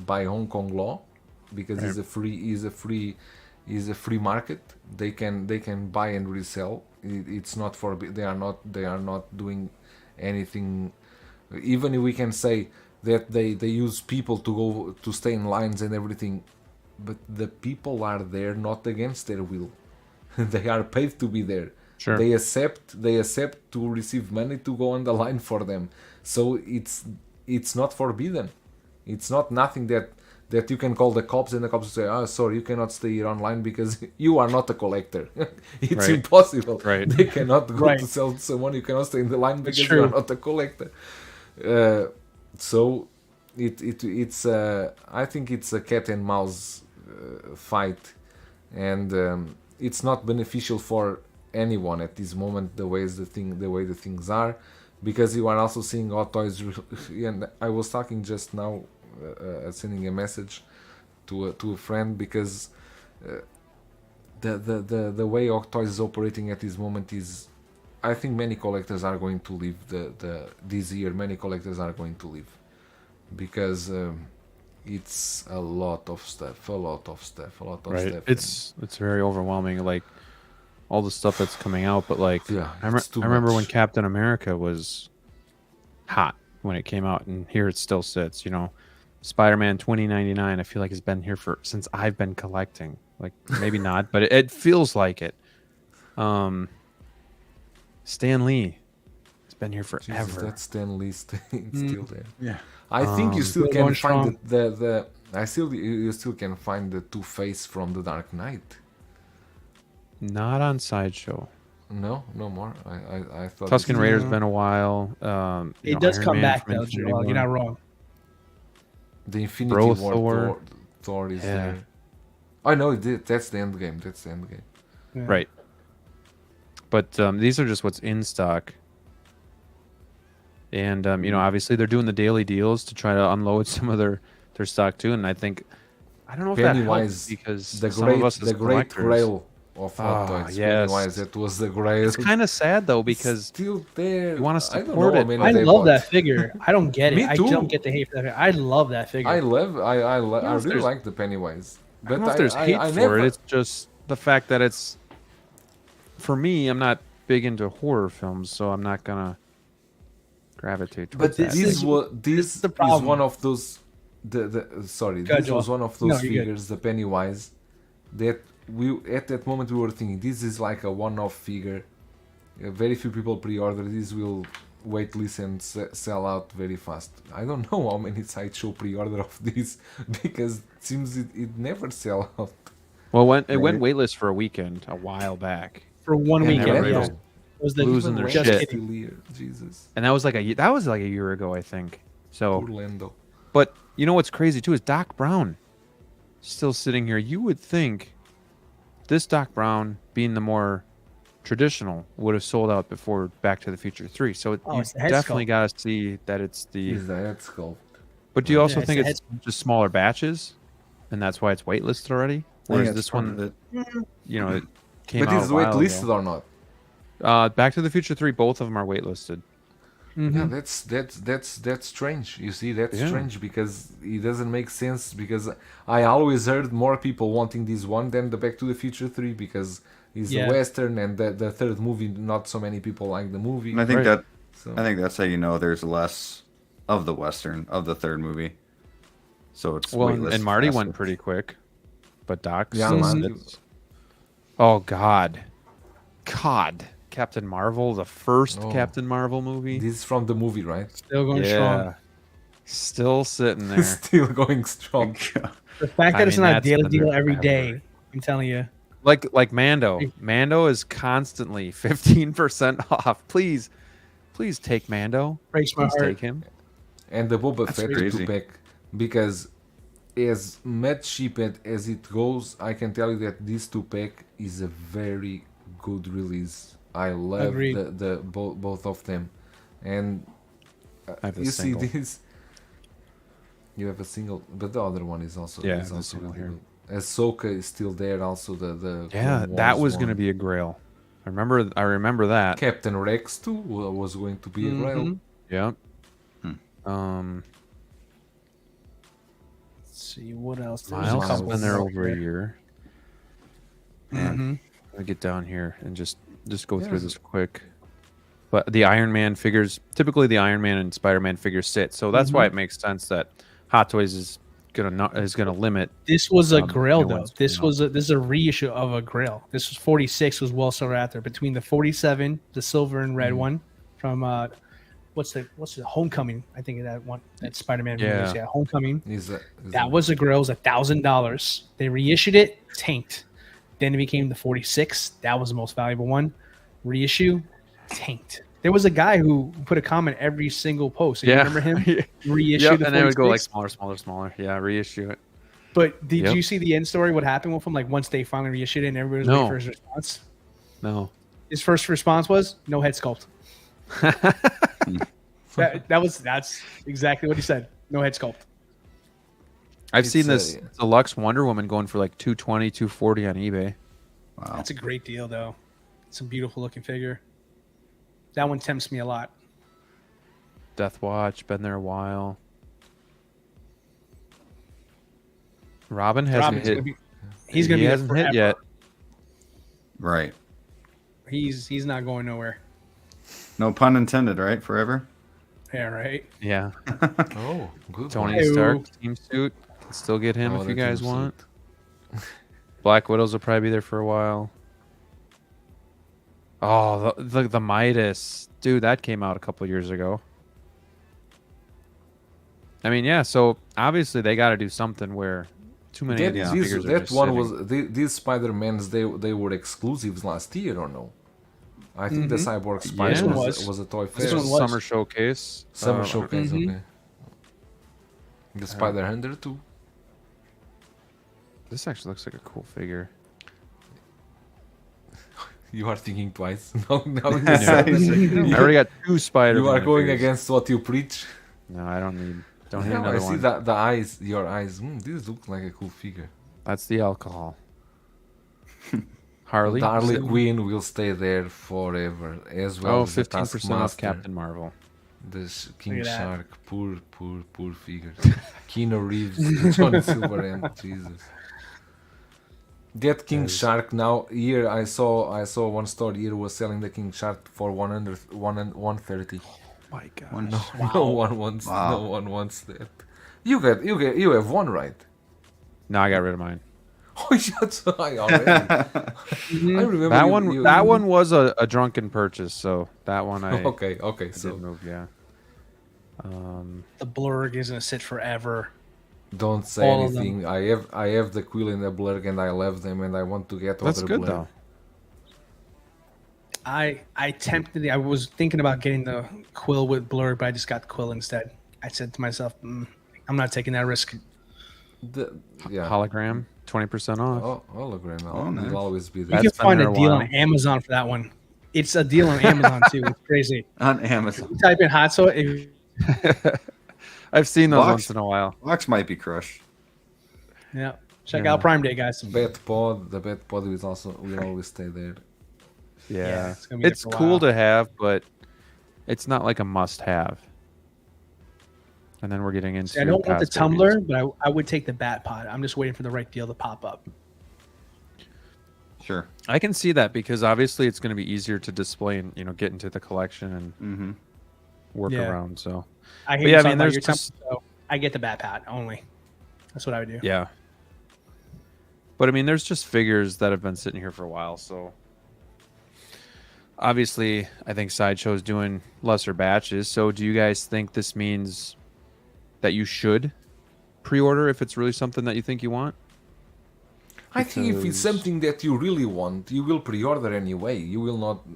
by Hong Kong law, because it's a free market. They can buy and resell. It's not they are not doing anything. Even if we can say that they use people to stay in lines and everything, but the people are there not against their will. They are paid to be there. Sure. They accept to receive money to go on the line for them. So it's not forbidden. It's not nothing that you can call the cops and the cops say, "Oh, sorry, you cannot stay here online because you are not a collector." It's impossible. Right. They cannot go to sell to someone. You cannot stay in the line because you are not a collector. So it's I think it's a cat and mouse fight, and it's not beneficial for anyone at this moment, the way the things are, because you are also seeing hot toys. And I was talking just now, sending a message to a friend, because the way hot toys is operating at this moment is, I think many collectors are going to leave this year. Many collectors are going to leave because it's a lot of stuff. Right. It's very overwhelming. Like all the stuff that's coming out, but like I remember when Captain America was hot when it came out, and here it still sits. You know, Spider-Man 2099. I feel like it's been here since I've been collecting. Like maybe not, but it feels like it. Stan Lee, it's been here forever. Jesus, that Stan Lee thing still there. Yeah, I think you still can find you still can find the Two-Face from the Dark Knight. Not on Sideshow. No more. I thought Tusken Raider's been a while. It does come back though, Joel. You're not wrong. The Infinity War Thor is there. I know it did. That's the end game. Yeah. Right. But these are just what's in stock. And, obviously they're doing the daily deals to try to unload some of their stock too. And I don't know if that helps, because the great grail of Hot Toys. yes. Pennywise, that was the greatest. It's kind of sad though It's because still there. you wanna I don't support know how it, many but- I they love bought. that figure. I don't get it. Me I too. don't get the hate for that figure. I love that figure. I know if really there's- like the Pennywise. I But don't know if there's hate for never, it. It's just the fact that it's. For me, I'm not big into horror films, so I'm not gonna gravitate towards But that. this the is problem. one of those. Go, This Joel. was one of No, those you're good. figures, the Pennywise, that we at that moment we were thinking this is like a one-off figure. Very few people pre-order. This will waitlist and sell out very fast. I don't know how many Sideshow pre-order of this because it seems it never sell out. Well, it went waitlist for a weekend a while back, For one And weekend. everybody Yeah. was It was the losing their just shit. kidding. Jesus, and that was like a year ago, I think. So, Orlando. but you know what's crazy too is Doc Brown still sitting here. You would think this Doc Brown, being the more traditional, would have sold out before Back to the Future 3. So Oh, you it's the head definitely sculpt. got to see that it's the. Is the head sculpt? But do you also it's think the it's just smaller batches, and that's why it's waitlisted already? Whereas this one, you know, it came But out is a while waitlisted ago. or not? Back to the Future 3, both of them are waitlisted. Yeah, that's strange. You see, that's Yeah. strange because it doesn't make sense. Because I always heard more people wanting this one than the Back to the Future 3 because it's Yeah. a western and the third movie. Not so many people like the movie. And I think Right. So, I think that's how you know there's less of the western of the third movie. So it's Well, waitlisted and Marty faster. went pretty quick, but Doc Yeah, still Marty- sits. Oh God, Captain Marvel, the first Oh. Captain Marvel movie. this is from the movie, right? Still going strong. Still sitting there. Still going strong. The fact that I it's mean, not a that's daily been deal there every forever. day, I'm telling you. like Mando. Mando is constantly 15% off. Please take Mando. Breaks my Please heart. take him. And the Boba That's Fett crazy. 2-pack, because as much cheaper as it goes, I can tell you that this 2-pack is a very good release. I love Agreed. the both of them, and I have the you single. see this. You have a single, but the other one is also Yeah, is the also single really here. good. Ahsoka is still there. Also the Yeah, Clone that Wars was going to one. be a grail. I remember that. Captain Rex too was going to be a grail. Mhm. Yep. Let's see what else. There's a Miles has couple been there more over a here. year. Mhm. I'll get down here and just go through Yes. this quick. But the Iron Man figures, typically the Iron Man and Spider-Man figures sit, so that's why it makes sense that Hot Toys is gonna limit. This was a grill new though. ones This coming was this is a reissue of a grill. This was 46 was well sought after. Between the 47, the silver and red one from what's the Homecoming? I think of that one that Spider-Man released. Yeah, Homecoming. That was a grill. It was $1,000. They reissued it, tanked. Then it became the 46. That was the most valuable one. Reissue, tanked. There was a guy who put a comment every single post. You remember him? Reissue Yep, the and then it would go like 46. smaller. Yeah, reissue it. But did Yep. you see the end story? What happened with him? Like once they finally reissued it, and everybody was No. waiting for his response. No. His first response was no head sculpt. That's exactly what he said. No head sculpt. I've seen It's, this deluxe Wonder Woman going for like 220, 240 on eBay. Wow. That's a great deal, though. It's a beautiful looking figure. That one tempts me a lot. Death Watch, been there a while. Robin hasn't Robin's hit. gonna be, he's gonna he be there hasn't hit forever. yet. Right. He's not going nowhere. No pun intended, right? Forever. Yeah, right. Yeah, Oh, good. Tony Hey-o. Stark team suit. Can still get him Oh, if you the guys team want. Black Widows will probably be there for a while. Oh, the Midas, dude, that came out a couple years ago. I mean, yeah. So obviously they got to do something where too many of these figures are That just one sitting. was these Spider-Mans. They were exclusives last year or no? I think the Cyborg Spider Yeah. was a toy fair. This was was. Summer Showcase. Summer Showcase. Mhm. Okay. The Spider Hunter too. This actually looks like a cool figure. You are thinking twice. No, no. I already got two Spider-Man. You are going figures. against what you preach. No, I don't need I another see one. the eyes. Your eyes. This looks like a cool figure. That's the alcohol. Harley. The Harley Quinn will stay there forever, as well as the 15% off Taskmaster. Captain Marvel. This King Look at that. Shark, poor figure. Keanu Reeves, Johnny Silverhand, Jesus. That King Shark now here I saw one store here was selling the King Shark for 130. My God. No one wants that. You have one, right? No, I got rid of mine. Oh, that's I already. I remember that one was a drunken purchase, so that one I okay. I So did move, yeah. The blurg is gonna sit forever. don't say All of anything. I have the Quill and the Blurg, and I love them, and I want to get That's other good Blurg. though. I was thinking about getting the Quill with blurg, but I just got the Quill instead. I said to myself, I'm not taking that risk. Hologram, 20% off. Oh, hologram. nice. Will always be You there. can find been a there a deal while. on Amazon for that one. It's a deal on Amazon too. It's crazy. On Amazon. You type in hot sauce. I've seen those Box? once in a while. Box might be crushed. Yeah. Check Yeah. out Prime Day, guys. The Bat Pod will always stay there. Yeah, it's gonna be there it's for a cool while. to have, but it's not like a must-have. And then we're getting into. See, I don't want the cosmetics. tumbler, but I would take the Bat Pod. I'm just waiting for the right deal to pop up. Sure. I can see that because obviously it's going to be easier to display and get into the collection and Mm-hmm. work Yeah. around. So I But hear yeah, you I talking mean, about there's your just- tumbler, so I get the Bat Pod only. That's what I would do. yeah, but I mean, there's just figures that have been sitting here for a while. So obviously, I think Sideshow is doing lesser batches. So do you guys think this means that you should pre-order if it's really something that you think you want? I think if it's Because- something that you really want, you will pre-order anyway. You will not.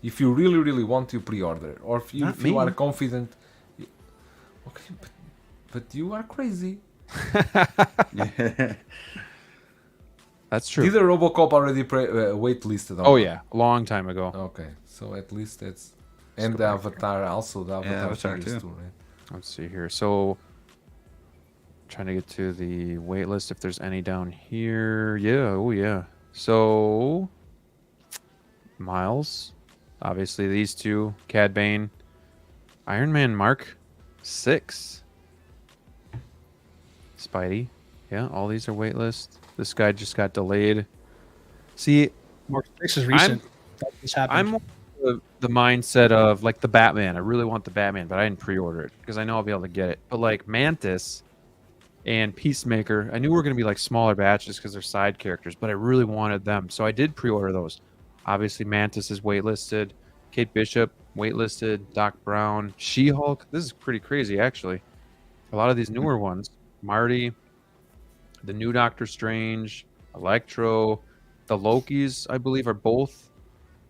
If you really, really want, you pre-order. Or if you, Not if you are me. confident. Okay, but you are crazy. That's true. Did the RoboCop already waitlisted? Oh yeah, a long time ago. Okay, so at least that's. And the Avatar also. The Avatar, Avatar series too. right? Let's see here. So, trying to get to the wait list if there's any down here. Yeah, oh yeah. So, Miles, obviously these two, Cad Bane, Iron Man Mark 6, Spidey. Yeah, all these are wait list. This guy just got delayed. See, Mark 6 is recent. That just happened. I'm more the mindset of like the Batman. I really want the Batman, but I didn't pre-order it because I know I'll be able to get it. But like Mantis and Peacemaker, I knew we were going to be like smaller batches because they're side characters, but I really wanted them, so I did pre-order those. Obviously, Mantis is waitlisted, Kate Bishop waitlisted, Doc Brown, She-Hulk. This is pretty crazy, actually. A lot of these newer ones, Marty, the new Doctor Strange, Electro, the Lokis, I believe, are both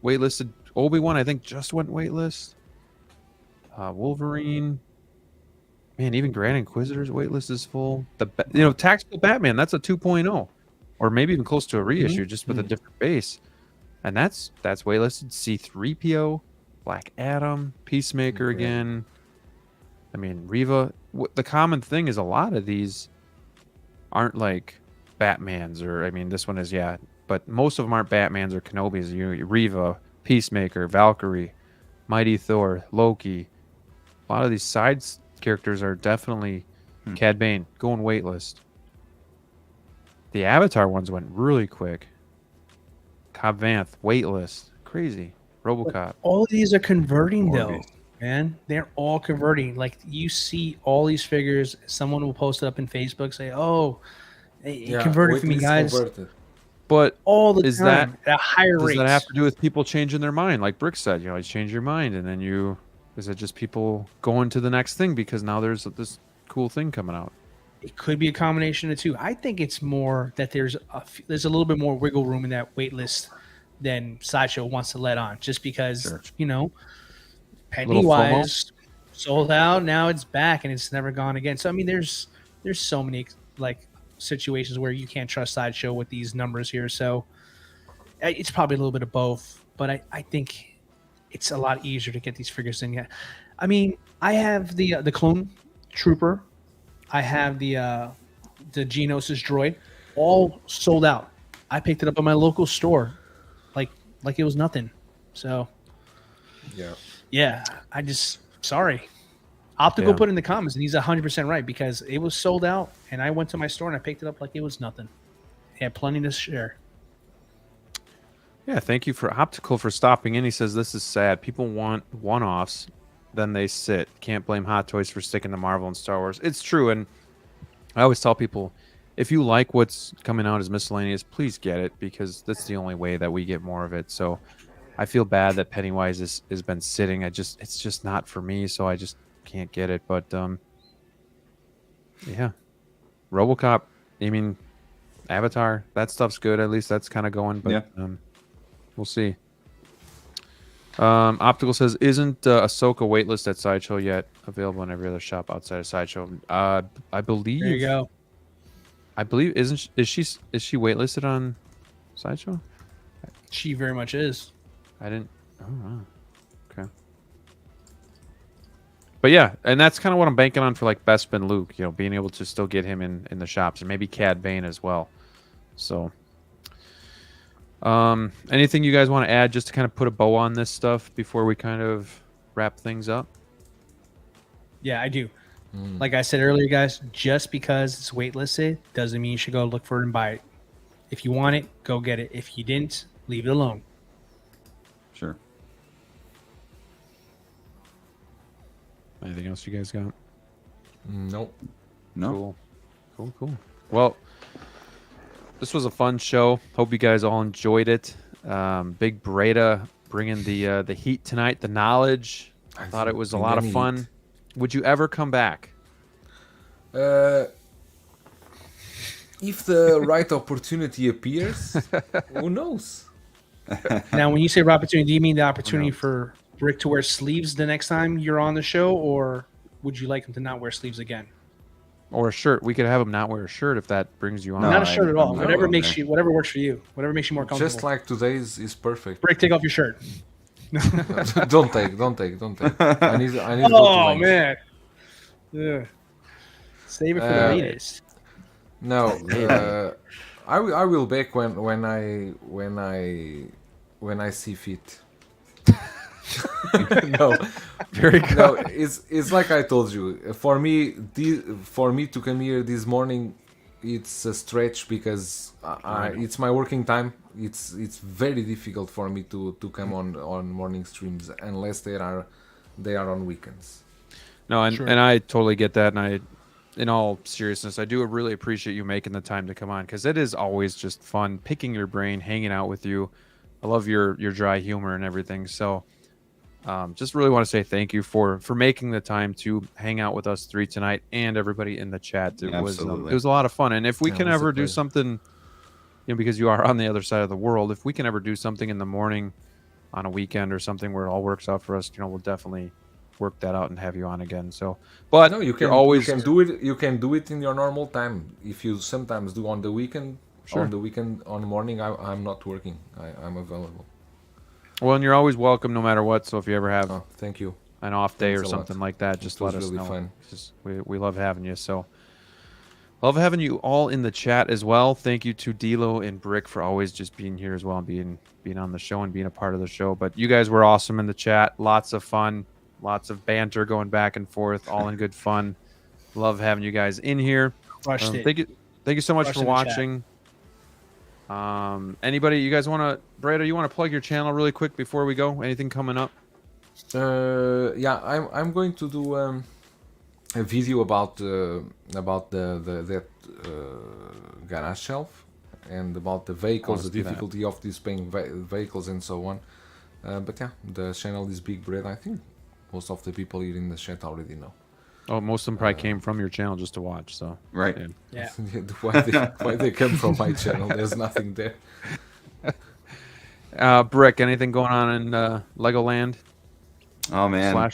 waitlisted. Obi-Wan, I think, just went waitlist. Wolverine. Man, even Grand Inquisitor's waitlist is full. Tactical Batman, that's a 2.0. Or maybe even close to a reissue, just with a different base. And that's waitlisted. C-3PO, Black Adam, Peacemaker again. I mean, Reva. The common thing is a lot of these aren't like Batmans, or I mean, this one is, yeah, but most of them aren't Batmans or Kenobis. Reva, Peacemaker, Valkyrie, Mighty Thor, Loki. A lot of these side characters are definitely Cad Bane going waitlist. The Avatar ones went really quick. Cobb Vanth waitlist, crazy. RoboCop. All of these are converting Morbius. though, man. They're all converting. Like you see all these figures. Someone will post it up in Facebook, say, "Oh, it converted for me, waitlist guys." converted. But All the Is time at a higher does rate. that have to do with people changing their mind? Like Brick said, you change your mind, and then is it just people going to the next thing because now there's this cool thing coming out? It could be a combination of two. I think it's more that there's a little bit more wiggle room in that wait list than Sideshow wants to let on, just because Pennywise sold out, now it's back and it's never gone again. So I mean, there's so many like situations where you can't trust Sideshow with these numbers here. So it's probably a little bit of both, but I think it's a lot easier to get these figures in. Yeah, I mean, I have the clone trooper. I have the Geonosis droid, all sold out. I picked it up at my local store, like it was nothing. So, yeah, I just sorry. Optical put in the comments, and he's 100% right because it was sold out, and I went to my store and I picked it up like it was nothing. He had plenty to share. Yeah, thank you for Optical for stopping in. He says this is sad. People want one-offs, then they sit. Can't blame Hot Toys for sticking to Marvel and Star Wars. It's true, and I always tell people, if you like what's coming out as miscellaneous, please get it because that's the only way that we get more of it. So I feel bad that Pennywise has been sitting. It's just not for me, so I just can't get it. But yeah, RoboCop. I mean, Avatar. That stuff's good. At least that's kind of going. But we'll see. Optical says, isn't Ahsoka waitlist at Sideshow yet? Available in every other shop outside of Sideshow. I believe. There you go. I believe is she waitlisted on Sideshow? She very much is. I didn't. Oh, wow. Okay. But yeah, and that's kind of what I'm banking on for like Bespin and Luke. You know, being able to still get him in the shops, and maybe Cad Bane as well. So. Anything you guys want to add just to kind of put a bow on this stuff before we kind of wrap things up? Yeah, I do. Like I said earlier, guys, just because it's waitlisted doesn't mean you should go look for it and buy it. If you want it, go get it. If you didn't, leave it alone. Sure. Anything else you guys got? Nope. No. Cool. Well, this was a fun show. Hope you guys all enjoyed it. Big Breda bringing the heat tonight, the knowledge. I thought it was a lot of fun. Would you ever come back? If the right opportunity appears, who knows? Now, when you say opportunity, do you mean the opportunity for Brick to wear sleeves the next time you're on the show, or would you like him to not wear sleeves again? Or a shirt. We could have him not wear a shirt if that brings you on. No, not a shirt at all. Whatever makes you, whatever works for you. Whatever makes you more comfortable. Just like today's is perfect. Brick, take off your shirt. Don't take. I need to go to Oh lunch. man. Yeah. Save it for the latest. No, I will back when I see fit. No, Very good. no. It's like I told you. For me to come here this morning, it's a stretch because it's my working time. It's very difficult for me to come on morning streams unless they are on weekends. No, and I totally get that, and I, in all seriousness, I do really appreciate you making the time to come on because it is always just fun picking your brain, hanging out with you. I love your dry humor and everything. So, just really want to say thank you for making the time to hang out with us three tonight and everybody in the chat. It was a lot of fun, and if we can ever do something, because you are on the other side of the world, if we can ever do something in the morning on a weekend or something where it all works out for us, we'll definitely work that out and have you on again. So, but no, you can do it. You can do it in your normal time. If you sometimes do on the weekend, on the weekend, on the morning, I'm not working. I'm available. Well, and you're always welcome no matter what. So if you ever have thank you an off day or something like that, just let us really know. Fun. We love having you. So love having you all in the chat as well. Thank you to DLO and Brick for always just being here as well and being on the show and being a part of the show. But you guys were awesome in the chat. Lots of fun. Lots of banter going back and forth, all in good fun. Love having you guys in here. Thank you so much for watching. Anybody, you guys want to, Breda, you want to plug your channel really quick before we go? Anything coming up? Yeah, I'm going to do a video about that garage shelf and about the vehicles, the difficulty of displaying vehicles and so on. But yeah, the channel is Big Breda. I think most of the people here in the chat already know. Oh, most of them probably came from your channel just to watch. So right, yeah. Why they come from my channel? There's nothing there. Brick, anything going on in Legoland? Oh man,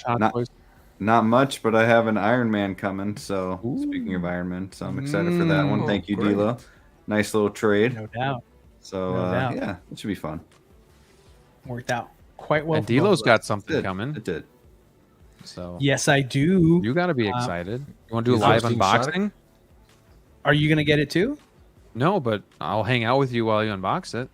not much, but I have an Iron Man coming. So speaking of Iron Man, so I'm excited for that one. Thank you, Dilo. Nice little trade. No doubt. So yeah, it should be fun. Worked out quite well. And Dilo's got something coming. It did. So yes, I do. You got to be excited. You want to do a live unboxing? Are you gonna get it too? No, but I'll hang out with you while you unbox it.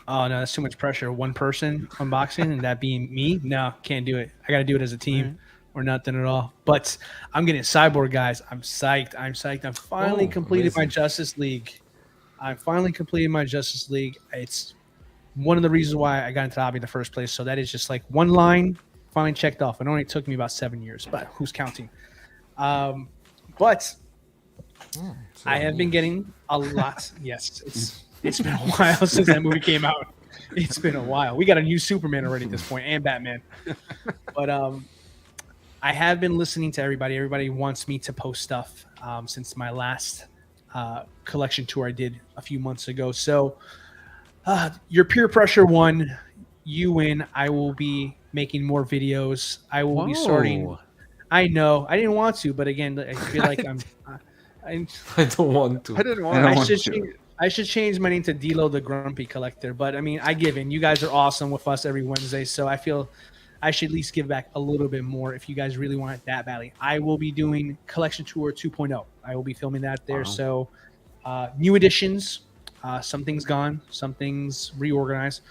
Oh no, that's too much pressure. One person unboxing and that being me? No, can't do it. I got to do it as a team or nothing at all. But I'm getting Cyborg, guys. I'm psyched. I've finally completed my Justice League. It's one of the reasons why I got into the hobby in the first place. So that is just like one line finally checked off. It only took me about 7 years, but who's counting? But I have been getting a lot. Yes, it's been a while since that movie came out. It's been a while. We got a new Superman already at this point, and Batman. But I have been listening to everybody. Everybody wants me to post stuff since my last collection tour I did a few months ago. So your peer pressure won. You win. I will be making more videos. I will be starting. I know. I didn't want to, but again, I feel like I don't want to. I didn't want I should change my name to DLO The Collector. But I mean, I give in. You guys are awesome with us every Wednesday, so I feel I should at least give back a little bit more if you guys really want it that badly. I will be doing Collection Tour 2.0. I will be filming that there. Wow. So new editions, some things gone, some things reorganized.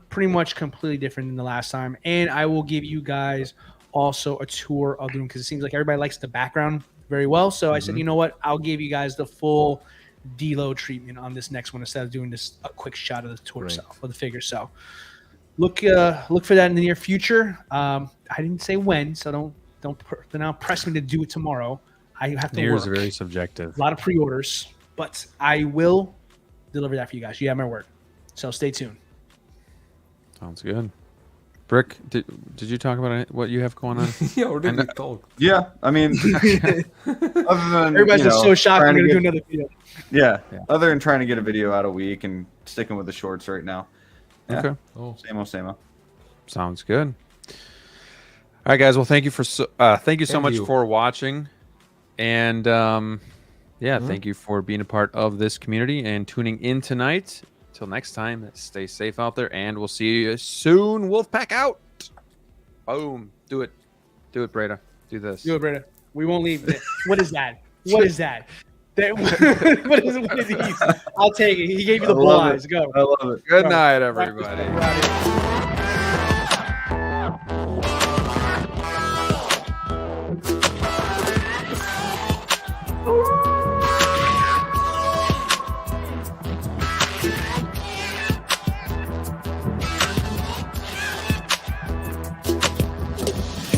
Pretty much completely different than the last time. And I will give you guys also a tour of the room because it seems like everybody likes the background very well. So I said, you know what? I'll give you guys the full DLO treatment on this next one instead of doing just a quick shot of the tour itself or the figure. So look for that in the near future. I didn't say when, so don't press me to do it tomorrow. I have to Near's work. very subjective. A lot of pre-orders, but I will deliver that for you guys. You have my word. So stay tuned. Sounds good. Brick, did you talk about what you have going on? Yeah, already talked. Yeah, I mean, other than everybody's just so shocked we're gonna do another video. Yeah, other than trying to get a video out a week and sticking with the shorts right now. Yeah. Okay. Same old. Sounds good. All right, guys. Well, thank you so much for watching, and thank you for being a part of this community and tuning in tonight. Till next time, stay safe out there, and we'll see you soon. Wolfpack out. Boom. Do it, Breda. Do this. Do it, Breda. We won't leave. What is that? What is that? What is he? I'll take it. He gave you the bull eyes. Go. I love it. Good night, everybody. Right.